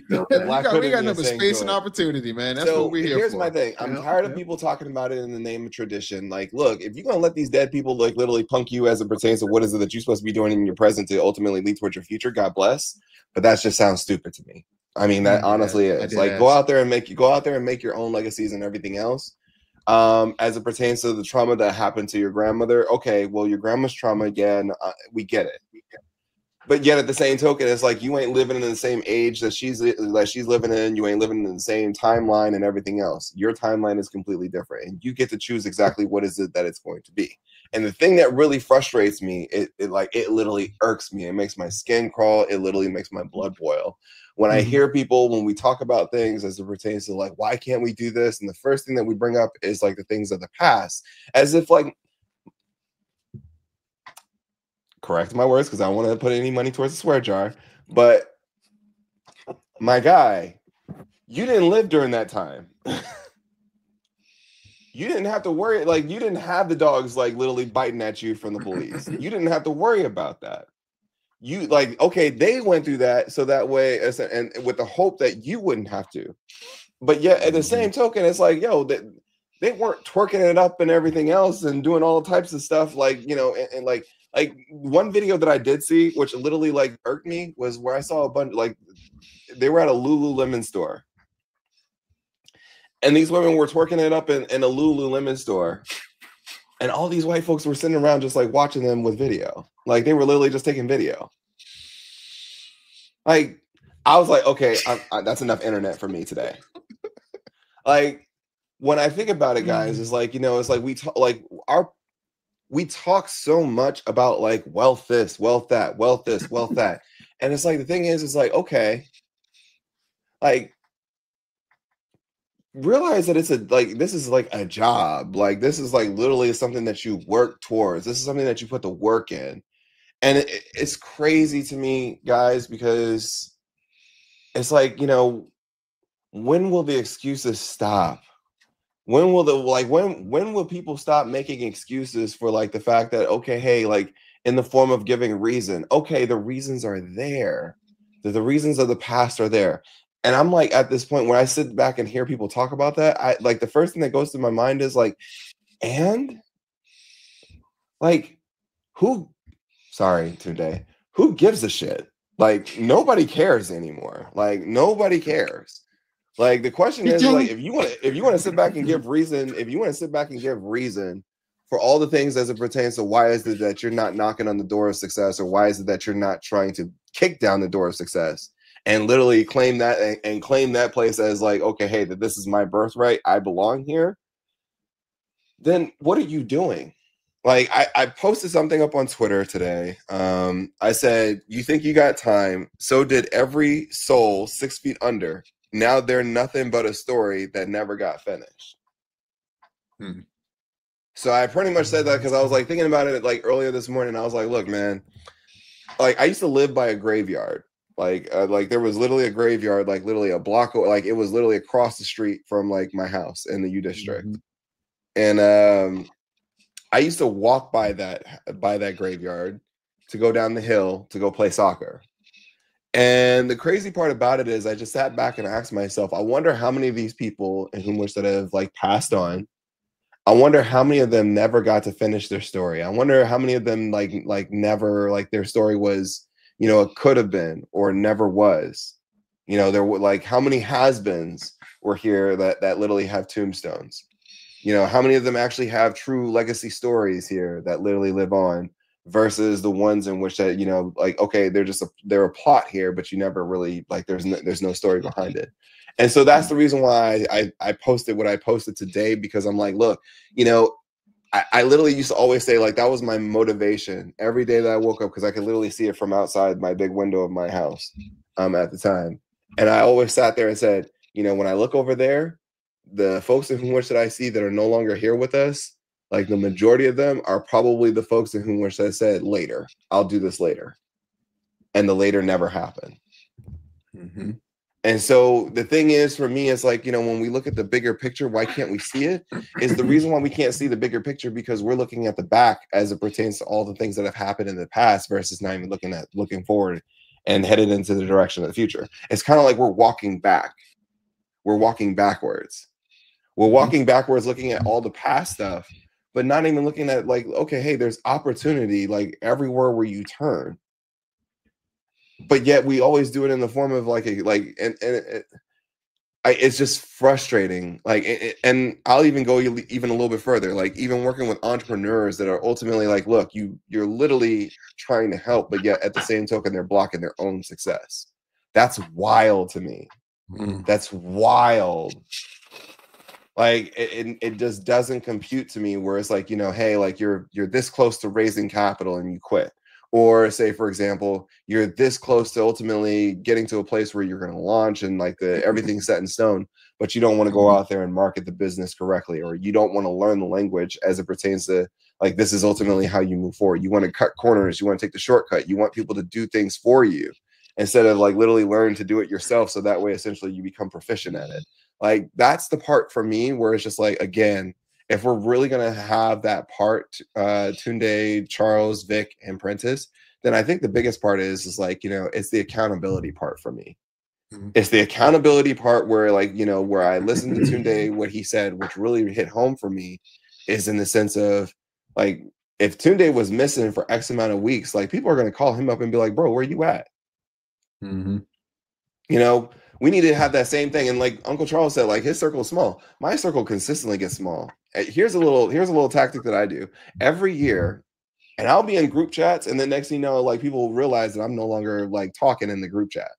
We got number space and opportunity, man. That's what we're here for. Here's my thing. I'm tired of people talking about it in the name of tradition. Look, if you're gonna let these dead people literally punk you as it pertains to what is it that you're supposed to be doing in your present to ultimately lead towards your future, God bless. But that just sounds stupid to me. I mean, that honestly is. Go out there and make your own legacies and everything else. As it pertains to the trauma that happened to your grandmother, okay, well, your grandma's trauma, again, we get it. But yet at the same token, it's you ain't living in the same age that she's living in. You ain't living in the same timeline and everything else. Your timeline is completely different, and you get to choose exactly what is it that it's going to be. And the thing that really frustrates me, it literally irks me. It makes my skin crawl. It literally makes my blood boil. When I hear people, when we talk about things as it pertains to why can't we do this? And the first thing that we bring up is the things of the past, as if correct my words because I don't want to put any money towards the swear jar. But my guy, you didn't live during that time. You didn't have to worry, like you didn't have the dogs like literally biting at you from the police. You didn't have to worry about that. You like, okay, they went through that so that way, and with the hope that you wouldn't have to. But yet at the same token, it's like, yo, they weren't twerking it up and everything else and doing all types of stuff, like, you know, and like one video that I did see, which literally like irked me, was where I saw a bunch, like they were at a Lululemon store. And these women were twerking it up in a Lululemon store. And all these white folks were sitting around just like watching them with video. Like they were literally just taking video. Like I was like, okay, that's enough internet for me today. Like when I think about it, guys, it's like, you know, it's like we talk so much about like wealth this, wealth that, wealth this, wealth that. And it's like the thing is, it's like, okay, like realize that this is like a job. Like this is like literally something that you work towards. This is something that you put the work in. And it's crazy to me, guys, because it's like, you know, when will the excuses stop? When will when will people stop making excuses for like the fact that, okay, hey, like in the form of giving reason, okay, the reasons are there. The reasons of the past are there. And I'm like, at this point, when I sit back and hear people talk about that, I like the first thing that goes through my mind is like, and like, sorry, today, who gives a shit? Like, nobody cares anymore. Like, nobody cares. Like, the question is, like, if you want to sit back and give reason, for all the things as it pertains to why is it that you're not knocking on the door of success, or why is it that you're not trying to kick down the door of success, and literally claim that and claim that place as like, okay, hey, that this is my birthright, I belong here, then what are you doing? Like I posted something up on Twitter today. I said, you think you got time, so did every soul 6 feet under. Now they're nothing but a story that never got finished. So I pretty much said that because I was like thinking about it like earlier this morning. I was like, look, man, like I used to live by a graveyard. Like there was literally a graveyard, like literally a block, like it was literally across the street from like my house in the U District. And I used to walk by that graveyard to go down the hill to go play soccer. And the crazy part about it is I just sat back and asked myself, I wonder how many of these people in whom which that have like passed on. I wonder how many of them never got to finish their story. I wonder how many of them like never, like their story was, you know, it could have been or never was. You know, there were like how many has-beens were here that literally have tombstones. You know, how many of them actually have true legacy stories here that literally live on, versus the ones in which that, you know, like, okay, they're a plot here, but you never really like there's no story behind it. And so that's the reason why I posted what I posted today, because I'm like, look, you know, I literally used to always say like that was my motivation every day that I woke up, because I could literally see it from outside my big window of my house at the time. And I always sat there and said, you know, when I look over there, the folks in whom which that I see that are no longer here with us, like the majority of them are probably the folks in whom which I said later, I'll do this later. And the later never happened. And so the thing is, for me, it's like, you know, when we look at the bigger picture, why can't we see it? Is the reason why we can't see the bigger picture because we're looking at the back as it pertains to all the things that have happened in the past, versus not even looking forward and headed into the direction of the future. It's kind of like we're walking back. We're walking backwards. We're walking backwards, looking at all the past stuff, but not even looking at like, okay, hey, there's opportunity like everywhere where you turn. But yet we always do it in the form of like it's just frustrating. Like, and I'll even go even a little bit further. Like, even working with entrepreneurs that are ultimately like, look, you're literally trying to help, but yet at the same token, they're blocking their own success. That's wild to me. That's wild. Like, it just doesn't compute to me. Where it's like, you know, hey, like you're this close to raising capital and you quit. Or say, for example, you're this close to ultimately getting to a place where you're going to launch and like everything's set in stone, but you don't want to go out there and market the business correctly, or you don't want to learn the language as it pertains to like this is ultimately how you move forward. You want to cut corners, you want to take the shortcut, you want people to do things for you instead of like literally learn to do it yourself, so that way essentially you become proficient at it. Like that's the part for me where it's just like, again, if we're really going to have that part, Tunde, Charles, Vic, and Prentice, then I think the biggest part is like, you know, it's the accountability part for me. It's the accountability part where, like, you know, where I listened to Tunde, what he said, which really hit home for me, is in the sense of like, if Tunde was missing for X amount of weeks, like people are going to call him up and be like, bro, where you at? You know, we need to have that same thing. And like Uncle Charles said, like his circle is small. My circle consistently gets small. Here's a little tactic that I do every year. And I'll be in group chats, and then next thing you know, like people realize that I'm no longer like talking in the group chat.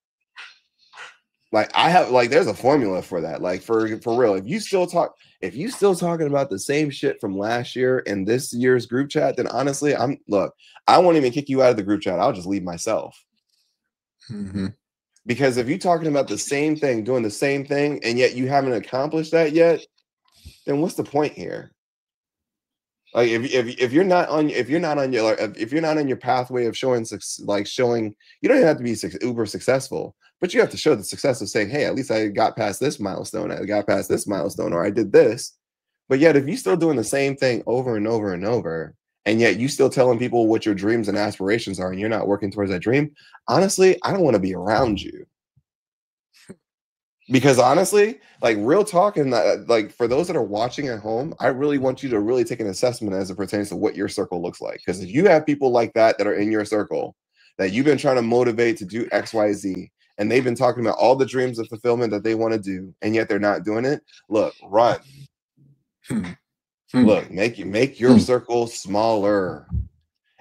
Like I have, like, there's a formula for that. Like for real, if you still talking about the same shit from last year in this year's group chat, then honestly, I won't even kick you out of the group chat. I'll just leave myself. Because if you're talking about the same thing, doing the same thing, and yet you haven't accomplished that yet, then what's the point here? Like if you're not on your pathway of showing, you don't even have to be uber successful, but you have to show the success of saying, hey, at least I got past this milestone, or I did this. But yet if you're still doing the same thing over and over and over, and yet you still telling people what your dreams and aspirations are, and you're not working towards that dream, honestly, I don't want to be around you. Because honestly, like real talk, and like for those that are watching at home, I really want you to really take an assessment as it pertains to what your circle looks like. Because if you have people like that are in your circle that you've been trying to motivate to do X, Y, Z, and they've been talking about all the dreams of fulfillment that they want to do, and yet they're not doing it, look, run. Look, make your circle smaller.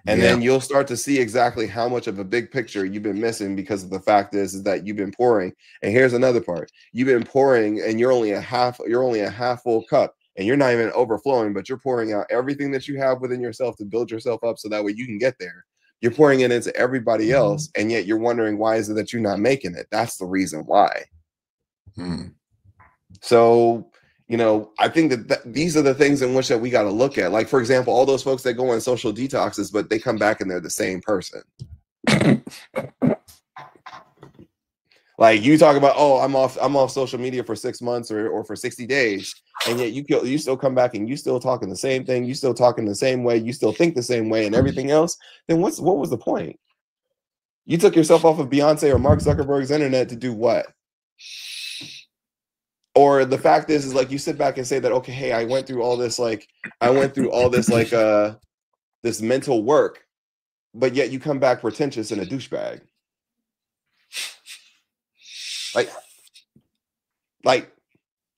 And then you'll start to see exactly how much of a big picture you've been missing, because of the fact is that you've been pouring. And here's another part. You've been pouring and you're only a half full cup, and you're not even overflowing, but you're pouring out everything that you have within yourself to build yourself up so that way you can get there. You're pouring it into everybody else, and yet you're wondering why is it that you're not making it? That's the reason why. So, you know, I think that these are the things in which that we got to look at. Like, for example, all those folks that go on social detoxes, but they come back and they're the same person. Like you talk about, oh, I'm off social media for 6 months or for 60 days. And yet you still come back and you still talking the same thing. You still talking the same way. You still think the same way and everything else. Then what was the point? You took yourself off of Beyonce or Mark Zuckerberg's internet to do what? Or the fact is like you sit back and say that, okay, hey, I went through all this this mental work, but yet you come back pretentious and a douchebag. Like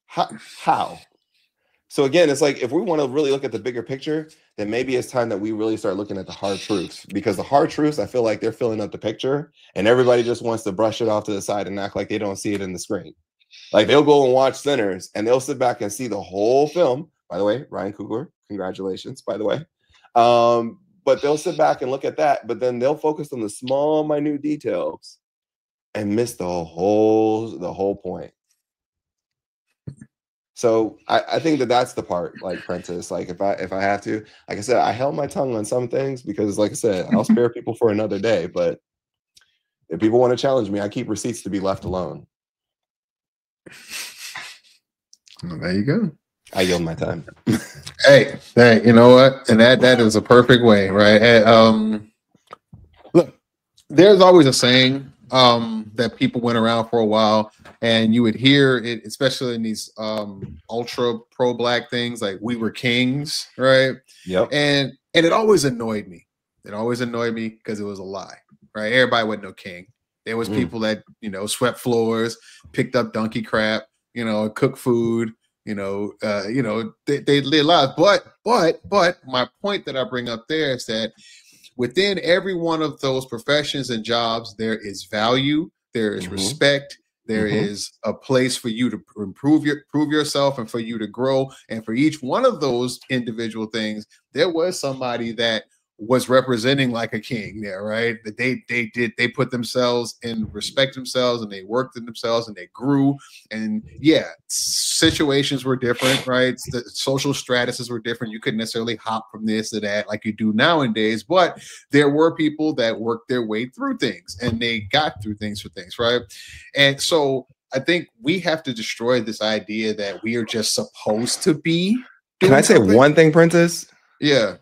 how? So again, it's like if we want to really look at the bigger picture, then maybe it's time that we really start looking at the hard truths, because the hard truths, I feel like they're filling up the picture, and everybody just wants to brush it off to the side and act like they don't see it in the screen. Like they'll go and watch Sinners and they'll sit back and see the whole film. By the way, Ryan Coogler, congratulations, by the way. But they'll sit back and look at that, but then they'll focus on the small, minute details and miss the whole point. So I think that's the part, like Prentice, like if I have to, like I said, I held my tongue on some things because, like I said, I'll spare people for another day. But if people want to challenge me, I keep receipts to be left alone. Well, there you go. I yield my time. Hey, you know what? And that is a perfect way, right? And, look, there's always a saying that people went around for a while, and you would hear it, especially in these ultra pro black things like "we were kings," right? Yep. And it always annoyed me. It always annoyed me because it was a lie, right? Everybody wasn't no king. There was people that, you know, swept floors, picked up donkey crap, you know, cooked food, they live lives. But my point that I bring up there is that within every one of those professions and jobs, there is value, there is respect, there is a place for you to prove yourself and for you to grow. And for each one of those individual things, there was somebody that was representing like a king there, right? That they put themselves and respect themselves, and they worked in themselves, and they grew. And yeah, situations were different, right? The social stratuses were different. You couldn't necessarily hop from this to that like you do nowadays, but there were people that worked their way through things, and they got through things for things, right? And so I think we have to destroy this idea that we are just supposed to be. Can I say one thing, Princess? Yeah.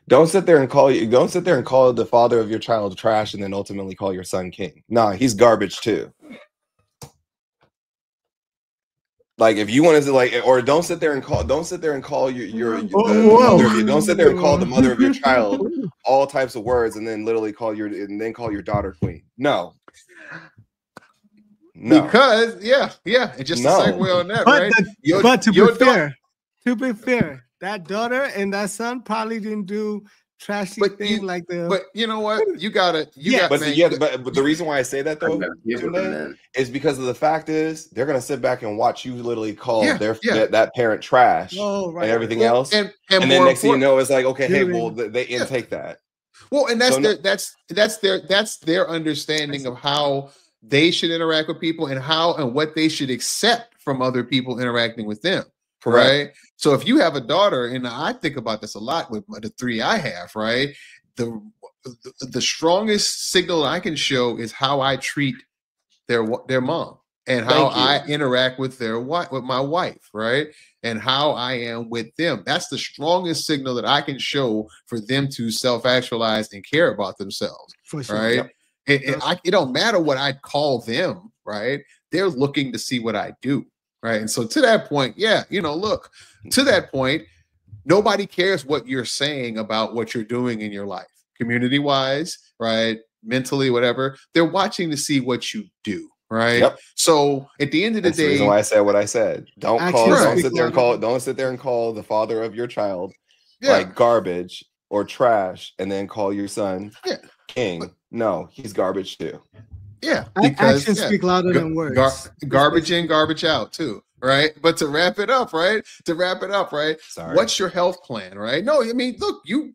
Don't sit there and call the father of your child trash and then ultimately call your son king. Nah, he's garbage too. Like if you want to like, or don't sit there and call the mother of you. Don't sit there and call the mother of your child all types of words and then literally call your daughter queen. No. Because and just to segue on that, right? But to be fair, that daughter and that son probably didn't do trashy things like the. But you know what? But the reason why I say that though is because of the fact is they're gonna sit back and watch you literally call that parent trash and everything else, and then next thing you know, it's like okay, hey, well they intake that. Well, and that's their understanding of how they should interact with people and what they should accept from other people interacting with them. Correct. Right. So if you have a daughter, and I think about this a lot with the 3 I have, right? The strongest signal I can show is how I treat their mom and how I interact with my wife, right? And how I am with them. That's the strongest signal that I can show for them to self-actualize and care about themselves. For sure. Right. Yep. It don't matter what I call them, right? They're looking to see what I do. Right. And so to that point, look, to that point, nobody cares what you're saying about what you're doing in your life, community wise, right? Mentally, whatever. They're watching to see what you do. Right. Yep. So at the end of the day, the reason why I said what I said. Don't sit there and call the father of your child like garbage or trash and then call your son king. No, he's garbage too. Yeah, because actions speak louder than words. Garbage in, garbage out, too. Right. But to wrap it up, right? Sorry. What's your health plan? Right. No, I mean, look, you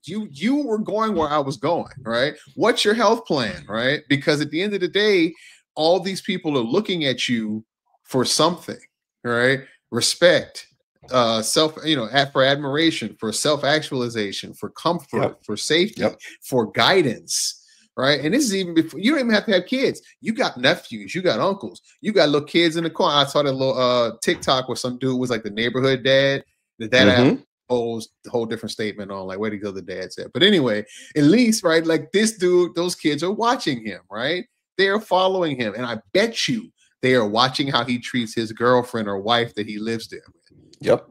were going where I was going. Right. What's your health plan? Right. Because at the end of the day, all these people are looking at you for something. Right. Respect, for admiration, for self-actualization, for comfort, for safety, for guidance. Right. And this is even before you don't even have to have kids. You got nephews, you got uncles, you got little kids in the car. I saw that little TikTok where some dude was like the neighborhood dad. The dad posed a whole different statement on like where the other dad said. But anyway, at least, right, like this dude, those kids are watching him, right? They are following him. And I bet you they are watching how he treats his girlfriend or wife that he lives there with. Yep.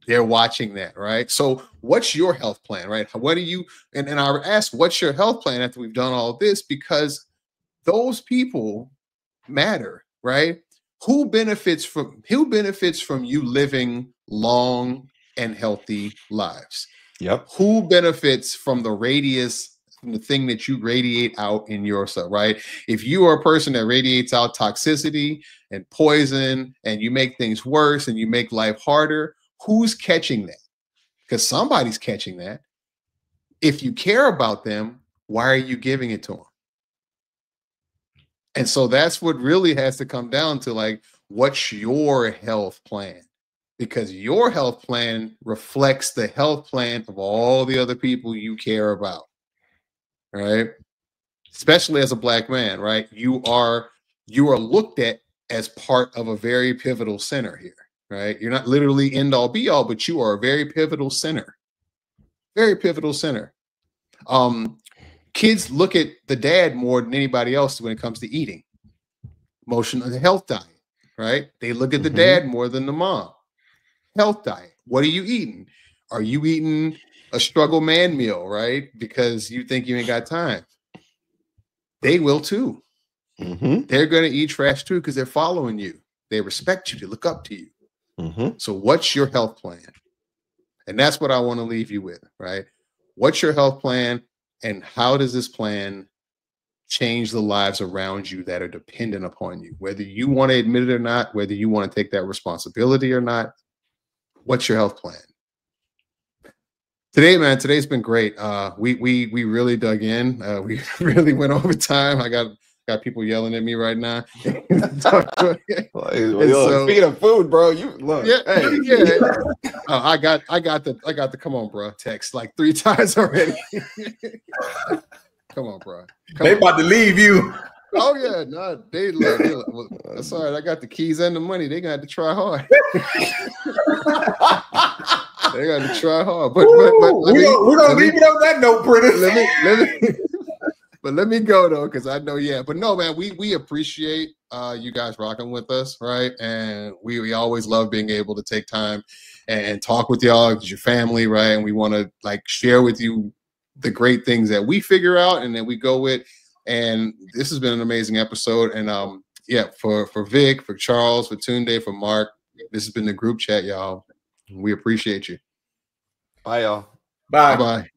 They're watching that, right? So what's your health plan, right? What do you, and I ask, what's your health plan after we've done all of this? Because those people matter, right? Who benefits from you living long and healthy lives? Yep. Who benefits from the radius, from the thing that you radiate out in yourself, right? If you are a person that radiates out toxicity and poison and you make things worse and you make life harder, who's catching that? Because somebody's catching that. If you care about them, why are you giving it to them? And so that's what really has to come down to, like, what's your health plan? Because your health plan reflects the health plan of all the other people you care about, right? Especially as a Black man, right? You are looked at as part of a very pivotal center here. Right? You're not literally end all be all, but you are a very pivotal center. Very pivotal center. Kids look at the dad more than anybody else when it comes to eating. Emotional health diet, right? They look at the dad more than the mom. Health diet. What are you eating? Are you eating a struggle man meal, right? Because you think you ain't got time. They will too. They're going to eat trash too because they're following you. They respect you. They look up to you. So what's your health plan? And that's what I want to leave you with, right? What's your health plan and how does this plan change the lives around you that are dependent upon you? Whether you want to admit it or not, whether you want to take that responsibility or not, what's your health plan? Today's been great. We really dug in. We really went over time. I got people yelling at me right now. Speaking of food, bro, you look. Yeah, hey. yeah. Oh, I got the come on, bro. Text like 3 times already. Come on, bro. They about to leave you. Oh yeah, no, they look. Well, that's all right. I got the keys and the money. They gonna have to try hard. They got to try hard. But we're gonna leave it on that note, Prentice. Let me go though, because I know, yeah. But no, man, we appreciate you guys rocking with us, right? And we always love being able to take time and talk with y'all because your family, right? And we want to like share with you the great things that we figure out and that we go with. And this has been an amazing episode. And yeah, for Vic, for Charles, for Tunde, for Mark, this has been the group chat, y'all. We appreciate you. Bye, y'all. Bye. Bye.